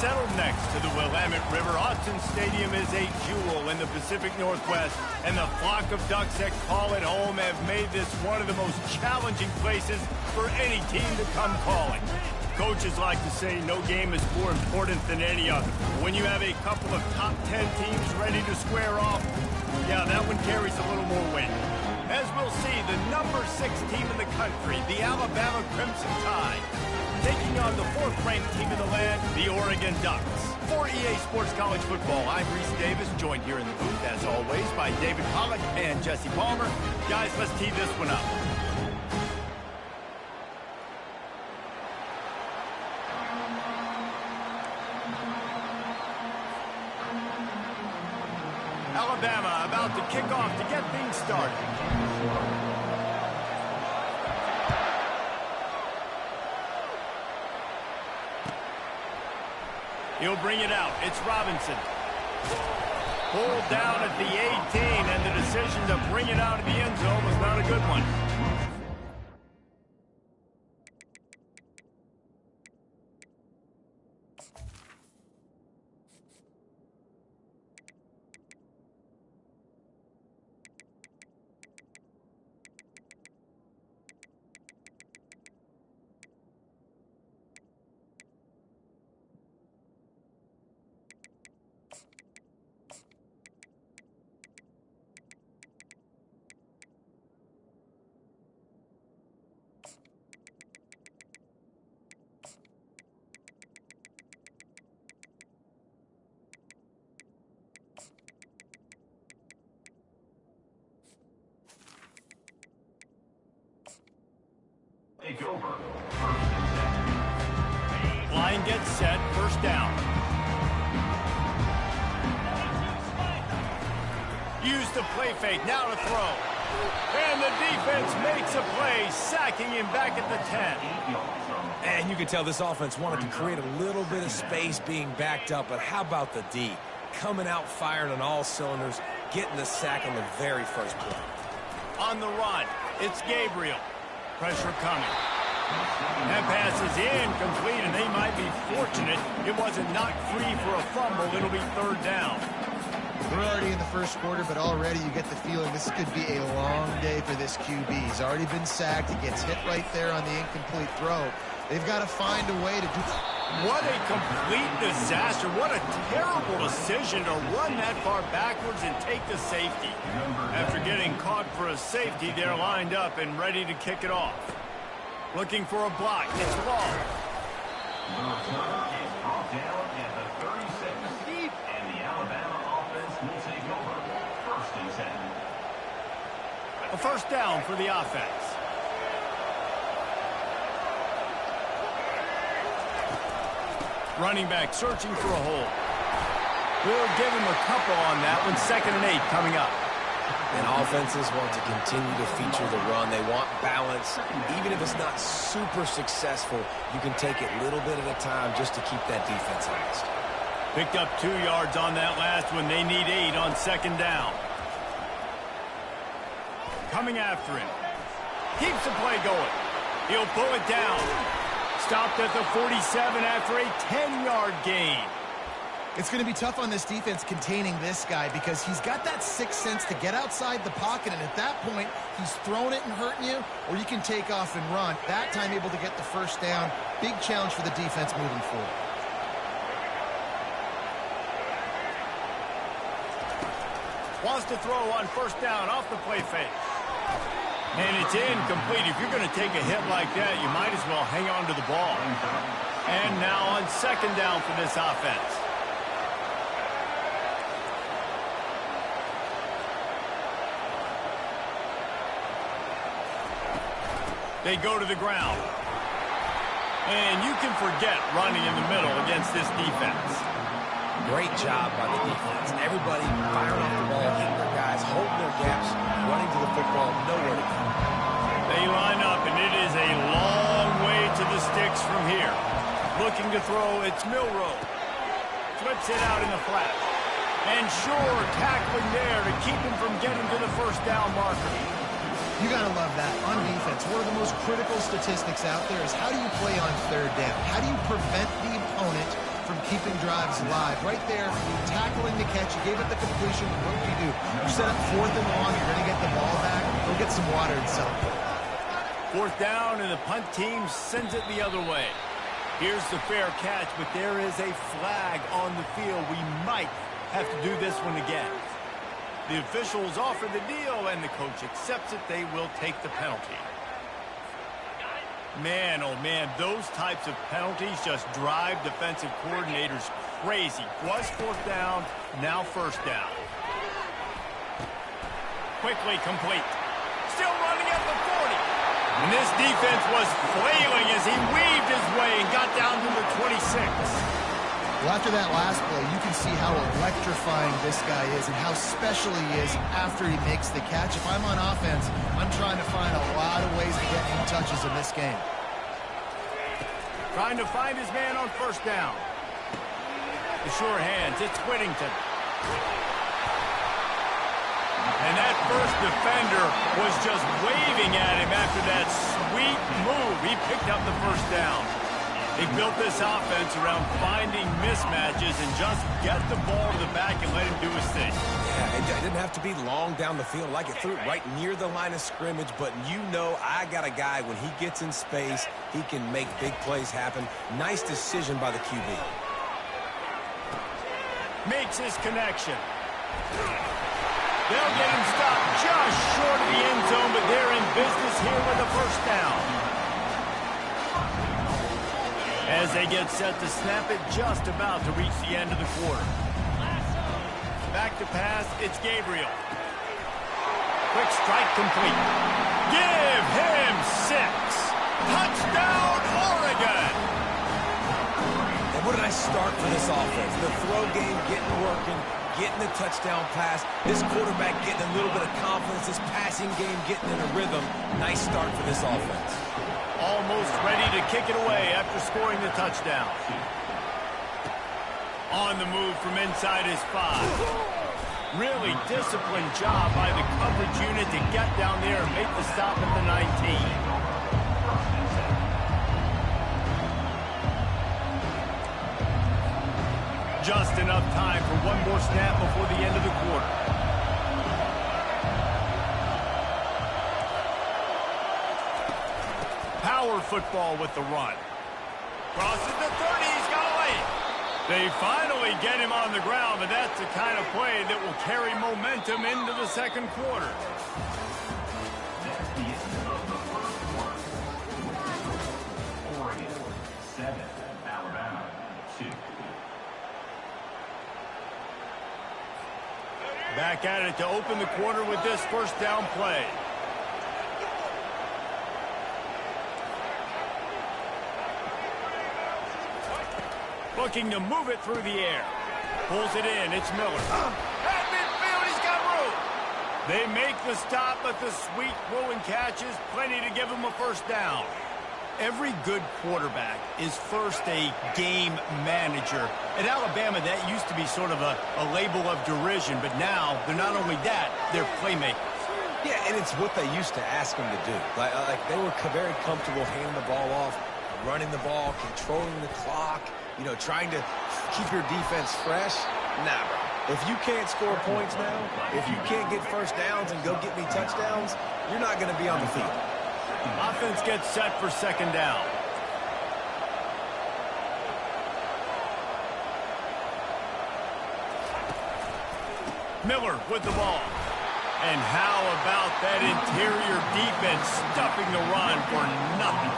Settled next to the Willamette River, Autzen Stadium is a jewel in the Pacific Northwest, and the flock of Ducks that call it home have made this one of the most challenging places for any team to come calling. Coaches like to say no game is more important than any other. When you have a couple of top 10 teams ready to square off, yeah, that one carries a little more weight. As we'll see, the number 6 team in the country, the Alabama Crimson Tide, taking on the 4th-ranked team in the land, the Oregon Ducks. For EA Sports College Football, I'm Reese Davis, joined here in the booth, as always, by David Pollack and Jesse Palmer. Guys, let's tee this one up. Alabama about to kick off to get things started. He'll bring it out. It's Robinson. Pulled down at the 18, and the decision to bring it out of the end zone was not a good one. Take over. Line gets set, first down. Use the play fake, now to throw. And the defense makes a play, sacking him back at the 10. And you can tell this offense wanted to create a little bit of space being backed up, but how about the D? Coming out firing on all cylinders, getting the sack on the very first play. On the run, it's Gabriel. Pressure coming. That pass is incomplete, and they might be fortunate it wasn't knocked free for a fumble. It'll be 3rd down. We're already in the first quarter, but already you get the feeling this could be a long day for this QB. He's already been sacked. He gets hit right there on the incomplete throw. They've got to find a way to do that. What a complete disaster. What a terrible decision to run that far backwards and take the safety. After getting caught for a safety, they're lined up and ready to kick it off. Looking for a block. It's long. The return is brought down at the 36, and the Alabama offense will take over. 1st and 10. A first down for the offense. Running back searching for a hole. We'll give him a couple on that one. 2nd and 8 coming up. And offenses want to continue to feature the run. They want balance. Even if it's not super successful, you can take it a little bit at a time just to keep that defense honest. Picked up 2 yards on that last one. They need 8 on 2nd down. Coming after him. Keeps the play going. He'll pull it down. Stopped at the 47 after a 10-yard gain. It's going to be tough on this defense containing this guy because he's got that sixth sense to get outside the pocket, and at that point, he's throwing it and hurting you, or you can take off and run. That time able to get the first down. Big challenge for the defense moving forward. Wants to throw on 1st down off the play fake. And it's incomplete. If you're going to take a hit like that, you might as well hang on to the ball. And now on 2nd down for this offense. They go to the ground. And you can forget running in the middle against this defense. Great job by the defense. Everybody firing off the ball, hitting their guys, holding their gaps, running to the football, nowhere to go. They line up, and it is a long way to the sticks from here. Looking to throw, it's Milroe. Flips it out in the flat. And sure, tackling there to keep him from getting to the 1st down marker. You got to love that. On defense, one of the most critical statistics out there is how do you play on 3rd down? How do you prevent the opponent from keeping drives alive. Right there, tackling the catch, you gave it the completion. What do? You set up 4th and long, you're going to get the ball back. Go get some water and celebrate. 4th down, and the punt team sends it the other way. Here's the fair catch, but there is a flag on the field. We might have to do this one again. The officials offer the deal, and the coach accepts it. They will take the penalty. Man, oh man, those types of penalties just drive defensive coordinators crazy. Was 4th down, now 1st down. Quickly complete. Still running at the 40. And this defense was flailing as he weaved his way and got down to the 26. Well, after that last play, you can see how electrifying this guy is and how special he is after he makes the catch. If I'm on offense, I'm trying to find a lot of ways to get him touches in this game. Trying to find his man on 1st down. The sure hands, it's Whittington. And that first defender was just waving at him after that sweet move. He picked up the 1st down. They built this offense around finding mismatches and just get the ball to the back and let him do his thing. Yeah, it didn't have to be long down the field. Like it threw it right near the line of scrimmage, but you know I got a guy, when he gets in space, he can make big plays happen. Nice decision by the QB. Makes his connection. They'll get him stopped just short of the end zone, but they're in business here with a 1st down. As they get set to snap it, just about to reach the end of the quarter. Back to pass, it's Gabriel. Quick strike complete. Give him 6. Touchdown, Oregon! And what a nice start for this offense. The throw game getting working, getting the touchdown pass. This quarterback getting a little bit of confidence. This passing game getting in a rhythm. Nice start for this offense. Almost ready to kick it away after scoring the touchdown. On the move from inside his 5. Really disciplined job by the coverage unit to get down there and make the stop at the 19. Just enough time for one more snap before the end of the quarter. Power football with the run. Crosses the 30, he's got a lane. They finally get him on the ground, but that's the kind of play that will carry momentum into the 2nd quarter. That's the end of the 1st quarter. Oregon 7, Alabama 2. Back at it to open the quarter with this 1st down play. Looking to move it through the air. Pulls it in. It's Miller. At midfield, he's got room. They make the stop, but the sweet throw and catch is plenty to give him a 1st down. Every good quarterback is first a game manager. At Alabama, that used to be sort of a label of derision, but now they're not only that, they're playmakers. Yeah, and it's what they used to ask them to do. Like they were very comfortable handing the ball off, running the ball, controlling the clock, you know, trying to keep your defense fresh. Nah, bro. If you can't score points now, if you can't get 1st downs and go get me touchdowns, you're not going to be on the field. Offense gets set for 2nd down. Miller with the ball. And how about that interior defense stuffing the run for nothing?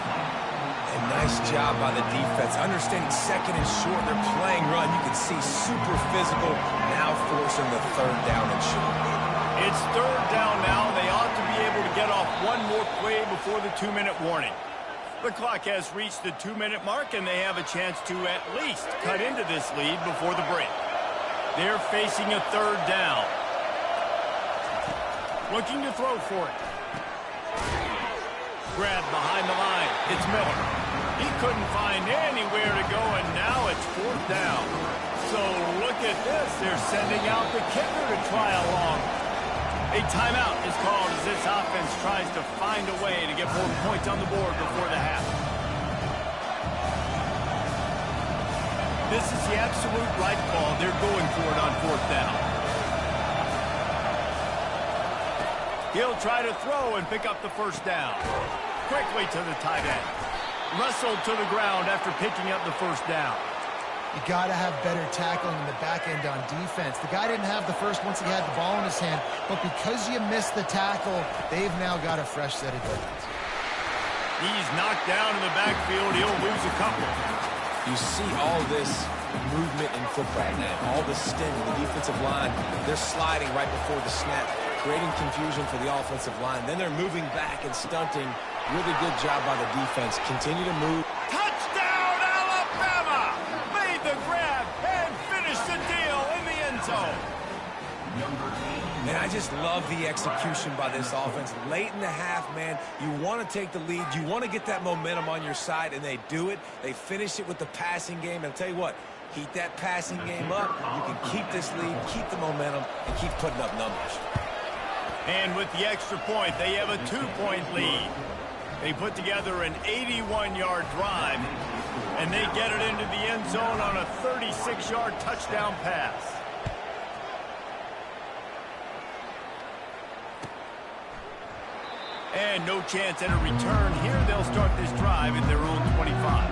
A nice job by the defense. Understanding 2nd and short, they're playing run. You can see super physical, now forcing the 3rd down and short. It's 3rd down now. They ought to be able to get off one more play before the 2-minute warning. The clock has reached the 2-minute mark, and they have a chance to at least cut into this lead before the break. They're facing a 3rd down. Looking to throw for it. Grab behind the line. It's Miller. He couldn't find anywhere to go, and now it's 4th down. So look at this. They're sending out the kicker to try along. A timeout is called as this offense tries to find a way to get more points on the board before the half. This is the absolute right call. They're going for it on 4th down. He'll try to throw and pick up the 1st down. Quickly to the tight end. Wrestled to the ground after picking up the 1st down. You got to have better tackling in the back end on defense. The guy didn't have the first once he had the ball in his hand, but because you missed the tackle, they've now got a fresh set of downs. He's knocked down in the backfield. He'll lose a couple. You see all this movement in football now. All the stemming, the defensive line, they're sliding right before the snap, creating confusion for the offensive line. Then they're moving back and stunting. Really good job by the defense. Continue to move. Touchdown, Alabama! Made the grab and finished the deal in the end zone. And I just love the execution by this offense. Late in the half, man, you want to take the lead. You want to get that momentum on your side, and they do it. They finish it with the passing game. And I'll tell you what, keep that passing game up. You can keep this lead, keep the momentum, and keep putting up numbers. And with the extra point, they have a 2-point lead. They put together an 81-yard drive, and they get it into the end zone on a 36-yard touchdown pass. And no chance at a return here. They'll start this drive at their own 25.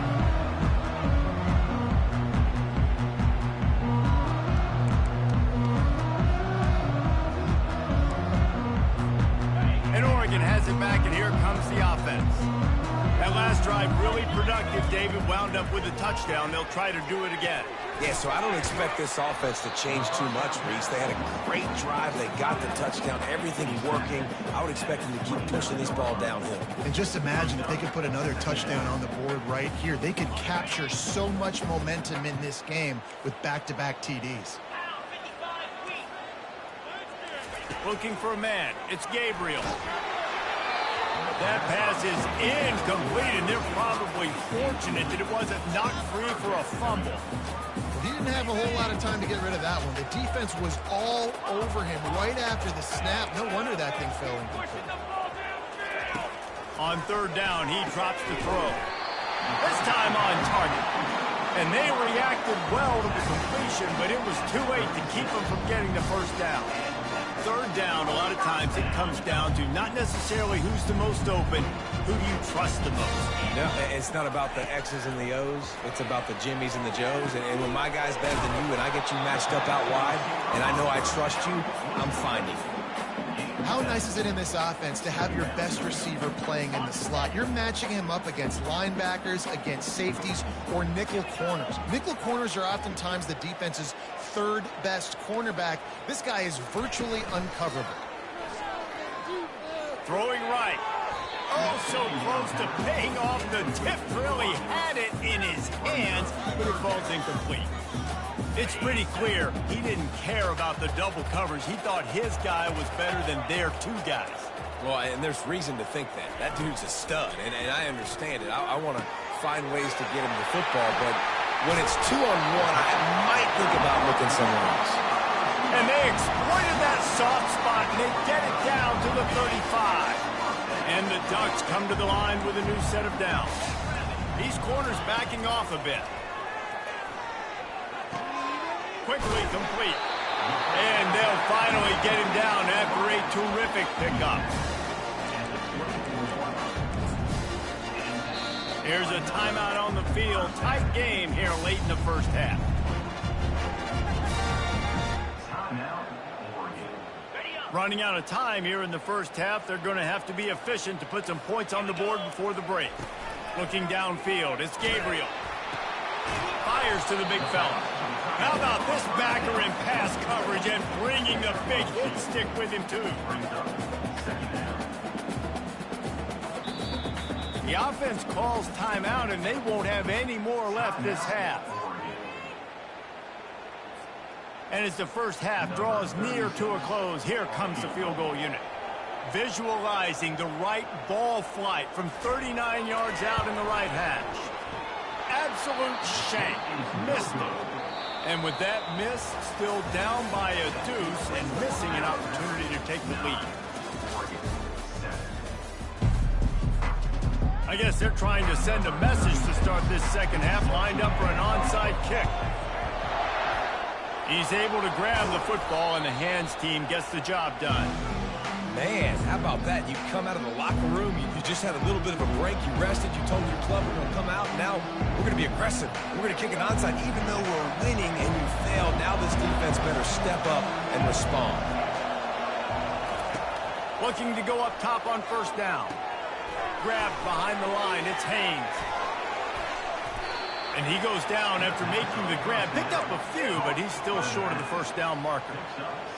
And Oregon has it back, and here comes the offense. That last drive really productive. David wound up with a touchdown. They'll try to do it again. Yeah, so I don't expect this offense to change too much, Reese. They had a great drive. They got the touchdown. Everything's working. I would expect them to keep pushing this ball downhill. And just imagine if they could put another touchdown on the board right here. They could capture so much momentum in this game with back-to-back TDs. Looking for a man. It's Gabriel. That pass is incomplete, and they're probably fortunate that it wasn't knocked free for a fumble. He didn't have a whole lot of time to get rid of that one. The defense was all over him right after the snap. No wonder that thing fell incomplete. On 3rd down, he drops the throw. This time on target. And they reacted well to the completion, but it was too late to keep them from getting the 1st down. 3rd down, a lot of times it comes down to not necessarily who's the most open, who do you trust the most? No, it's not about the X's and the O's. It's about the Jimmys and the Joes. And when my guy's better than you and I get you matched up out wide, and I know I trust you, I'm finding you. How nice is it in this offense to have your best receiver playing in the slot? You're matching him up against linebackers, against safeties, or nickel corners. Nickel corners are oftentimes the defense's 3rd best cornerback. This guy is virtually uncoverable. Throwing right. Oh, so close to paying off. The tip really had it in his hands, but it falls incomplete. It's pretty clear he didn't care about the double coverage. He thought his guy was better than their 2 guys. Well, and there's reason to think that. That dude's a stud, and I understand it. I want to find ways to get him the football, but when it's 2-on-1, I might think about looking somewhere else. And they exploited that soft spot, and they get it down to the 35. And the Ducks come to the line with a new set of downs. These corners backing off a bit. Quickly complete. And they'll finally get him down after a terrific pickup. Here's a timeout on the field. Tight game here late in the 1st half. Running out of time here in the 1st half. They're going to have to be efficient to put some points on the board before the break. Looking downfield, it's Gabriel. Fires to the big fella. How about this backer in pass coverage and bringing the big hit stick with him, too? The offense calls timeout, and they won't have any more left this half. And as the 1st half draws near to a close, here comes the field goal unit. Visualizing the right ball flight from 39 yards out in the right hash. Absolute shank. Missed it. And with that miss, still down by a deuce and missing an opportunity to take the lead. I guess they're trying to send a message to start this second half, lined up for an onside kick. He's able to grab the football, and the hands team gets the job done. Man, how about that? You come out of the locker room, you just had a little bit of a break, you rested, you told your club we're going to come out, and now we're going to be aggressive. We're going to kick an onside, even though we're winning and you failed. Now this defense better step up and respond. Looking to go up top on first down. Grabbed behind the line, it's Haynes. And he goes down after making the grab. Picked up a few, but he's still short of the first down marker.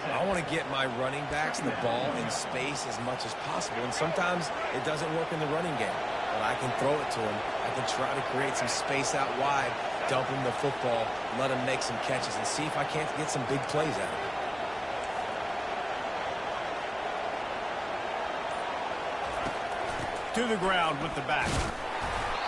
I want to get my running backs the ball in space as much as possible, and sometimes it doesn't work in the running game. But I can throw it to him. I can try to create some space out wide, dump him the football, let him make some catches, and see if I can't get some big plays out of it. To the ground with the back.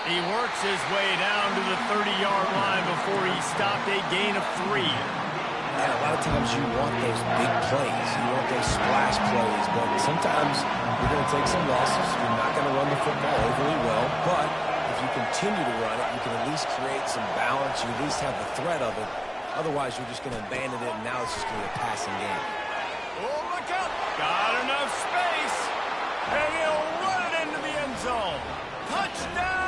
He works his way down to the 30-yard line before he stopped a gain of 3. And a lot of times you want those big plays. You want those splash plays, but sometimes you're going to take some losses. You're not going to run the football overly well, but if you continue to run it, you can at least create some balance. You at least have the threat of it. Otherwise, you're just going to abandon it, and now it's just going to be a passing game. Oh, look out! Got enough space, and he'll run it into the end zone. Touchdown!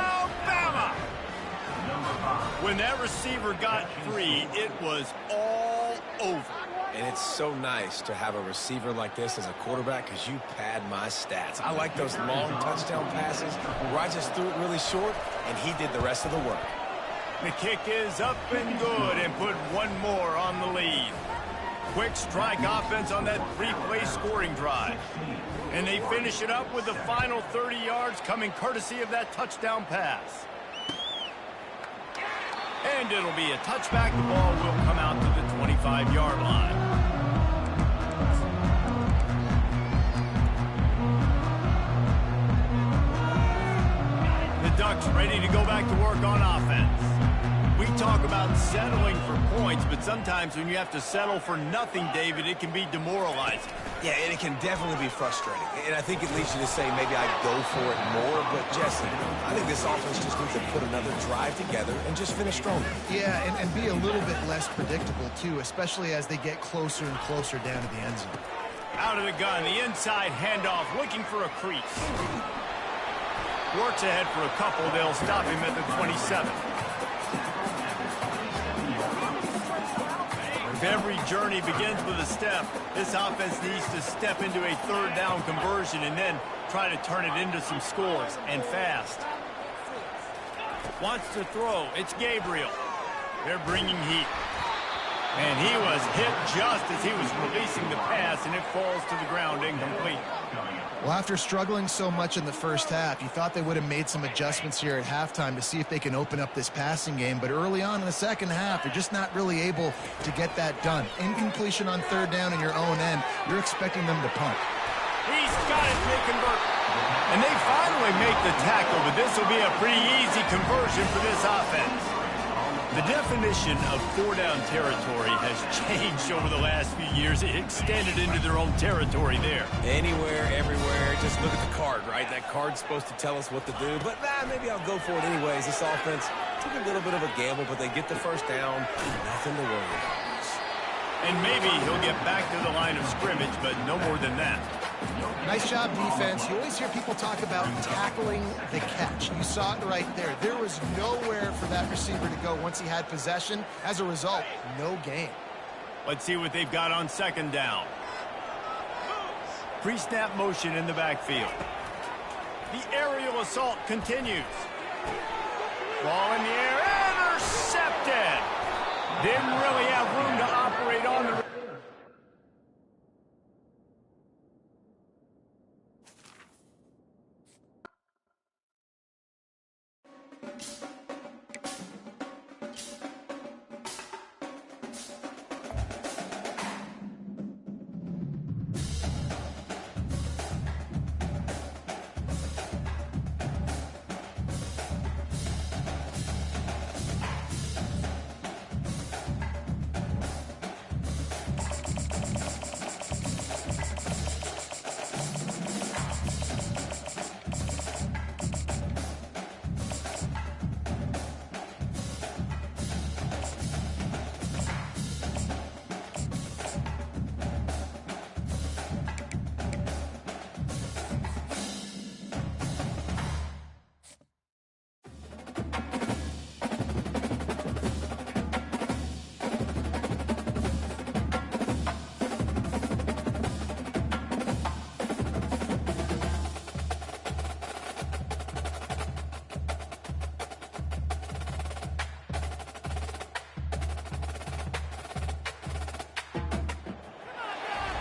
When that receiver got free, it was all over. And it's so nice to have a receiver like this as a quarterback because you pad my stats. I like those long touchdown passes where I just threw it really short, and he did the rest of the work. The kick is up and good and put one more on the lead. Quick strike offense on that 3-play scoring drive. And they finish it up with the final 30 yards coming courtesy of that touchdown pass. And it'll be a touchback. The ball will come out to the 25-yard line. The Ducks ready to go back to work on offense. We talk about settling for points, but sometimes when you have to settle for nothing, David, it can be demoralizing. Yeah, and it can definitely be frustrating. And I think it leads you to say maybe I go for it more. But, Jesse, I think this offense just needs to put another drive together and just finish stronger. Yeah, and be a little bit less predictable, too, especially as they get closer and closer down to the end zone. Out of the gun, the inside handoff, looking for a crease. Works ahead for a couple. They'll stop him at the 27. If every journey begins with a step, this offense needs to step into a third down conversion and then try to turn it into some scores, and fast. Wants to throw. It's Gabriel. They're bringing heat. And he was hit just as he was releasing the pass, and it falls to the ground incomplete. Well, after struggling so much in the first half, you thought they would have made some adjustments here at halftime to see if they can open up this passing game. But early on in the second half, they're just not really able to get that done. Incompletion on third down in your own end, you're expecting them to punt. He's got it, they convert. And they finally make the tackle, but this will be a pretty easy conversion for this offense. The definition of four-down territory has changed over the last few years. It extended into their own territory there. Anywhere, everywhere, just look at the card, right? That card's supposed to tell us what to do, but maybe I'll go for it anyways. This offense took a little bit of a gamble, but they get the first down. Nothing to worry about. And maybe he'll get back to the line of scrimmage, but no more than that. Nice job, defense. You always hear people talk about tackling the catch. You saw it right there. There was nowhere for that receiver to go once he had possession. As a result, no gain. Let's see what they've got on second down. Pre-snap motion in the backfield. The aerial assault continues. Ball in the air, intercepted. Didn't really have room to operate on the...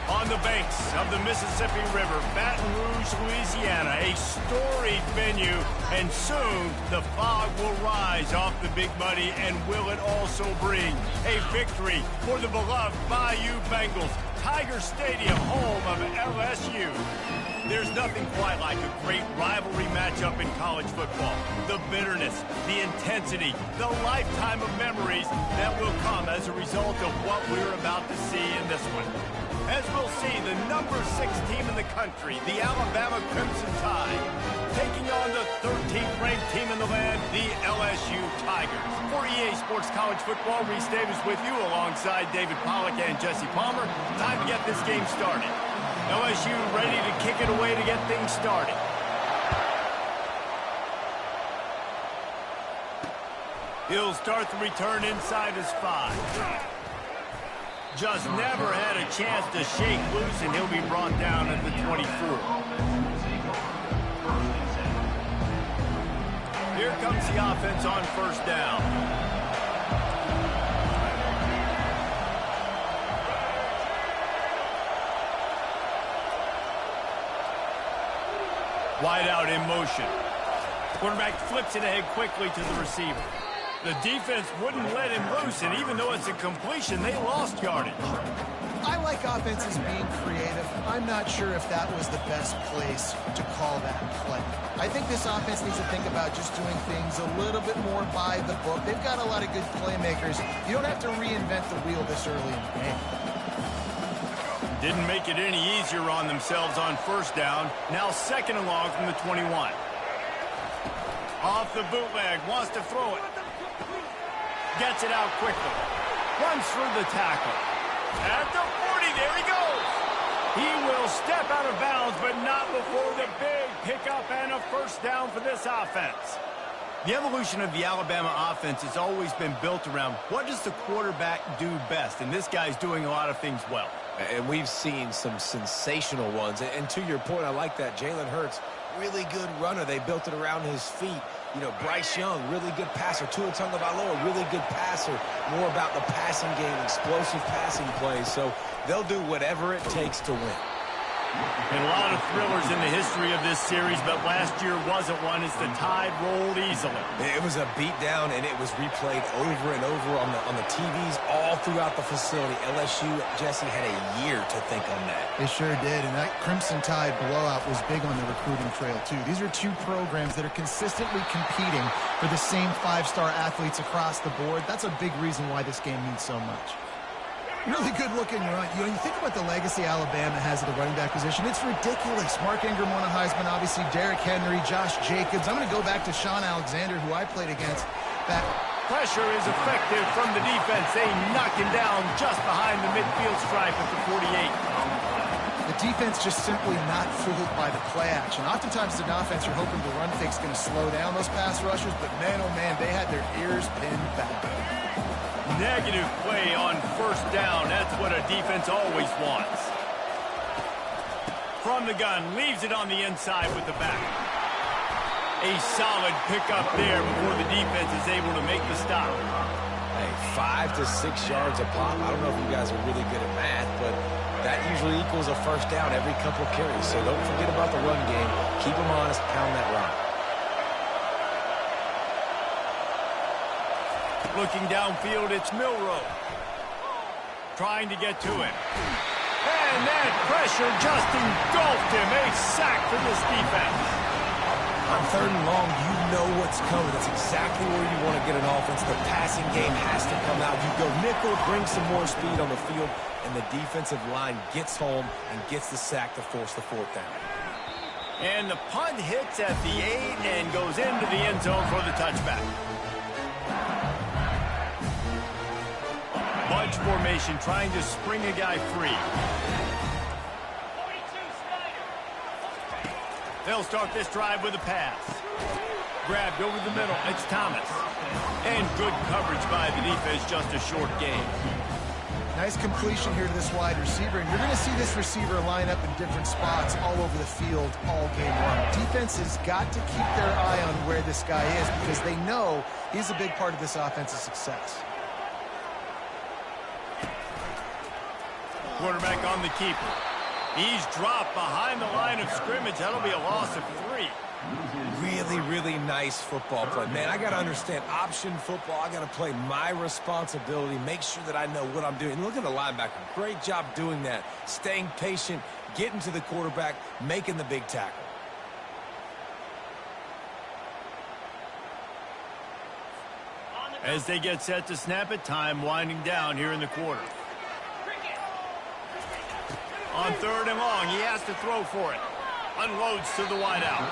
On the banks of the Mississippi River, Baton Rouge, Louisiana, a storied venue, and soon the fog will rise off the Big Muddy, and will it also bring a victory for the beloved Bayou Bengals, Tiger Stadium, home of LSU. There's nothing quite like a great rivalry matchup in college football. The bitterness, the intensity, the lifetime of memories that will come as a result of what we're about to see in this one. As we'll see, the number 6 team in the country, the Alabama Crimson Tide, taking on the 13th ranked team in the land, the LSU Tigers. For EA Sports College Football, Reese Davis with you alongside David Pollack and Jesse Palmer. Time to get this game started. LSU ready to kick it away to get things started. He'll start the return inside his 5. Just never had a chance to shake loose, and he'll be brought down at the 24. Here comes the offense on first down. Wide out in motion. Quarterback flips it ahead quickly to the receiver. The defense wouldn't let him loose, and even though it's a completion, they lost yardage. I like offenses being creative. I'm not sure if that was the best place to call that play. I think this offense needs to think about just doing things a little bit more by the book. They've got a lot of good playmakers. You don't have to reinvent the wheel this early in the game. Didn't make it any easier on themselves on first down. Now second and long from the 21. Off the bootleg, wants to throw it. Gets it out quickly. Runs through the tackle. At the 40, there he goes. He will step out of bounds, but not before the big pickup and a first down for this offense. The evolution of the Alabama offense has always been built around what does the quarterback do best, and this guy's doing a lot of things well. And we've seen some sensational ones. And to your point, I like that. Jalen Hurts, really good runner. They built it around his feet. You know, Bryce Young, really good passer. Tua Tagovailoa, really good passer. More about the passing game, explosive passing plays. So they'll do whatever it takes to win. And a lot of thrillers in the history of this series, but last year wasn't one as the Tide rolled easily. It was a beatdown, and it was replayed over and over on the TVs all throughout the facility. LSU, Jesse, had a year to think on that. They sure did, and that Crimson Tide blowout was big on the recruiting trail, too. These are two programs that are consistently competing for the same 5-star athletes across the board. That's a big reason why this game means so much. Really good looking run. You know, you think about the legacy Alabama has at the running back position. It's ridiculous. Mark Ingram won a Heisman, obviously Derrick Henry, Josh Jacobs. I'm going to go back to Sean Alexander, who I played against. That pressure is effective from the defense. They knock him down just behind the midfield stripe at the 48. The defense just simply not fooled by the play action. Oftentimes as an offense, you're hoping the run fake's going to slow down those pass rushers, but man, oh man, they had their ears pinned back. Negative play on first down. That's what a defense always wants. From the gun, leaves it on the inside with the back. A solid pickup there before the defense is able to make the stop. Hey, 5 to 6 yards a pop. I don't know if you guys are really good at math, but that usually equals a first down every couple of carries. So don't forget about the run game. Keep them honest, pound that rock. Looking downfield, it's Milroe. Trying to get to him. And that pressure just engulfed him. A sack for this defense. On third and long, you know what's coming. That's exactly where you want to get an offense. The passing game has to come out. You go nickel, bring some more speed on the field, and the defensive line gets home and gets the sack to force the fourth down. And the punt hits at the 8 and goes into the end zone for the touchback. Bunch formation, trying to spring a guy free. They'll start this drive with a pass. Grabbed over the middle. It's Thomas. And good coverage by the defense, just a short gain. Nice completion here to this wide receiver, and you're going to see this receiver line up in different spots all over the field all game long. Defense has got to keep their eye on where this guy is because they know he's a big part of this offense's success. Quarterback on the keeper. He's dropped behind the line of scrimmage. That'll be a loss of 3. Really, really nice football play. Man, I got to understand option football. I got to play my responsibility, make sure that I know what I'm doing. Look at the linebacker. Great job doing that. Staying patient, getting to the quarterback, making the big tackle. As they get set to snap it, time winding down here in the quarter. On 3rd and long, he has to throw for it. Unloads to the wideout.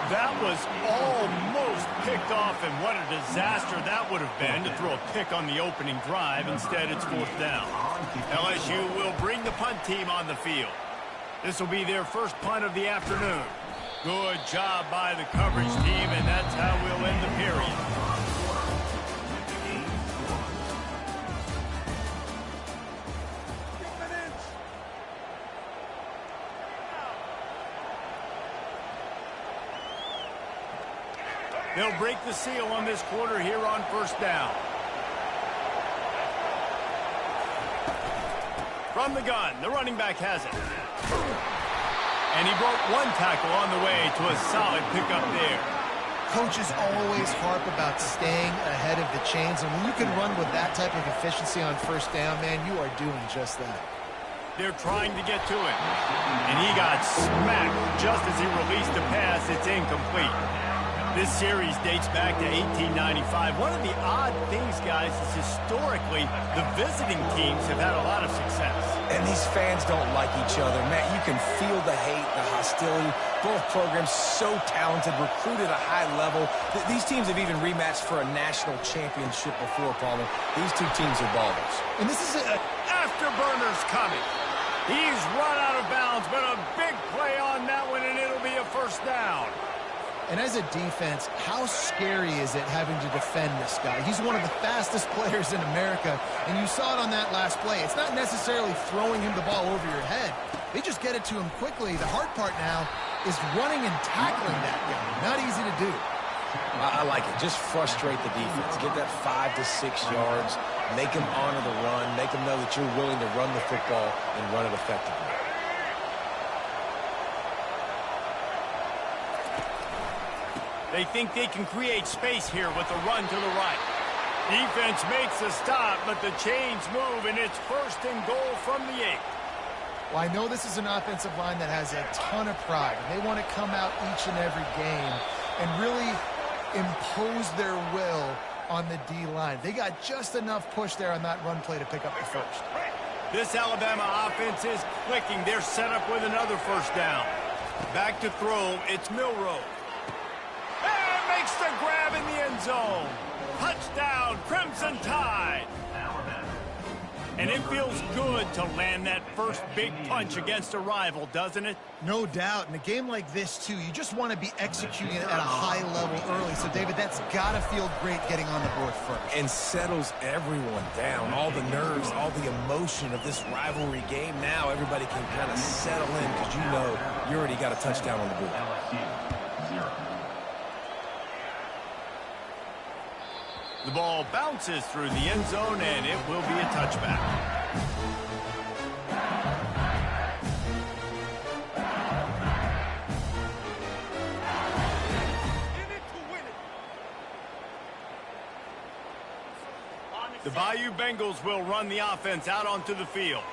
That was almost picked off, and what a disaster that would have been to throw a pick on the opening drive. Instead, it's 4th down. LSU will bring the punt team on the field. This will be their first punt of the afternoon. Good job by the coverage team, and that's how we'll end the period. They'll break the seal on this quarter here on 1st down. From the gun, the running back has it. And he broke 1 tackle on the way to a solid pickup there. Coaches always harp about staying ahead of the chains, and when you can run with that type of efficiency on 1st down, man, you are doing just that. They're trying to get to him. And he got smacked just as he released the pass. It's incomplete. This series dates back to 1895. One of the odd things, guys, is historically the visiting teams have had a lot of success. And these fans don't like each other. Matt, you can feel the hate, the hostility. Both programs so talented, recruited at a high level. These teams have even rematched for a national championship before, Palmer. These two teams are ballers. And this is afterburners coming. He's run out of bounds, but a big play on that one, and it'll be a 1st down. And as a defense, how scary is it having to defend this guy? He's one of the fastest players in America, and you saw it on that last play. It's not necessarily throwing him the ball over your head. They just get it to him quickly. The hard part now is running and tackling that guy. Not easy to do. I like it. Just frustrate the defense. Get that 5 to 6 yards. Make them honor the run. Make them know that you're willing to run the football and run it effectively. They think they can create space here with a run to the right. Defense makes a stop, but the chains move, and it's 1st and goal from the 8. Well, I know this is an offensive line that has a ton of pride. They want to come out each and every game and really impose their will on the D-line. They got just enough push there on that run play to pick up the 1st. This Alabama offense is clicking. They're set up with another 1st down. Back to throw, it's Milroe. Makes the grab in the end zone. Touchdown, Crimson Tide. And it feels good to land that first big punch against a rival, doesn't it? No doubt. In a game like this, too, you just want to be executing at a high level early. So, David, that's got to feel great getting on the board first. And settles everyone down. All the nerves, all the emotion of this rivalry game. Now everybody can kind of settle in because you know you already got a touchdown on the board. The ball bounces through the end zone, and it will be a touchback. The Bayou Bengals will run the offense out onto the field.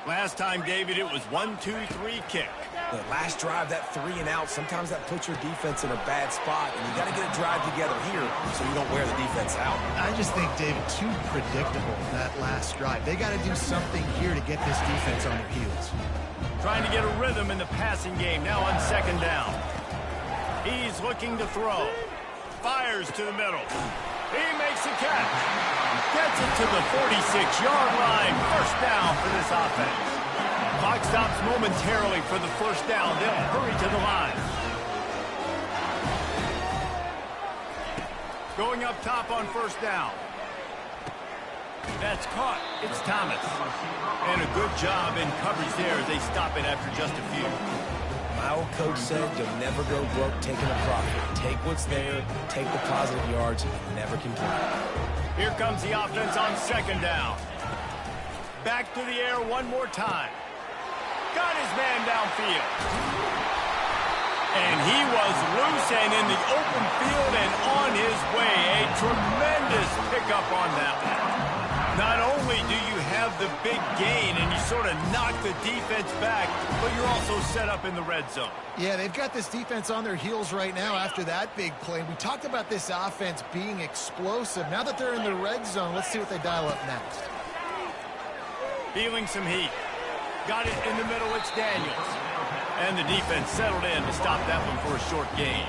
Last time, David, it was 1-2-3 kick. The last drive, that 3 and out, sometimes that puts your defense in a bad spot, and you got to get a drive together here so you don't wear the defense out. I just think, David, too predictable, that last drive. They got to do something here to get this defense on their heels. Trying to get a rhythm in the passing game, now on 2nd down. He's looking to throw. Fires to the middle. He makes a catch. Gets it to the 46-yard line. 1st down for this offense. Clock stops momentarily for the 1st down. They'll hurry to the line. Going up top on 1st down. That's caught. It's Thomas. And a good job in coverage there as they stop it after just a few. My old coach said you'll never go broke taking a profit. Take what's there, take the positive yards, and never complain. Here comes the offense on 2nd down. Back to the air one more time. Got his man downfield. And he was loose and in the open field and on his way. A tremendous pickup on that one. Not only do you have the big gain and you sort of knock the defense back, but you're also set up in the red zone. Yeah, they've got this defense on their heels right now after that big play. We talked about this offense being explosive. Now that they're in the red zone, let's see what they dial up next. Feeling some heat. Got it in the middle, it's Daniels. And the defense settled in to stop that one for a short gain.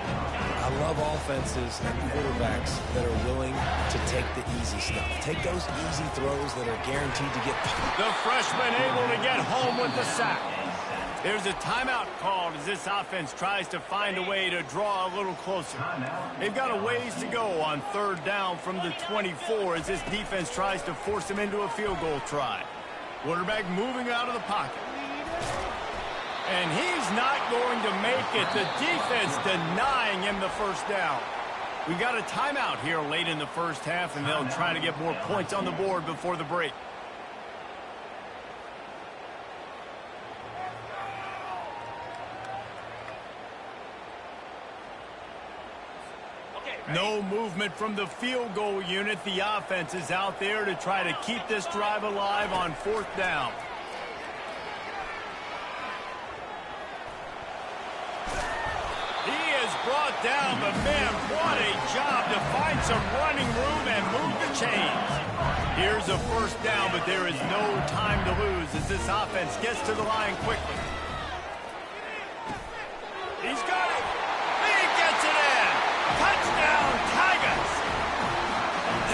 I love offenses and quarterbacks that are willing to take the easy stuff. Take those easy throws that are guaranteed to get... The freshman able to get home with the sack. There's a timeout called as this offense tries to find a way to draw a little closer. They've got a ways to go on third down from the 24 as this defense tries to force them into a field goal try. Quarterback moving out of the pocket. And he's not going to make it. The defense denying him the first down. We got a timeout here late in the first half, and they'll try to get more points on the board before the break. No movement from the field goal unit. The offense is out there to try to keep this drive alive on fourth down. He is brought down, but man, what a job to find some running room and move the chains. Here's a first down, but there is no time to lose as this offense gets to the line quickly. He's got it. He gets it in. Touchdown, Tigers!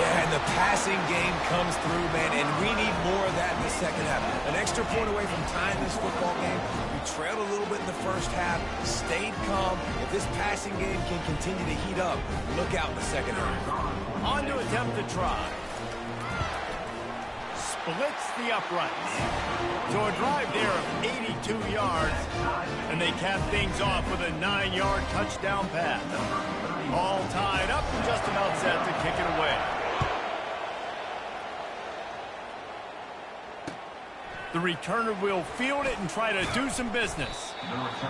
Yeah, and the passing game comes through, man, and we need more of that in the second half. An extra point away from tying this football game. We trailed a little bit in the first half, stayed calm. If this passing game can continue to heat up, look out in the second half. On to attempt the try. Splits the uprights. So a drive there of 82 yards, and they cap things off with a 9-yard touchdown pass. All tied up and just about set to kick it away. The returner will field it and try to do some business.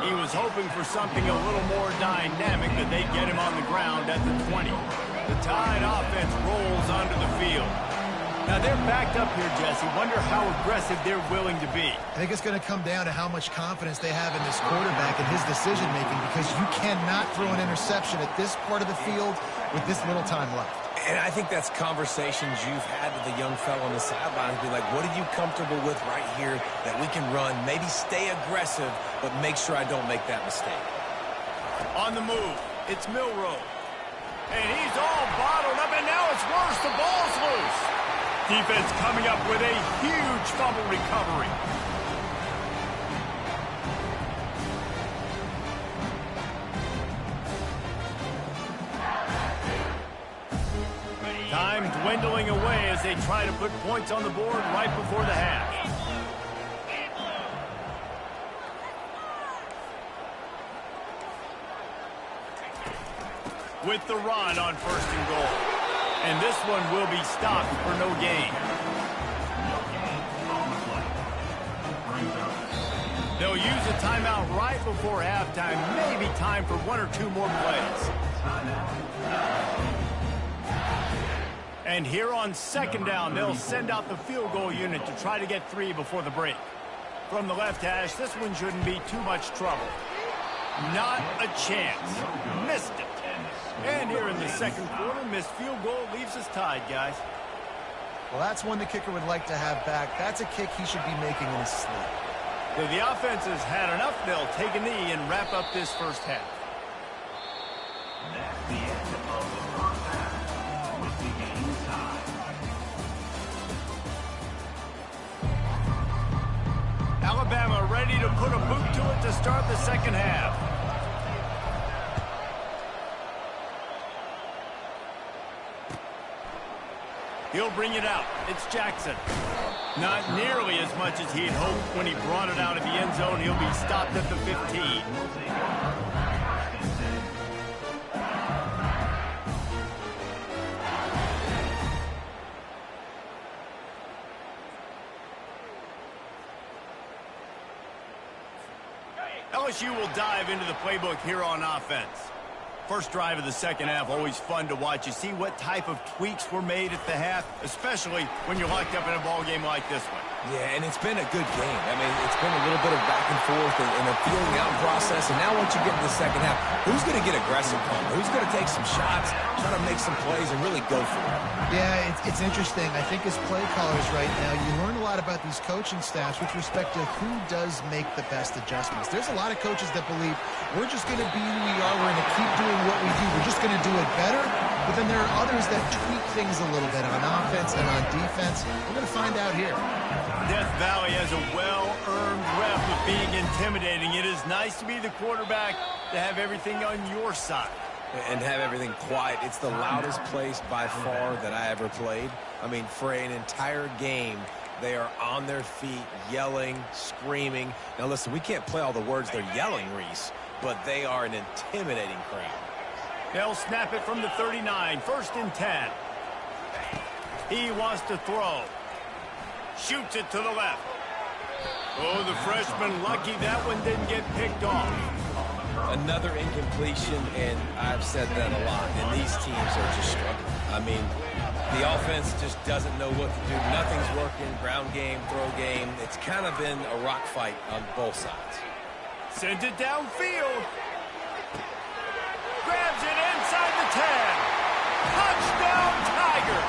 He was hoping for something a little more dynamic, but they get him on the ground at the 20. The Tide offense rolls onto the field. Now they're backed up here, Jesse. Wonder how aggressive they're willing to be. I think it's going to come down to how much confidence they have in this quarterback and his decision-making, because you cannot throw an interception at this part of the field with this little time left. And I think that's conversations you've had with the young fellow on the sidelines. Be like, what are you comfortable with right here that we can run? Maybe stay aggressive, but make sure I don't make that mistake. On the move, it's Milroe. And he's all bottled up, and now it's worse. The ball's loose. Defense coming up with a huge fumble recovery. Time dwindling away as they try to put points on the board right before the half. With the run on first and goal. And this one will be stopped for no gain. They'll use a timeout right before halftime. Maybe time for one or two more plays. And here on second down, they'll send out the field goal unit to try to get 3 before the break. From the left hash, this one shouldn't be too much trouble. Not a chance. Missed it. And here in the second quarter, missed field goal leaves us tied, guys. Well, that's one the kicker would like to have back. That's a kick he should be making in his sleep. So the offense has had enough. They'll take a knee and wrap up this first half. That's the end of the first half with the game tied. Alabama ready to put a boot to it to start the second half. He'll bring it out. It's Jackson. Not nearly as much as he'd hoped when he brought it out of the end zone. He'll be stopped at the 15. LSU will dive into the playbook here on offense. First drive of the second half, always fun to watch. You see what type of tweaks were made at the half, especially when you're locked up in a ball game like this one. Yeah, and it's been a good game. I mean, it's been a little bit of back and forth and a feeling out process. And now once you get to the second half, who's going to get aggressive, Palmer? Who's going to take some shots, try to make some plays, and really go for it? Yeah, it's interesting. I think as play callers right now, you learn a lot about these coaching staffs with respect to who does make the best adjustments. There's a lot of coaches that believe we're just going to be who we are. We're going to keep doing what we do. We're just going to do it better. But then there are others that tweak things a little bit on offense and on defense. We're going to find out here. Death Valley has a well-earned rep of being intimidating. It is nice to be the quarterback, to have everything on your side. And have everything quiet. It's the loudest place by far that I ever played. I mean, for an entire game, they are on their feet, yelling, screaming. Now, listen, we can't play all the words they're yelling, Reese, but they are an intimidating crowd. They'll snap it from the 39, 1st and 10. He wants to throw. Shoots it to the left. Oh, the freshman lucky that one didn't get picked off. Another incompletion, and I've said that a lot, and these teams are just struggling. I mean, the offense just doesn't know what to do. Nothing's working, ground game, throw game. It's kind of been a rock fight on both sides. Sends it downfield. Grabs it inside the 10. Touchdown, Tiger.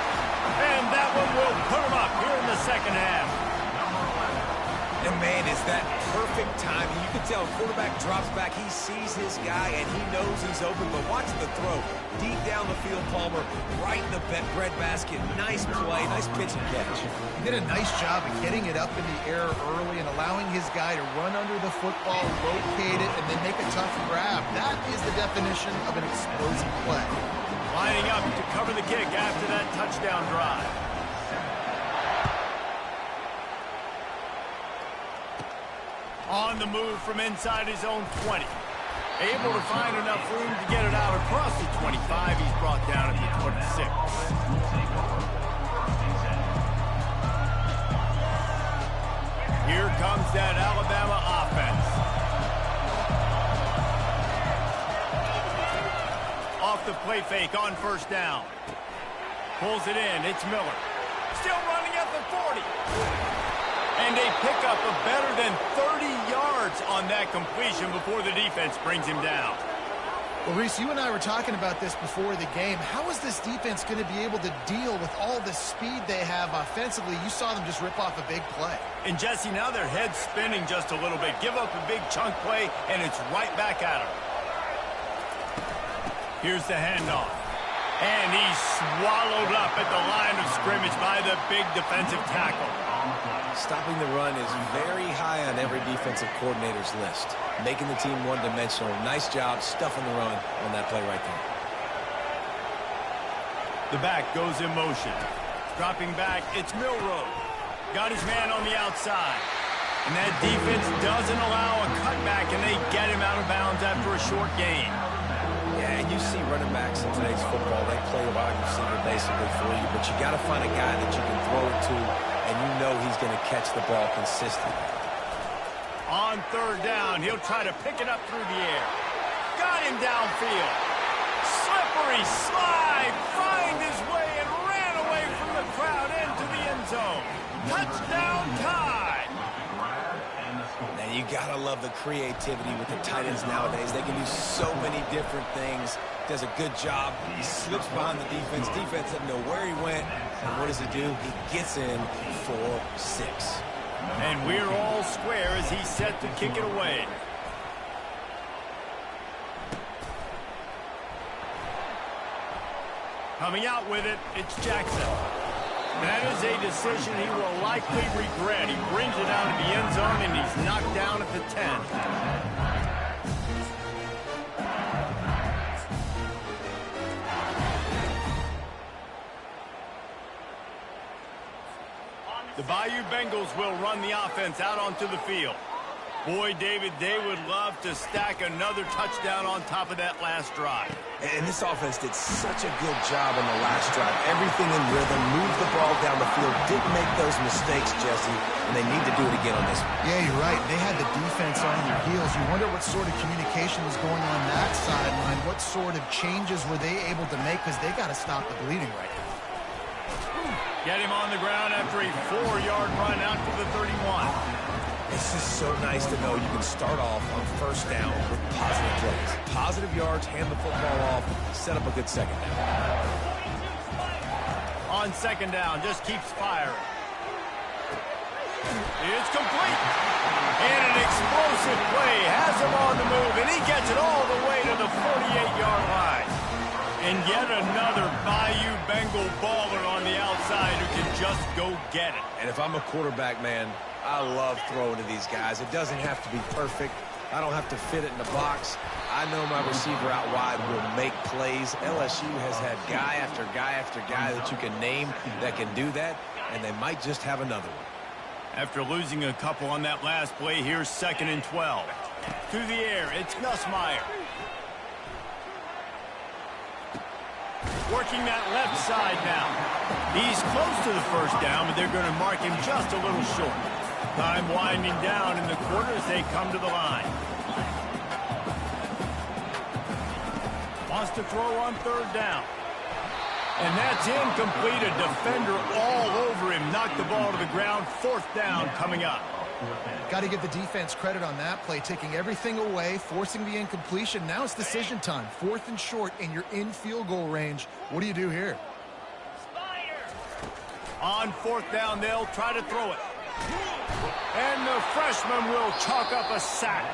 And that one will put him up here in the second half. And, man, is that perfect timing. You can tell quarterback drops back. He sees his guy, and he knows he's open. But watch the throw. Deep down the field, Palmer, right in the bread basket. Nice play, nice pitch and catch. He did a nice job of getting it up in the air early and allowing his guy to run under the football, locate it, and then make a tough grab. That is the definition of an explosive play. Lining up to cover the kick after that touchdown drive. On the move from inside his own 20. Able to find enough room to get it out across the 25. He's brought down at the 26. Here comes that Alabama offense. Off the play fake on 1st down. Pulls it in. It's Miller. Still running at the 40. And a pickup of better than 30 yards on that completion before the defense brings him down. Well, Reese, you and I were talking about this before the game. How is this defense going to be able to deal with all the speed they have offensively? You saw them just rip off a big play. And, Jesse, now their head's spinning just a little bit. Give up a big chunk play, and it's right back at them. Here's the handoff. And he's swallowed up at the line of scrimmage by the big defensive tackle. Stopping the run is very high on every defensive coordinator's list. Making the team one-dimensional. Nice job stuffing the run on that play right there. The back goes in motion. Dropping back, it's Milroe. Got his man on the outside. And that defense doesn't allow a cutback, and they get him out of bounds after a short gain. Yeah, and you see running backs in today's football, they play a wide receiver basically for you, but you got to find a guy that you can throw it to, and you know he's going to catch the ball consistently. On 3rd down, he'll try to pick it up through the air. Got him downfield. Slippery slide, find his way and ran away from the crowd into the end zone. Touchdown, Tide. And you got to love the creativity with the tight ends nowadays. They can do so many different things. Does a good job. He slips behind the defense. Defense doesn't know where he went. And what does he do? He gets in for 6. And we're all square as he's set to kick it away. Coming out with it, it's Jackson. That is a decision he will likely regret. He brings it out of the end zone, and he's knocked down at the 10. The Bayou Bengals will run the offense out onto the field. Boy, David, they would love to stack another touchdown on top of that last drive. And this offense did such a good job on the last drive. Everything in rhythm, moved the ball down the field, didn't make those mistakes, Jesse, and they need to do it again on this one. Yeah, you're right. They had the defense on their heels. You wonder what sort of communication was going on that sideline. What sort of changes were they able to make? Because they got to stop the bleeding right now. Get him on the ground after a 4-yard run out to the 31. It's just so nice to know you can start off on first down with positive plays. Positive yards, hand the football off, set up a good second down. On second down, just keeps firing. It's complete. And an explosive play has him on the move, and he gets it all the way to the 48-yard line. And yet another Bayou Bengal baller on the outside who can just go get it. And if I'm a quarterback, man, I love throwing to these guys. It doesn't have to be perfect. I don't have to fit it in the box. I know my receiver out wide will make plays. LSU has had guy after guy after guy that you can name that can do that, and they might just have another one. After losing a couple on that last play, here's 2nd and 12. To the air, it's Nussmeier. Working that left side now. He's close to the first down, but they're going to mark him just a little short. Time winding down in the quarter as they come to the line. Wants to throw on 3rd down. And that's incomplete. A defender all over him. Knocked the ball to the ground. 4th down coming up. Got to give the defense credit on that play, taking everything away, forcing the incompletion. Now it's decision time. 4th and short, and you're in field goal range. What do you do here? On 4th down, they'll try to throw it. And the freshman will chalk up a sack.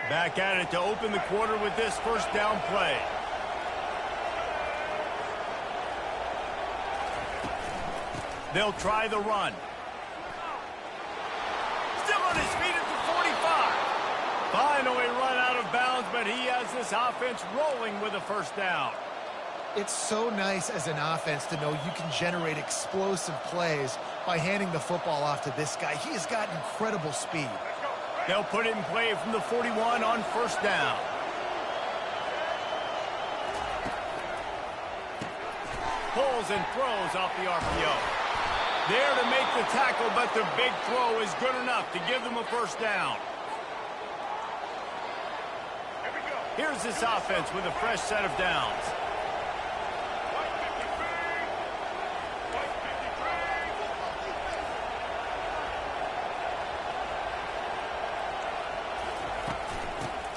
Back at it to open the quarter with this first down play. They'll try the run. Still on his feet at the 45. Finally run out of bounds, but he has this offense rolling with a first down. It's so nice as an offense to know you can generate explosive plays by handing the football off to this guy. He has got incredible speed. They'll put it in play from the 41 on first down. Pulls and throws off the RPO. There to make the tackle, but the big throw is good enough to give them a first down. Here's this offense with a fresh set of downs.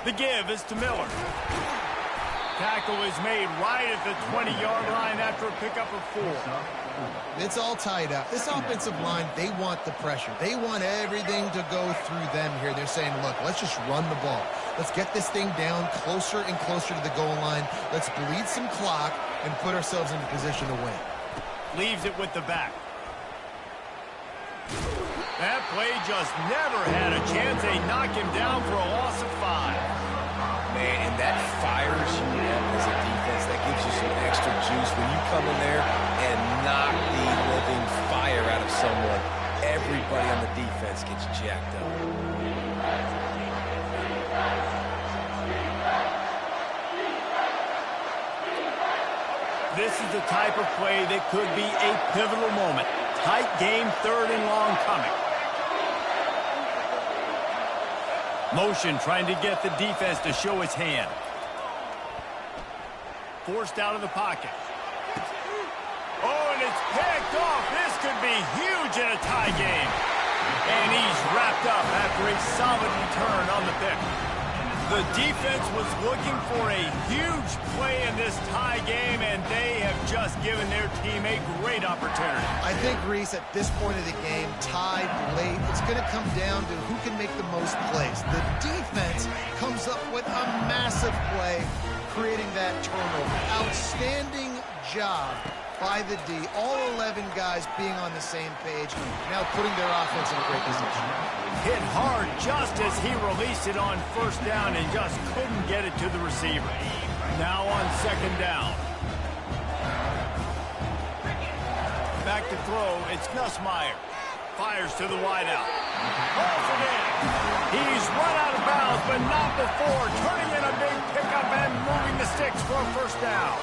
The give is to Miller. Tackle is made right at the 20-yard line after a pickup of 4. It's all tied up. This offensive line, they want the pressure. They want everything to go through them here. They're saying, look, let's just run the ball. Let's get this thing down closer and closer to the goal line. Let's bleed some clock and put ourselves into position to win. Leaves it with the back. That play just never had a chance. They knock him down for a loss of 5. Man, and that fires you up as a defense. That gives you some extra juice when you come in there and knock the living fire out of someone. Everybody on the defense gets jacked up. This is the type of play that could be a pivotal moment. Tight game, 3rd and long coming. Motion trying to get the defense to show its hand. Forced out of the pocket. Oh, and it's picked off. This could be huge in a tie game. And he's wrapped up after a solid return on the pick. The defense was looking for a huge play in this tie game, and they have just given their team a great opportunity. I think, Reese, at this point of the game, tied late, it's going to come down to who can make the most plays. The defense comes up with a massive play, creating that turnover. Outstanding job by the D, all 11 guys being on the same page, now putting their offense in a great position. Hit hard just as he released it on first down and just couldn't get it to the receiver. Now on second down. Back to throw, it's Nussmeier. Fires to the wideout. Holds it in. He's run out of bounds, but not before turning in a big pickup and moving the sticks for a first down.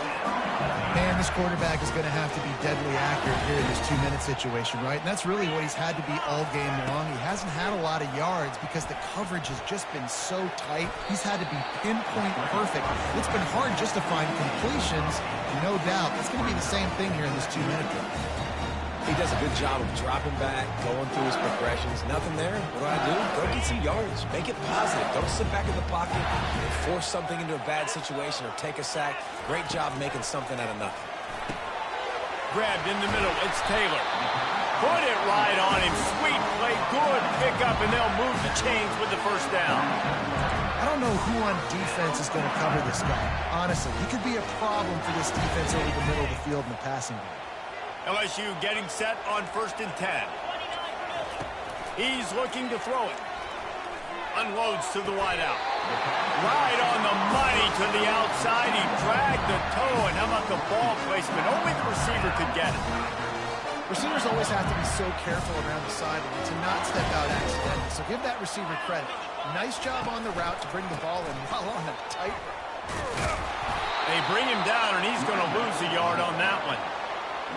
Man, this quarterback is going to have to be deadly accurate here in this 2-minute situation, right? And that's really what he's had to be all game long. He hasn't had a lot of yards because the coverage has just been so tight. He's had to be pinpoint perfect. It's been hard just to find completions, no doubt. It's going to be the same thing here in this 2-minute drill. He does a good job of dropping back, going through his progressions. Nothing there. What do? Go get some yardage. Make it positive. Don't sit back in the pocket and force something into a bad situation or take a sack. Great job making something out of nothing. Grabbed in the middle. It's Taylor. Put it right on him. Sweet play. Good pickup, and they'll move the chains with the first down. I don't know who on defense is going to cover this guy. Honestly, he could be a problem for this defense over the middle of the field in the passing game. LSU getting set on 1st and 10. He's looking to throw it. Unloads to the wideout. Right on the money to the outside. He dragged the toe, and how about the ball placement? Only the receiver could get it. Receivers always have to be so careful around the sideline to not step out accidentally, so give that receiver credit. Nice job on the route to bring the ball in while on a tight. They bring him down, and he's going to lose a yard on that one.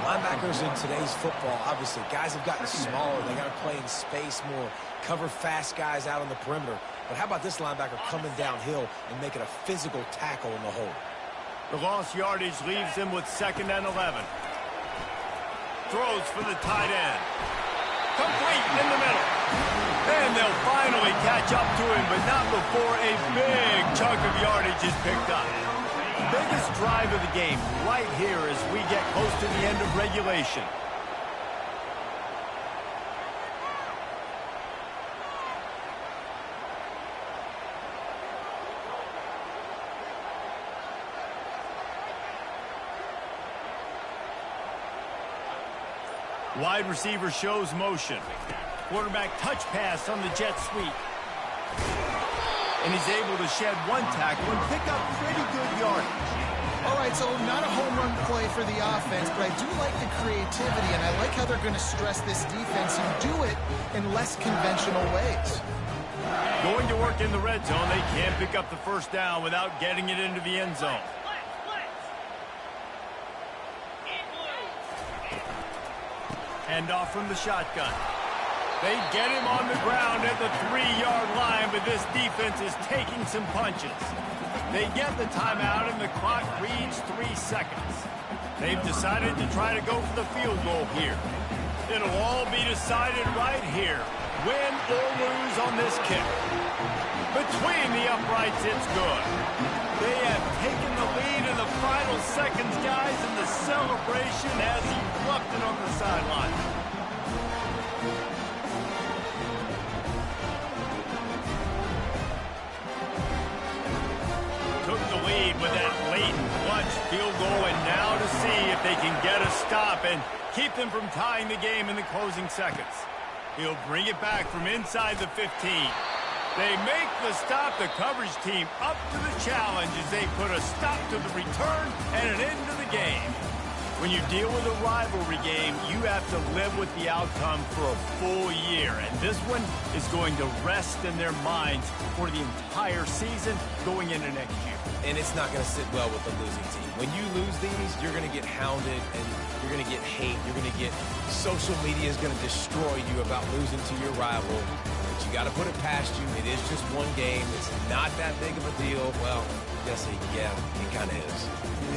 Linebackers in today's football, obviously, guys have gotten smaller. They got to play in space more, cover fast guys out on the perimeter. But how about this linebacker coming downhill and making a physical tackle in the hole? The lost yardage leaves him with 2nd and 11. Throws for the tight end. Complete in the middle. And they'll finally catch up to him, but not before a big chunk of yardage is picked up. Biggest drive of the game right here as we get close to the end of regulation. Wide receiver shows motion. Quarterback touch pass on the jet sweep. And he's able to shed one tackle and pick up pretty good yardage. All right, so not a home run play for the offense, but I do like the creativity, and I like how they're going to stress this defense and do it in less conventional ways. Going to work in the red zone, they can't pick up the first down without getting it into the end zone. Hand off from the shotgun. They get him on the ground at the 3-yard line, but this defense is taking some punches. They get the timeout, and the clock reads 3 seconds. They've decided to try to go for the field goal here. It'll all be decided right here, win or lose on this kick. Between the uprights, it's good. They have taken the lead in the final seconds, guys, and the celebration has erupted on the sideline. Took the lead with that blatant clutch field goal, and now to see if they can get a stop and keep them from tying the game in the closing seconds. He'll bring it back from inside the 15. They make the stop, the coverage team up to the challenge as they put a stop to the return and an end to the game. When you deal with a rivalry game, you have to live with the outcome for a full year. And this one is going to rest in their minds for the entire season going into next year. And it's not going to sit well with the losing team. When you lose these, you're going to get hounded and you're going to get hate. You're going to get social media is going to destroy you about losing to your rival. But you got to put it past you. It is just one game. It's not that big of a deal. Well, yeah, it kind of is.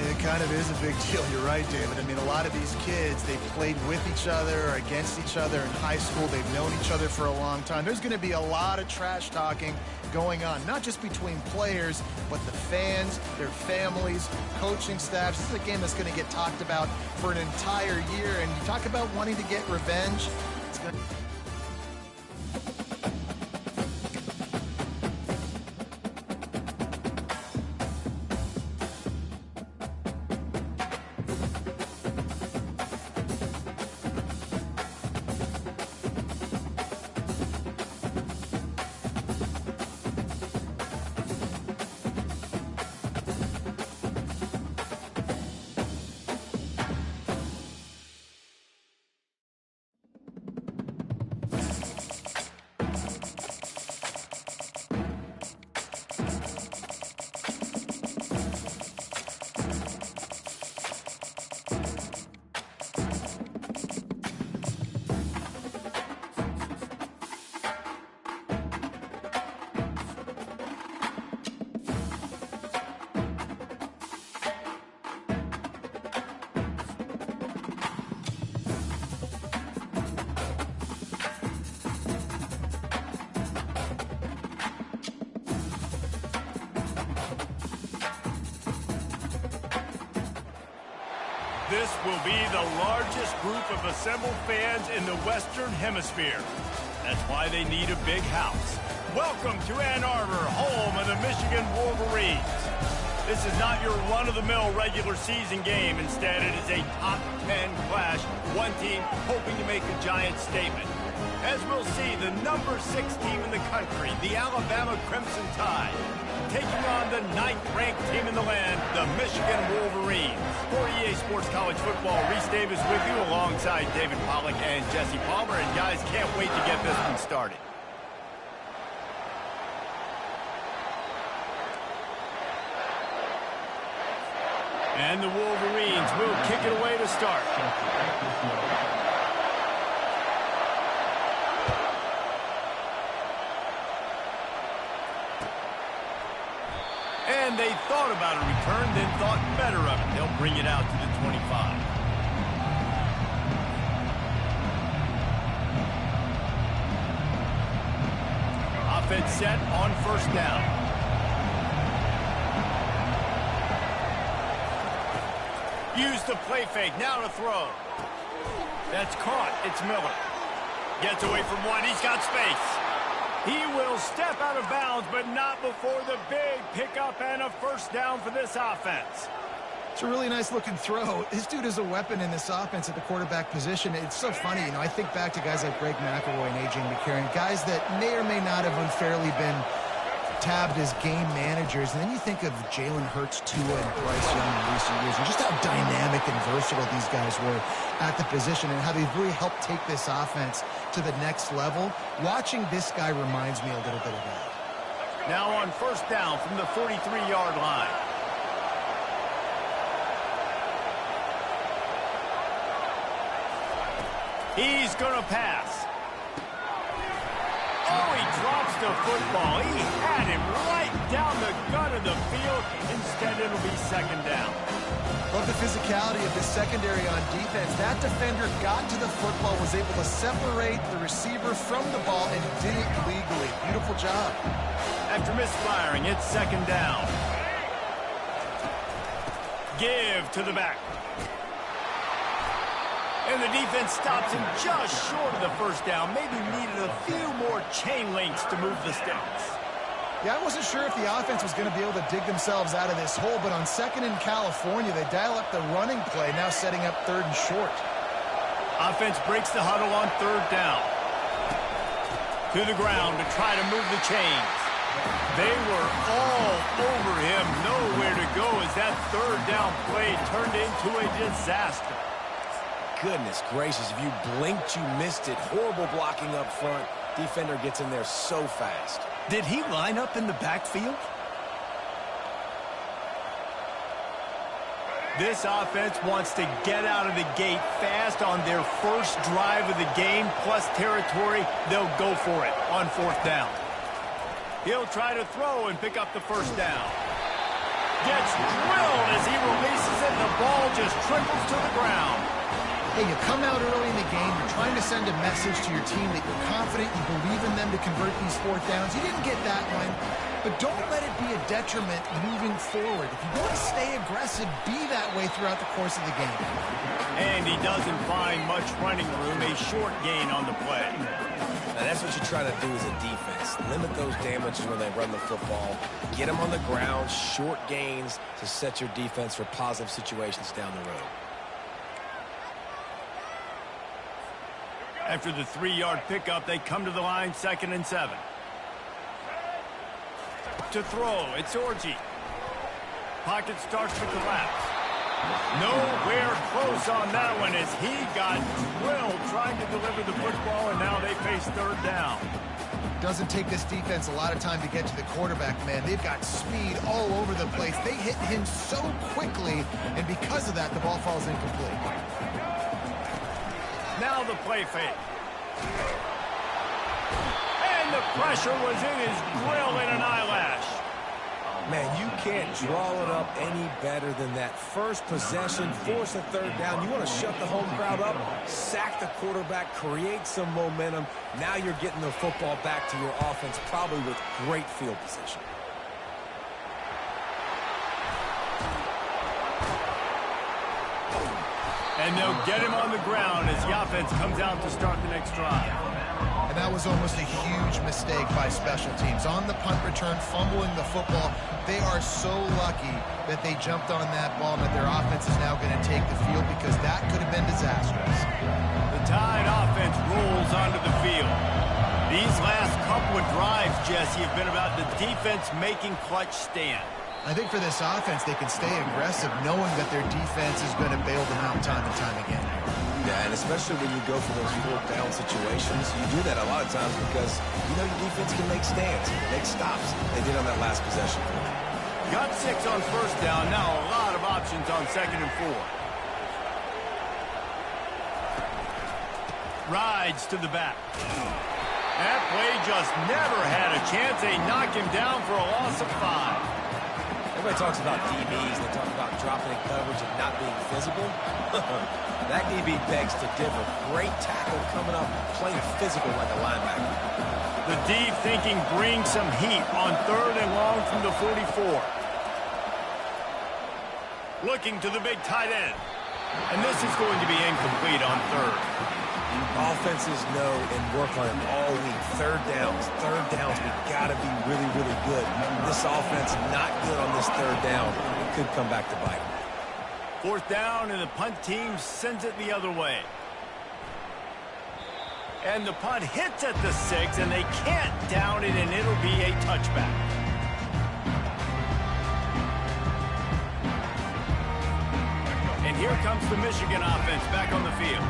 It kind of is a big deal. You're right, David. I mean, a lot of these kids, they've played with each other or against each other in high school. They've known each other for a long time. There's going to be a lot of trash talking going on, not just between players, but the fans, their families, coaching staffs. This is a game that's going to get talked about for an entire year. And you talk about wanting to get revenge. It's going to... This will be the largest group of assembled fans in the Western Hemisphere. That's why they need a big house. Welcome to Ann Arbor, home of the Michigan Wolverines. This is not your run-of-the-mill regular season game. Instead, it is a top 10 clash, one team hoping to make a giant statement. As we'll see, the number 6 team in the country, the Alabama Crimson Tide, taking on the 9th-ranked team in the land, the Michigan Wolverines. For EA Sports College Football, Reese Davis with you alongside David Pollack and Jesse Palmer. And guys, can't wait to get this one started. And the Wolverines will kick it away to start. And they thought about a return, then thought better of it. They'll bring it out to the 25. Offense set on first down. Use the play fake, now to throw. That's caught, it's Miller. Gets away from one, he's got space. He will step out of bounds, but not before the big pickup and a first down for this offense. It's a really nice-looking throw. This dude is a weapon in this offense at the quarterback position. It's so funny, I think back to guys like Greg McElroy and A.J. McCarron, guys that may or may not have unfairly been tabbed as game managers. And then you think of Jalen Hurts, Tua, and Bryce Young in recent years, and just how dynamic and versatile these guys were at the position and how they've really helped take this offense to the next level. Watching this guy reminds me a little bit of that. Now on first down from the 43-yard line. He's going to pass. Oh, he drops the football. He had him right down the gut of the field. Instead, it'll be second down. Love the physicality of this secondary on defense. That defender got to the football, was able to separate the receiver from the ball, and did it legally. Beautiful job. After misfiring, it's second down. Give to the back. And the defense stops him just short of the first down. Maybe needed a few more chain links to move the sticks. Yeah, I wasn't sure if the offense was going to be able to dig themselves out of this hole, but on second in California, they dial up the running play, now setting up third and short. Offense breaks the huddle on third down. To the ground to try to move the chains. They were all over him. Nowhere to go as that third down play turned into a disaster. Goodness gracious, if you blinked, you missed it. Horrible blocking up front. Defender gets in there so fast. Did he line up in the backfield? This offense wants to get out of the gate fast on their first drive of the game, plus territory. They'll go for it on fourth down. He'll try to throw and pick up the first down. Gets drilled as he releases it, and the ball just trickles to the ground. Hey, you come out early in the game, you're trying to send a message to your team that you're confident, you believe in them to convert these fourth downs. You didn't get that one, but don't let it be a detriment moving forward. If you want to stay aggressive, be that way throughout the course of the game. And he doesn't find much running room, a short gain on the play. Now that's what you try to do as a defense. Limit those damages when they run the football. Get them on the ground, short gains to set your defense for positive situations down the road. After the 3-yard pickup, they come to the line, 2nd and 7. To throw, it's Orji. Pocket starts to collapse. Nowhere close on that one as he got drilled trying to deliver the football, and now they face third down. Doesn't take this defense a lot of time to get to the quarterback, man. They've got speed all over the place. They hit him so quickly, and because of that, the ball falls incomplete. Now the play fake. And the pressure was in his grill in an eyelash. Man, you can't draw it up any better than that. First possession, force a third down. You want to shut the home crowd up, sack the quarterback, create some momentum. Now you're getting the football back to your offense, probably with great field position. And they'll get him on the ground as the offense comes out to start the next drive. And that was almost a huge mistake by special teams. On the punt return, fumbling the football, they are so lucky that they jumped on that ball and that their offense is now going to take the field because that could have been disastrous. The Tide offense rolls onto the field. These last couple of drives, Jesse, have been about the defense making clutch stand. I think for this offense, they can stay aggressive knowing that their defense is going to bail them out time and time again. Yeah, and especially when you go for those fourth down situations, you do that a lot of times because you know your defense can make stands, make stops. They did on that last possession for them. Got 6 on first down. Now a lot of options on 2nd and 4. Rides to the back. That play just never had a chance. They knock him down for a loss of 5. Everybody talks about DBs. They talk about dropping in coverage and not being physical. That DB begs to differ. Great tackle coming up, playing physical like a linebacker. The deep thinking brings some heat on 3rd and long from the 44. Looking to the big tight end. And this is going to be incomplete on 3rd. Offenses know and work on it all week. Third downs, we got to be really, really good. This offense not good on this 3rd down. It could come back to bite. 4th down, and the punt team sends it the other way. And the punt hits at the 6, and they can't down it, and it'll be a touchback. And here comes the Michigan offense back on the field.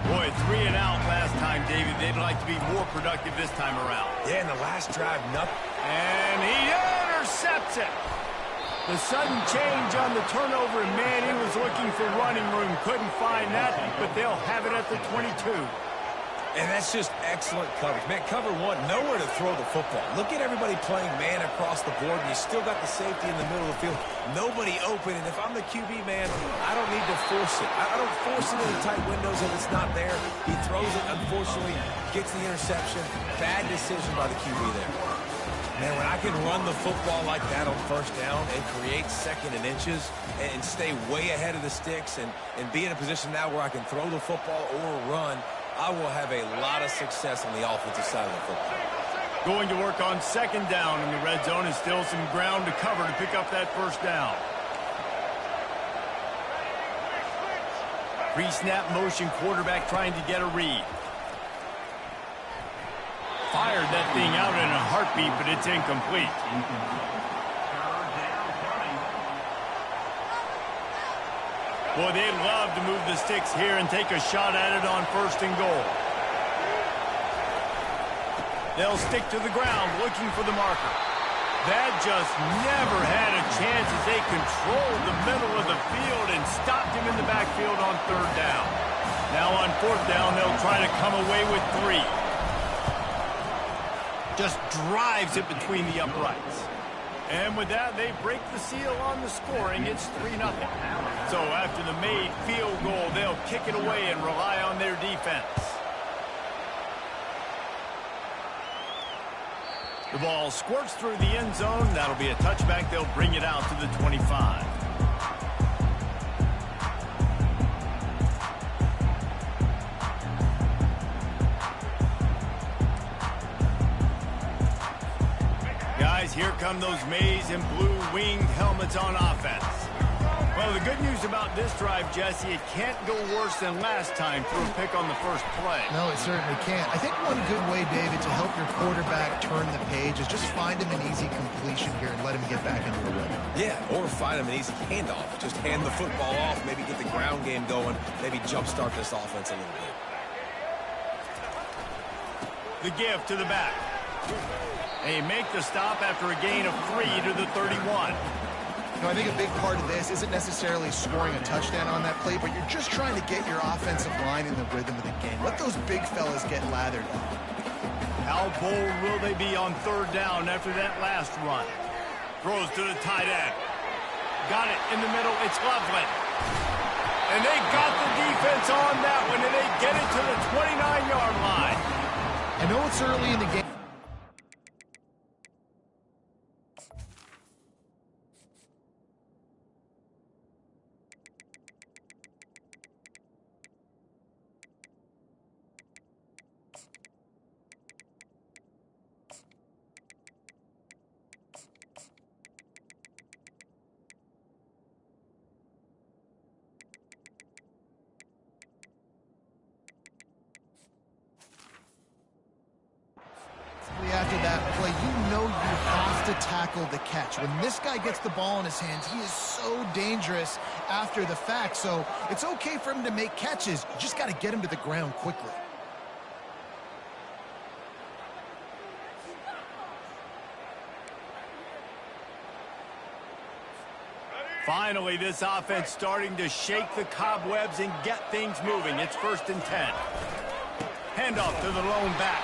Boy, 3 and out last time, David. They'd like to be more productive this time around. Yeah, in the last drive, nothing. And he intercepts it. The sudden change on the turnover, and man, he was looking for running room. Couldn't find that, but they'll have it at the 22. And that's just excellent coverage. Man, cover 1, nowhere to throw the football. Look at everybody playing man across the board, and you still got the safety in the middle of the field. Nobody open, and if I'm the QB, man, I don't need to force it. I don't force it in the tight windows if it's not there. He throws it, unfortunately, gets the interception. Bad decision by the QB there. Man, when I can run the football like that on 1st down and create 2nd and inches and stay way ahead of the sticks and be in a position now where I can throw the football or run, I will have a lot of success on the offensive side of the football. Going to work on 2nd down in the red zone, and still some ground to cover to pick up that 1st down. Pre-snap motion quarterback trying to get a read. Fired that thing out in a heartbeat, but it's incomplete. Boy, they'd love to move the sticks here and take a shot at it on 1st and goal. They'll stick to the ground looking for the marker. That just never had a chance as they controlled the middle of the field and stopped him in the backfield on 3rd down. Now on 4th down, they'll try to come away with 3. Just drives it between the uprights. And with that, they break the seal on the scoring. It's 3-0. So after the made field goal, they'll kick it away and rely on their defense. The ball squirts through the end zone. That'll be a touchback. They'll bring it out to the 25. Guys, here come those maize and blue winged helmets on offense. Well, the good news about this drive, Jesse, it can't go worse than last time for a pick on the 1st play. No, it certainly can't. I think one good way, David, to help your quarterback turn the page is just find him an easy completion here and let him get back into a rhythm. Yeah, or find him an easy handoff. Just hand the football off, maybe get the ground game going, maybe jumpstart this offense a little bit. The give to the back. They make the stop after a gain of 3 to the 31. I think a big part of this isn't necessarily scoring a touchdown on that play, but you're just trying to get your offensive line in the rhythm of the game. Let those big fellas get lathered. How bold will they be on 3rd down after that last run? Throws to the tight end. Got it in the middle. It's Loveland. And they got the defense on that one, and they get it to the 29-yard line. I know it's early in the game. after that play, you know you have to tackle the catch. When this guy gets the ball in his hands, he is so dangerous after the fact. So it's okay for him to make catches. You just got to get him to the ground quickly. Finally, this offense starting to shake the cobwebs and get things moving. It's 1st and 10. Handoff to the lone back.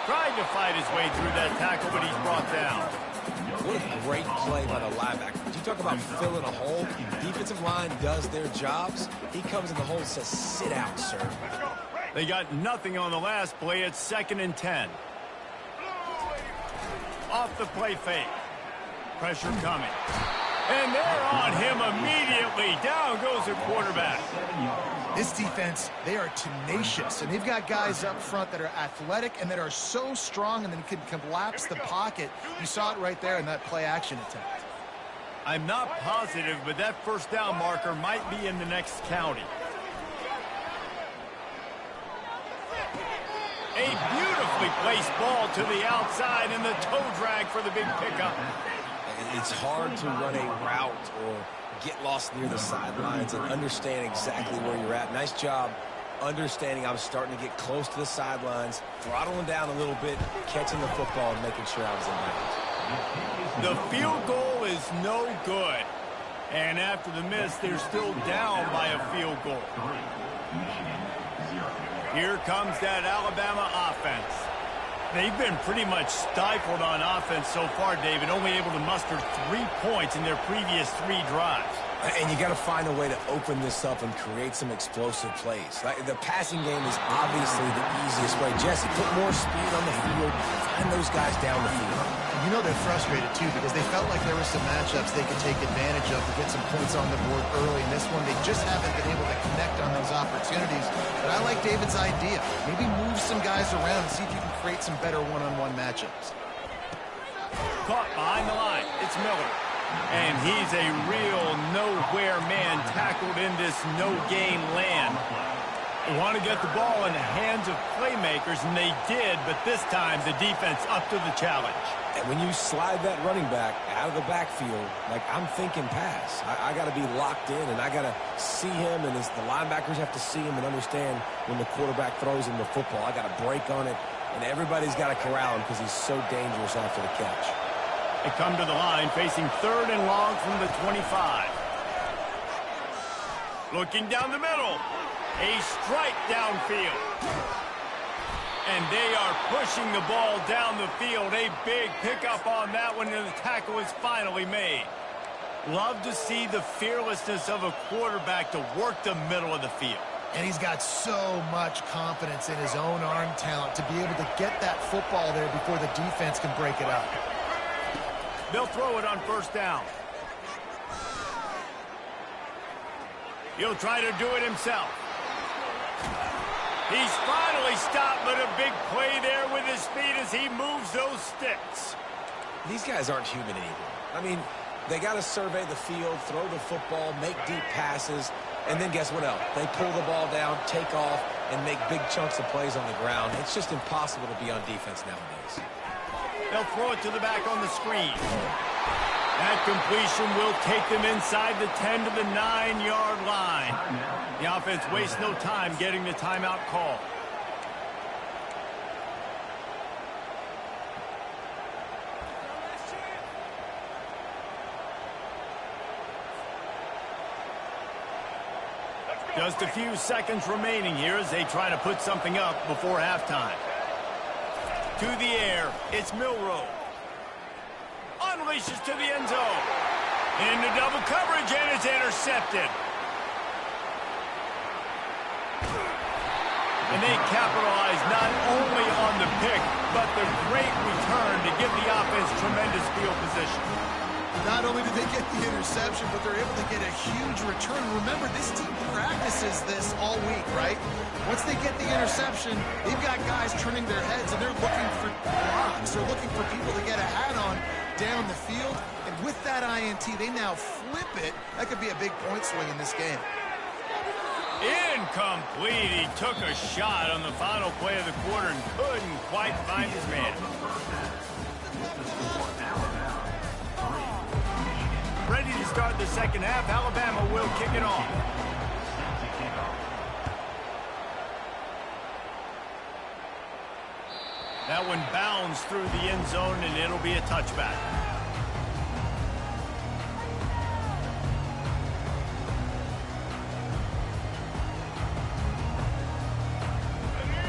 Tried to fight his way through that tackle, but he's brought down. What a great play by the linebacker. You talk about filling a hole. Defensive line does their jobs. He comes in the hole and says, sit out, sir. They got nothing on the last play. It's 2nd and 10. Off the play fake. Pressure coming. And they're on him immediately. Down goes the quarterback. This defense, they are tenacious, and they've got guys up front that are athletic and that are so strong and then can collapse the pocket. You saw it right there in that play-action attempt. I'm not positive, but that 1st down marker might be in the next county. A beautifully placed ball to the outside and the toe drag for the big pickup. It's hard to run a route or get lost near the sidelines and understand exactly where you're at. Nice job understanding I was starting to get close to the sidelines, throttling down a little bit, catching the football and making sure I was in bounds. The field goal is no good. And after the miss, they're still down by a field goal. Here comes that Alabama offense. They've been pretty much stifled on offense so far, David, only able to muster 3 points in their previous 3 drives. And you got to find a way to open this up and create some explosive plays. The passing game is obviously the easiest way. Jesse, put more speed on the field, find those guys down the field. You know they're frustrated, too, because they felt like there were some matchups they could take advantage of to get some points on the board early. In this one, they just haven't been able to connect on those opportunities. But I like David's idea. Maybe move some guys around and see if you can create some better one-on-one matchups. Caught behind the line. It's Miller. And he's a real nowhere man tackled in this no-gain land. They want to get the ball in the hands of playmakers, and they did, but this time the defense up to the challenge. And when you slide that running back out of the backfield, like I'm thinking pass. I got to be locked in, and I got to see him, and as the linebackers have to see him and understand when the quarterback throws him the football. I got to break on it, and everybody's got to corral him because he's so dangerous after the catch. They come to the line facing 3rd and long from the 25. Looking down the middle. A strike downfield. And they are pushing the ball down the field. A big pickup on that one, and the tackle is finally made. Love to see the fearlessness of a quarterback to work the middle of the field. And he's got so much confidence in his own arm talent to be able to get that football there before the defense can break it up. They'll throw it on 1st down. He'll try to do it himself. He's finally stopped, but a big play there with his feet as he moves those sticks. These guys aren't human anymore. I mean, they got to survey the field, throw the football, make deep passes, and then guess what else? They pull the ball down, take off, and make big chunks of plays on the ground. It's just impossible to be on defense nowadays. They'll throw it to the back on the screen. That completion will take them inside the 10 to the 9-yard line. The offense wastes no time getting the timeout call. Just a few seconds remaining here as they try to put something up before halftime. To the air, it's Milroe. Unleashes to the end zone. Into double coverage, and it's intercepted. And they capitalize not only on the pick, but the great return to give the offense tremendous field position. Not only did they get the interception, but they're able to get a huge return. Remember, this team practices this all week, right? Once they get the interception, they've got guys turning their heads, and they're looking for blocks. They're looking for people to get a hat on down the field. And with that INT, they now flip it. That could be a big point swing in this game. Incomplete. He took a shot on the final play of the quarter and couldn't quite find his man. Ready to start the second half. Alabama will kick it off. That one bounds through the end zone, and it'll be a touchback.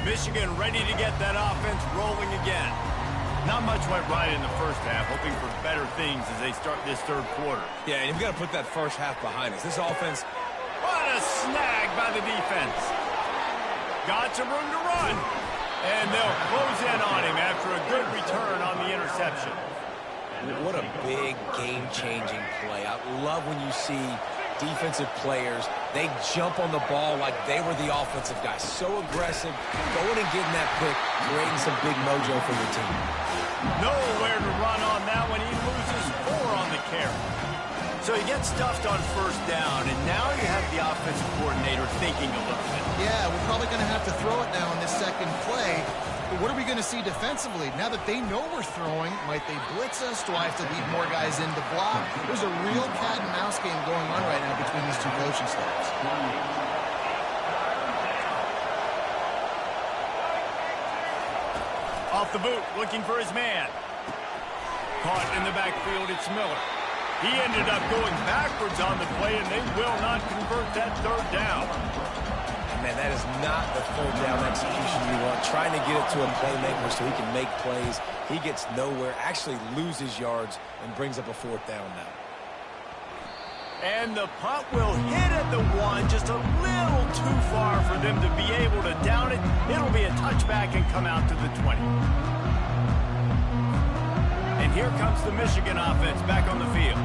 Michigan ready to get that offense rolling again. Not much went right in the first half, hoping for better things as they start this third quarter. Yeah, and you've got to put that first half behind us. This offense... What a snag by the defense. Got some room to run. And they'll close in on him after a good return on the interception. What a big game-changing play. I love when you see defensive players, they jump on the ball like they were the offensive guys. So aggressive, going and getting that pick, creating some big mojo for your team. Nowhere to run on that one. He loses 4 on the carry. So he gets stuffed on first down, and now you have the offensive coordinator thinking a little bit. Yeah, we're probably going to have to throw it now in this second play. But what are we going to see defensively? Now that they know we're throwing, might they blitz us? Do I have to lead more guys in to block? There's a real cat and mouse game going on right now between these two coaching staffs. Off the boot, looking for his man. Caught in the backfield, it's Miller. He ended up going backwards on the play, and they will not convert that third down. Man, that is not the third down execution you want. Trying to get it to a playmaker so he can make plays. He gets nowhere, actually loses yards, and brings up a 4th down now. And the punt will hit at the 1, just a little too far for them to be able to down it. It'll be a touchback and come out to the 20. And here comes the Michigan offense back on the field.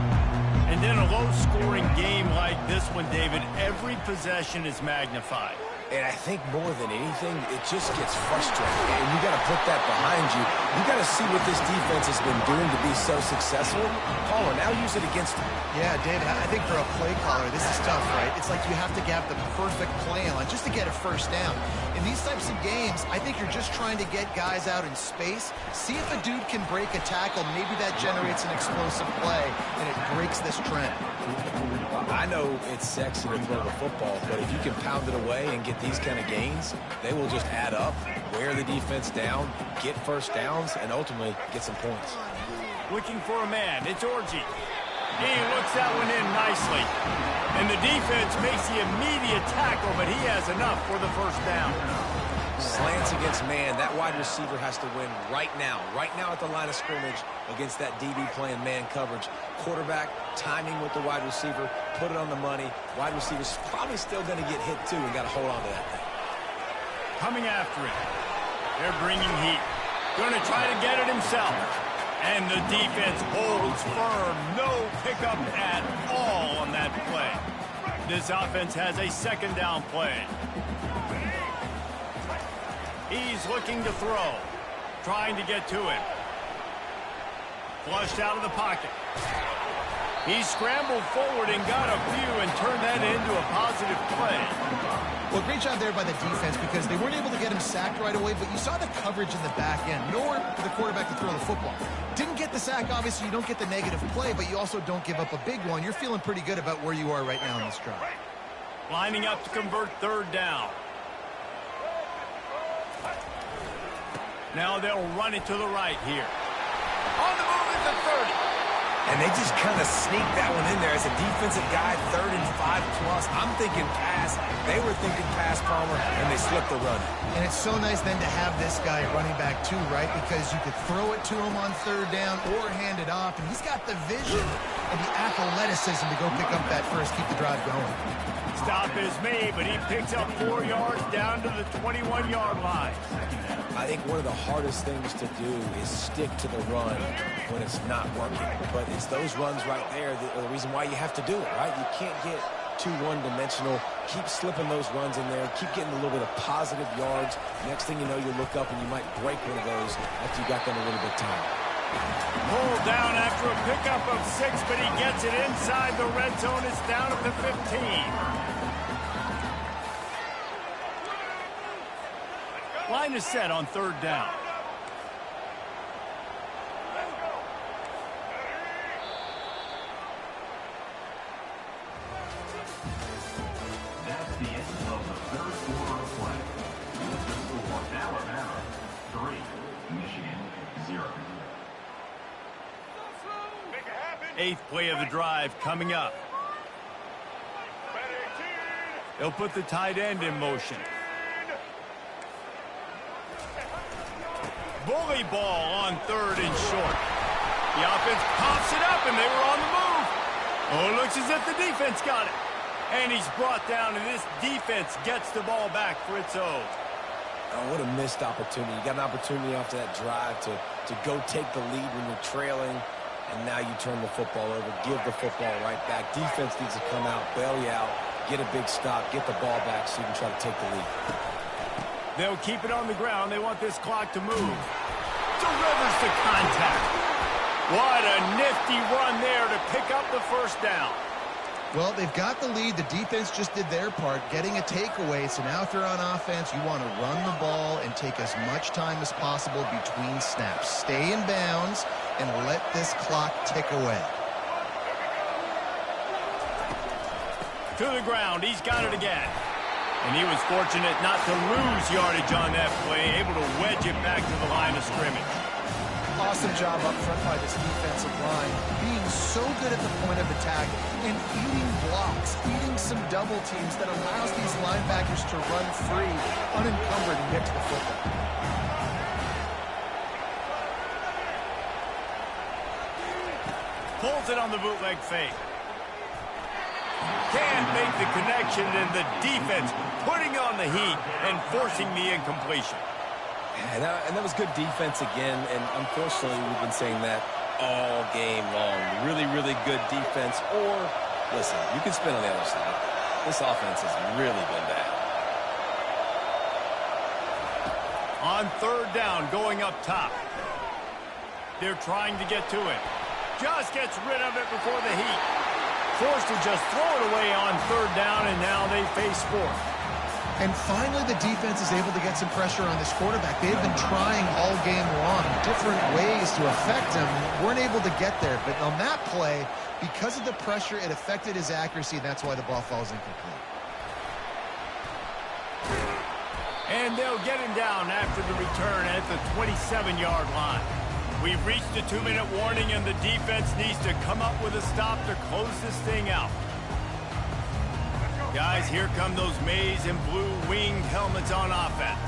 And in a low-scoring game like this one, David, every possession is magnified. And I think more than anything, it just gets frustrating. And you got to put that behind you. You got to see what this defense has been doing to be so successful. Caller, now use it against them. Yeah, David, I think for a play caller, this is tough, right? It's like you have to have the perfect play on just to get a first down. In these types of games, I think you're just trying to get guys out in space, see if a dude can break a tackle. Maybe that generates an explosive play, and it breaks this trend. I know it's sexy to throw the football, but if you can pound it away and get these kind of gains, they will just add up, wear the defense down, get first downs, and ultimately get some points. Looking for a man. It's Orji. He looks that one in nicely. And the defense makes the immediate tackle, but he has enough for the first down. Slants against man. That wide receiver has to win right now at the line of scrimmage against that DB playing man coverage. Quarterback, timing with the wide receiver, put it on the money. Wide receiver's probably still going to get hit too and got to hold on to that thing. Coming after it. They're bringing heat. Going to try to get it himself. And the defense holds firm. No pickup at all on that play. This offense has a second down play. He's looking to throw. Trying to get to him. Flushed out of the pocket. He scrambled forward and got a few and turned that into a positive play. Well, great job there by the defense because they weren't able to get him sacked right away, but you saw the coverage in the back end. Nowhere for the quarterback to throw the football. Didn't get the sack, obviously. You don't get the negative play, but you also don't give up a big one. You're feeling pretty good about where you are right now in this drive. Lining up to convert third down. Now they'll run it to the right here. On the move at the 30. And they just kind of sneak that one in there as a defensive guy, 3rd and 5+. I'm thinking pass. They were thinking pass, Palmer, and they slipped the run. And it's so nice then to have this guy running back too, right? Because you could throw it to him on third down or hand it off, and he's got the vision and the athleticism to go pick up that first, keep the drive going. Stop is made, but he picks up 4 yards down to the 21-yard line. I think one of the hardest things to do is stick to the run when it's not working. But it's those runs right there that are the reason why you have to do it, right? You can't get too one-dimensional. Keep slipping those runs in there. Keep getting a little bit of positive yards. Next thing you know, you look up and you might break one of those after you got them a little bit tired. Pulled down after a pickup of 6, but he gets it inside the red zone. It's down at the 15. Line is set on 3rd down. That's the end of the 3rd quarter of play. With the score, Alabama 3, Michigan 0. 8th play of the drive coming up. They'll put the tight end in motion. Bully ball on 3rd and short. The offense pops it up, and they were on the move. Oh, it looks as if the defense got it. And he's brought down, and this defense gets the ball back for its own. Oh, what a missed opportunity. You got an opportunity after that drive to go take the lead when you're trailing, and now you turn the football over, give the football right back. Defense needs to come out, bail you out, get a big stop, get the ball back so you can try to take the lead. They'll keep it on the ground. They want this clock to move. Delivers the contact. What a nifty run there to pick up the 1st down. Well, they've got the lead. The defense just did their part, getting a takeaway. So now if you're on offense, you want to run the ball and take as much time as possible between snaps. Stay in bounds and let this clock tick away. To the ground. He's got it again. And he was fortunate not to lose yardage on that play, able to wedge it back to the line of scrimmage. Awesome job up front by this defensive line, being so good at the point of attack and eating blocks, eating some double teams that allows these linebackers to run free, unencumbered, and get to the football. Pulls it on the bootleg fake. Can't make the connection, and the defense putting on the heat and forcing the incompletion. And that was good defense again, and unfortunately we've been saying that all game long. Really, really good defense, or, listen, you can spin on the other side. This offense has really been bad. On 3rd down, going up top. They're trying to get to it. Just gets rid of it before the heat. Forced to just throw it away on 3rd down, and now they face 4th. And finally, the defense is able to get some pressure on this quarterback. They've been trying all game long, different ways to affect him. Weren't able to get there. But on that play, because of the pressure, it affected his accuracy. That's why the ball falls incomplete. And they'll get him down after the return at the 27-yard line. We've reached a 2-minute warning, and the defense needs to come up with a stop to close this thing out. Guys, here come those maize and blue winged helmets on offense.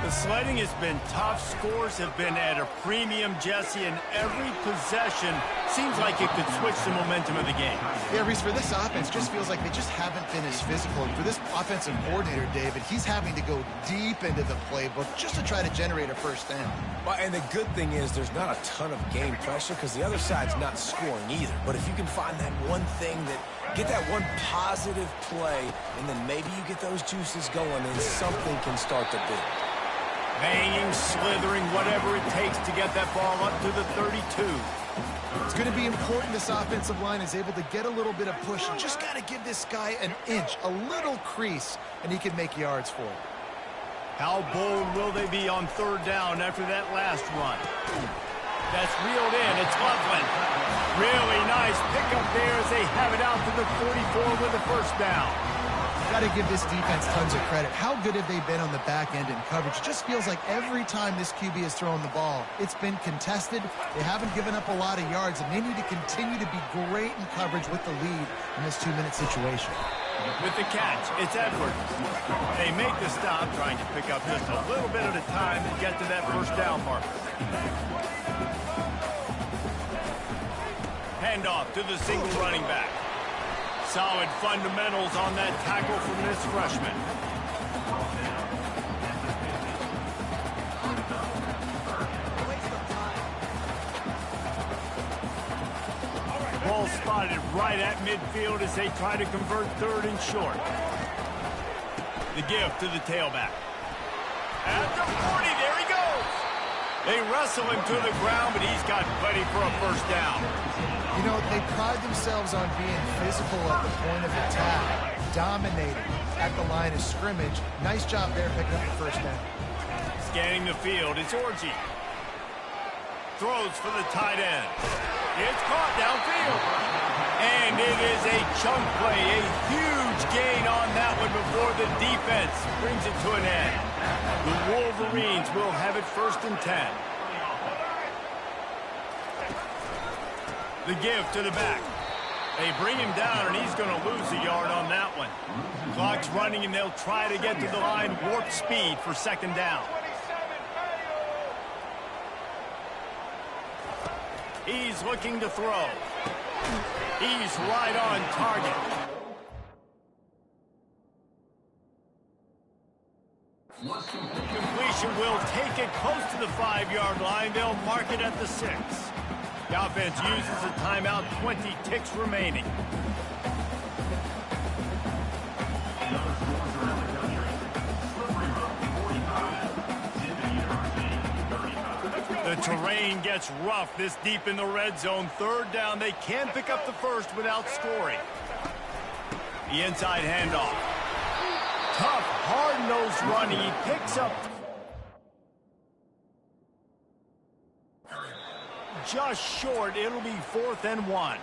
The sledding has been tough. Scores have been at a premium, Jesse, and every possession seems like it could switch the momentum of the game. Yeah, Reese, for this offense, just feels like they just haven't been as physical. And for this offensive coordinator, David, he's having to go deep into the playbook just to try to generate a 1st down. Well, and the good thing is there's not a ton of game pressure because the other side's not scoring either. But if you can find that one thing get that one positive play, and then maybe you get those juices going, and something can start to build. Banging, slithering, whatever it takes to get that ball up to the 32. It's going to be important this offensive line is able to get a little bit of push. You just got to give this guy an inch, a little crease, and he can make yards for it. How bold will they be on 3rd down after that last run? That's reeled in. It's Loveland. Really nice pickup there as they have it out to the 44 with the 1st down. Got to give this defense tons of credit. How good have they been on the back end in coverage? Just feels like every time this QB has thrown the ball, it's been contested. They haven't given up a lot of yards, and they need to continue to be great in coverage with the lead in this 2-minute situation. With the catch, it's Edwards. They make the stop, trying to pick up just a little bit at a time to get to that 1st down marker. Handoff to the single running back. Solid fundamentals on that tackle from this freshman. Ball spotted right at midfield as they try to convert 3rd and short. The give to the tailback. At the 40, there he goes. They wrestle him to the ground, but he's got plenty for a 1st down. You know, they pride themselves on being physical at the point of attack, dominating at the line of scrimmage. Nice job there picking up the 1st down. Scanning the field, it's Orji. Throws for the tight end. It's caught downfield. And it is a chunk play, a huge gain on that one before the defense brings it to an end. The Wolverines will have it 1st and 10. The give to the back. They bring him down, and he's going to lose a yard on that one. Clock's running, and they'll try to get to the line warp speed for 2nd down. He's looking to throw. He's right on target. Completion will take it close to the 5-yard line. They'll mark it at the 6. The offense uses a timeout, 20 ticks remaining. The terrain gets rough this deep in the red zone. 3rd down, they can't pick up the first without scoring. The inside handoff. Tough, hard-nosed running. He picks up just short. It'll be 4th and 1.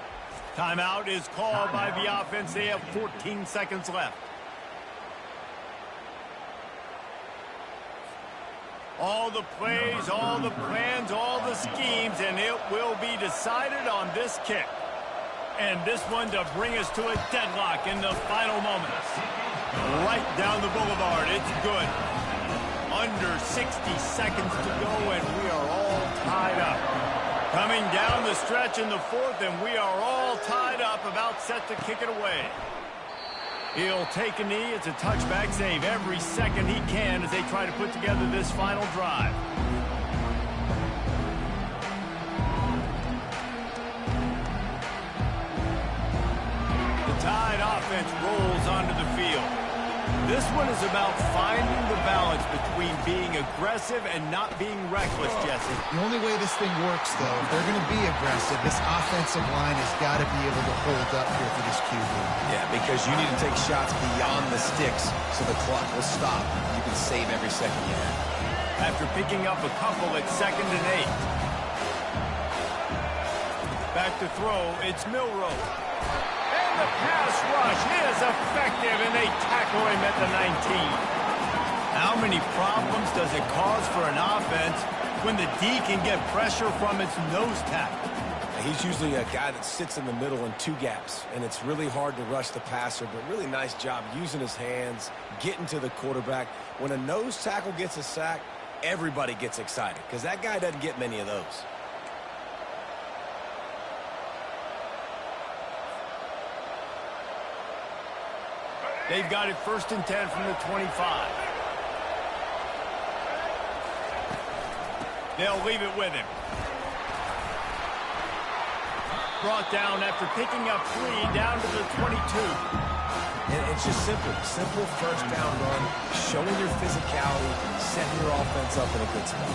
Timeout is called by the offense. They have 14 seconds left. All the plays, all the plans, all the schemes, and it will be decided on this kick. And this one to bring us to a deadlock in the final moments. Right down the boulevard. It's good. Under 60 seconds to go, and we are all tied up. Coming down the stretch in the 4th, and we are all tied up, about set to kick it away. He'll take a knee. It's a touchback. Save every second he can as they try to put together this final drive. The Tide offense rolls onto the field. This one is about finding the balance between being aggressive and not being reckless, Jesse. The only way this thing works, though, if they're going to be aggressive, this offensive line has got to be able to hold up here for this QB. Yeah, because you need to take shots beyond the sticks so the clock will stop. You can save every second you have. After picking up a couple at 2nd and 8. Back to throw, it's Milroe. And the pass rush is effective, and they tackle him at the 19. How many problems does it cause for an offense when the D can get pressure from its nose tackle? He's usually a guy that sits in the middle in 2 gaps, and it's really hard to rush the passer, but really nice job using his hands, getting to the quarterback. When a nose tackle gets a sack, everybody gets excited because that guy doesn't get many of those. They've got it 1st and 10 from the 25. They'll leave it with him. Brought down after picking up 3 down to the 22. And it's just simple 1st down run, showing your physicality, setting your offense up in a good spot.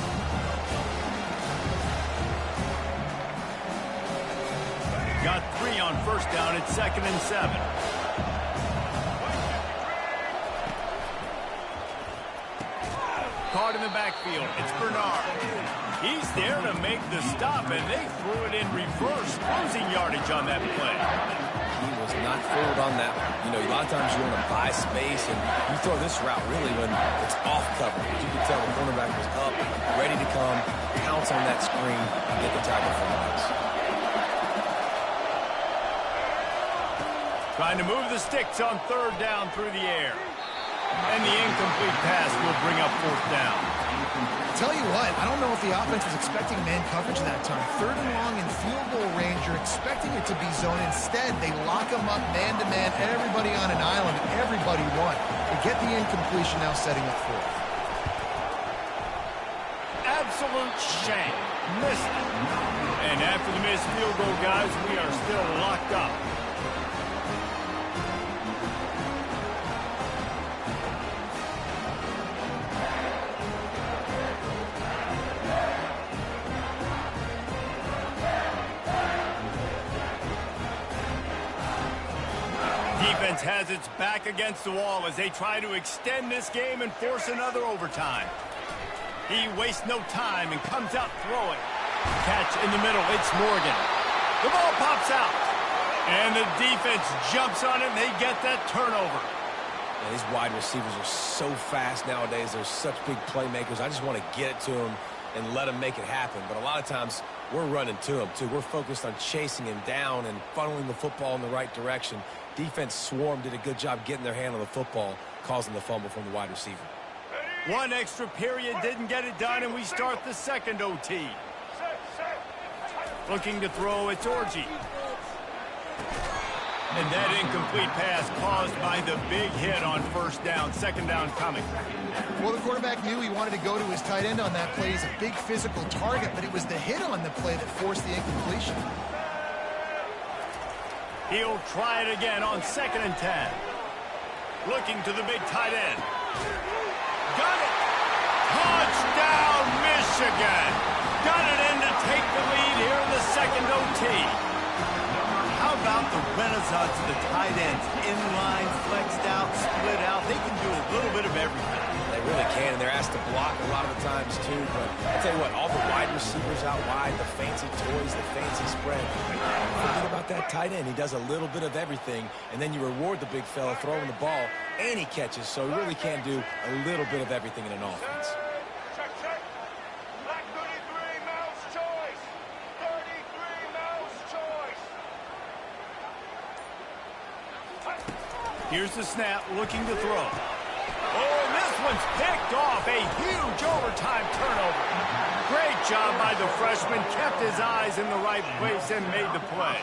Got 3 on 1st down at 2nd and 7. Caught in the backfield. It's Bernard. He's there to make the stop, and they threw it in reverse, losing yardage on that play. He was not fooled on that one. You know, a lot of times you want to buy space, and you throw this route really when it's off coverage. You can tell the cornerback was up, ready to come, pounce on that screen, and get the tackle for Miles. Trying to move the sticks on 3rd down through the air. And the incomplete pass will bring up 4th down. Tell you what, I don't know if the offense was expecting man coverage that time. 3rd and long in field goal range, you're expecting it to be zone. Instead, they lock them up man-to-man, everybody on an island, and everybody won. They get the incompletion, now setting up 4th. Absolute shame. Missed it. And after the missed field goal, guys, we are still locked up. Defense has its back against the wall as they try to extend this game and force another overtime. He wastes no time and comes out throwing. Catch in the middle. It's Morgan. The ball pops out. And the defense jumps on it, and they get that turnover. And these wide receivers are so fast nowadays. They're such big playmakers. I just want to get it to them and let them make it happen. But a lot of times, we're running to them, too. We're focused on chasing him down and funneling the football in the right direction. Defense swarm did a good job getting their hand on the football, causing the fumble from the wide receiver. One extra period didn't get it done, and we start the second OT. Looking to throw, it's Orji. And that incomplete pass caused by the big hit on first down. Second down coming. Well, the quarterback knew he wanted to go to his tight end on that play. He's a big physical target, but it was the hit on the play that forced the incompletion. He'll try it again on 2nd and 10. Looking to the big tight end. Got it! Touchdown, Michigan! Got it in to take the lead here in the second OT. How about the renaissance of the tight ends? Inline, flexed out, split out. They can do a little bit of everything. They really can, and they're asked to block a lot of the times, too. But I'll tell you what, all the wide receivers out wide, the fancy toys, the fancy spread. Forget about that tight end. He does a little bit of everything, and then you reward the big fella throwing the ball, and he catches. So he really can do a little bit of everything in an offense. Here's the snap, looking to throw. Oh, and this one's picked off. A huge overtime turnover. Great job by the freshman. Kept his eyes in the right place and made the play.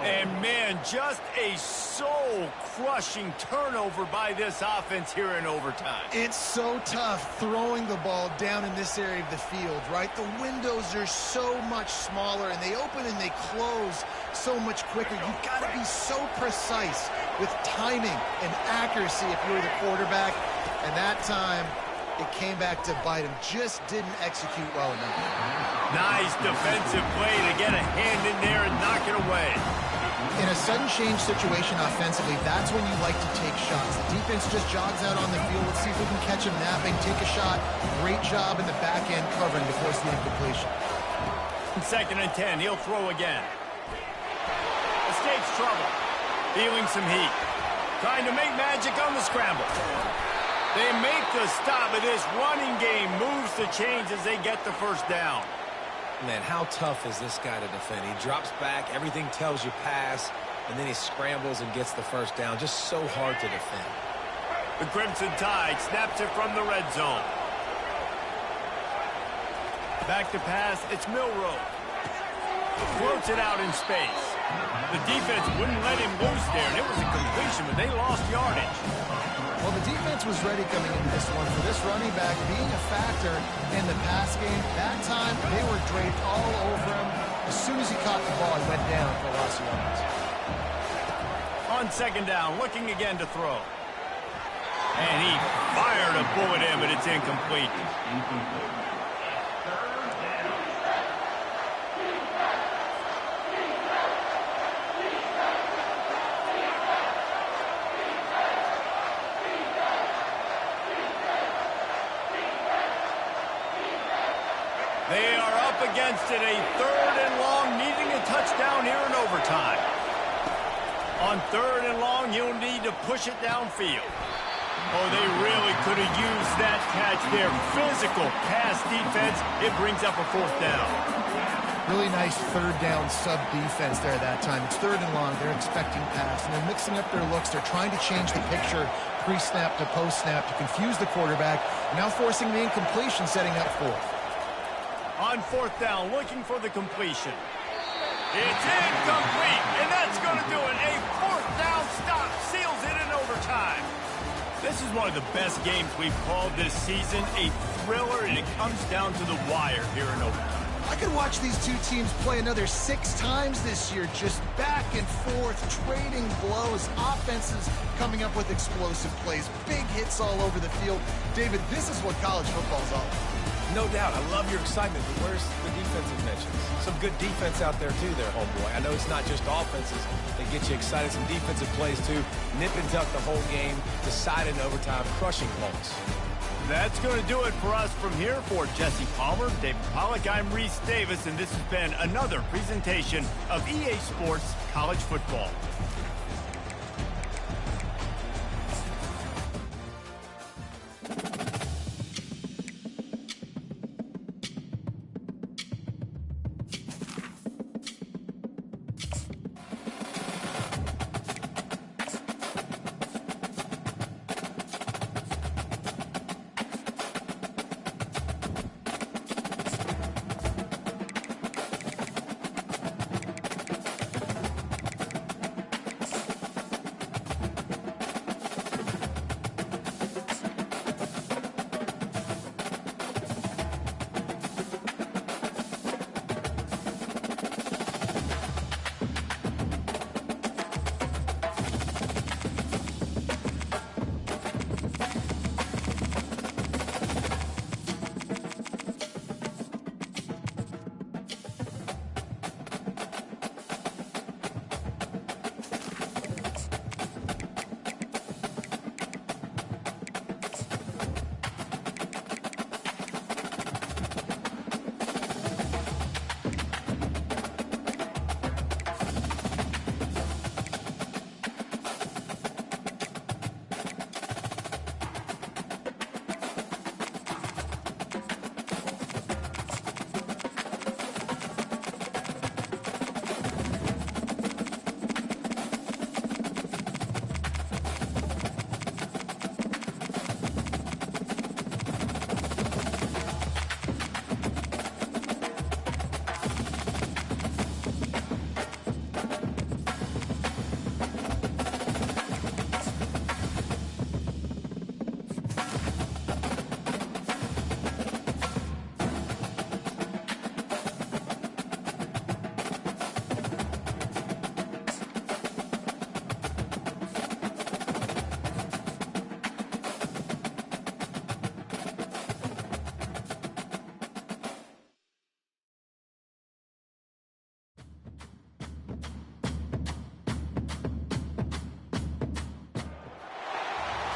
And, man, just a soul-crushing turnover by this offense here in overtime. It's so tough throwing the ball down in this area of the field, right? The windows are so much smaller, and they open and they close so much quicker. You've got to be so precise with timing and accuracy if you're the quarterback. And that time, it came back to bite him. Just didn't execute well enough. Nice defensive play to get a hand in there and knock it away. In a sudden change situation offensively, that's when you like to take shots. The defense just jogs out on the field. Let's see if we can catch him napping, take a shot. Great job in the back end covering to force the incompletion. 2nd and 10, he'll throw again. Escapes trouble. Feeling some heat. Trying to make magic on the scramble. They make the stop, but this running game moves the chains as they get the first down. Man, how tough is this guy to defend? He drops back, everything tells you pass, and then he scrambles and gets the first down. Just so hard to defend. The Crimson Tide snaps it from the red zone. Back to pass, it's Milroe. Floats it out in space. The defense wouldn't let him loose there, and it was a completion, but they lost yardage. Well, the defense was ready coming into this one for this running back being a factor in the pass game. That time, they were draped all over him. As soon as he caught the ball, he went down for loss of yards. On 2nd down, looking again to throw. And he fired a bullet in, but it's incomplete. They are up against it, a 3rd and long, needing a touchdown here in overtime. On 3rd and long, you'll need to push it downfield. Oh, they really could have used that catch there. Physical pass defense. It brings up a 4th down. Really nice 3rd down sub-defense there that time. It's 3rd and long. They're expecting pass, and they're mixing up their looks. They're trying to change the picture pre-snap to post-snap to confuse the quarterback. Now forcing the incompletion, setting up 4th. On 4th down, looking for the completion. It's incomplete, and that's going to do it. A 4th down stop seals it in overtime. This is one of the best games we've called this season. A thriller, and it comes down to the wire here in overtime. I could watch these two teams play another 6 times this year, just back and forth, trading blows, offenses coming up with explosive plays, big hits all over the field. David, this is what college football is all about. No doubt. I love your excitement, but where's the defensive mentions? Some good defense out there, too, there, homeboy. I know it's not just offenses that get you excited. Some defensive plays, too. Nip and tuck the whole game, decided in overtime, crushing calls. That's going to do it for us from here. For Jesse Palmer, David Pollack, I'm Reese Davis, and this has been another presentation of EA Sports College Football.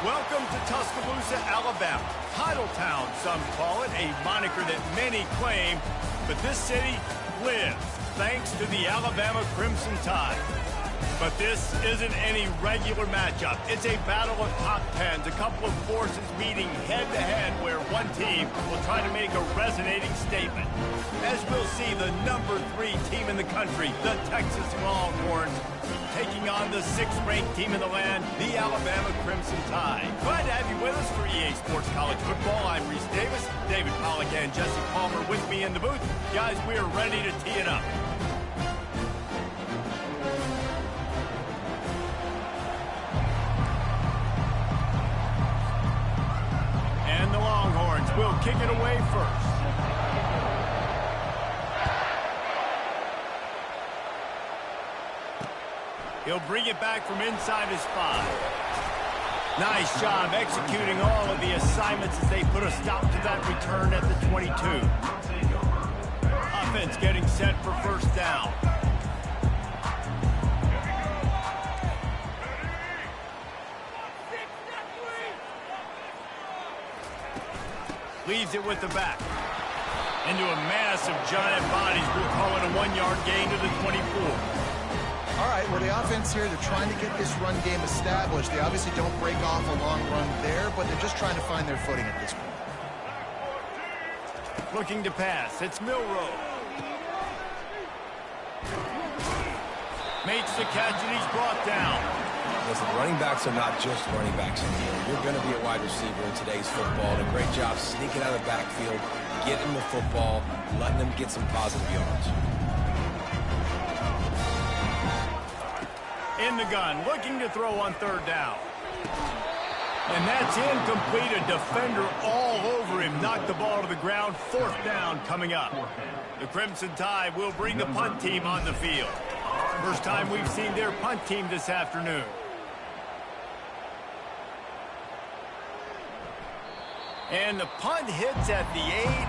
Welcome to Tuscaloosa, Alabama. Titletown, some call it, a moniker that many claim, but this city lives thanks to the Alabama Crimson Tide. But this isn't any regular matchup. It's a battle of top tens, a couple of forces meeting head-to-head where one team will try to make a resonating statement. As we'll see, the number 3 team in the country, the Texas Longhorns, taking on the 6th-ranked team in the land, the Alabama Crimson Tide. Glad to have you with us for EA Sports College Football. I'm Reese Davis, David Pollack and Jesse Palmer with me in the booth. Guys, we are ready to tee it up. And the Longhorns will kick it away first. He'll bring it back from inside his 5. Nice job executing all of the assignments as they put a stop to that return at the 22. Offense getting set for first down. Leaves it with the back. Into a mass of giant bodies. We'll call it a 1-yard gain to the 24. All right, well, the offense here, they're trying to get this run game established. They obviously don't break off a long run there, but they're just trying to find their footing at this point. Looking to pass. It's Milroe. Makes the catch, and he's brought down. Listen, running backs are not just running backs anymore. You're going to be a wide receiver in today's football. And a great job sneaking out of the backfield, getting the football, letting them get some positive yards. In the gun, looking to throw on 3rd down. And that's incomplete. A defender all over him. Knocked the ball to the ground. 4th down coming up. The Crimson Tide will bring the punt team on the field. First time we've seen their punt team this afternoon. And the punt hits at the 8.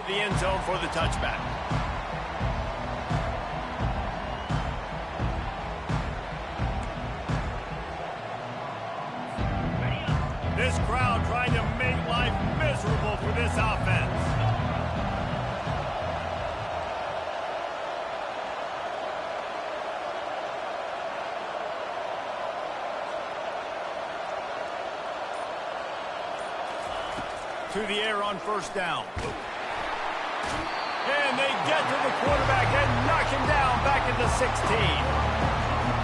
the end zone for the touchback. This crowd trying to make life miserable for this offense. To the air on first down. And they get to the quarterback and knock him down back at the 16.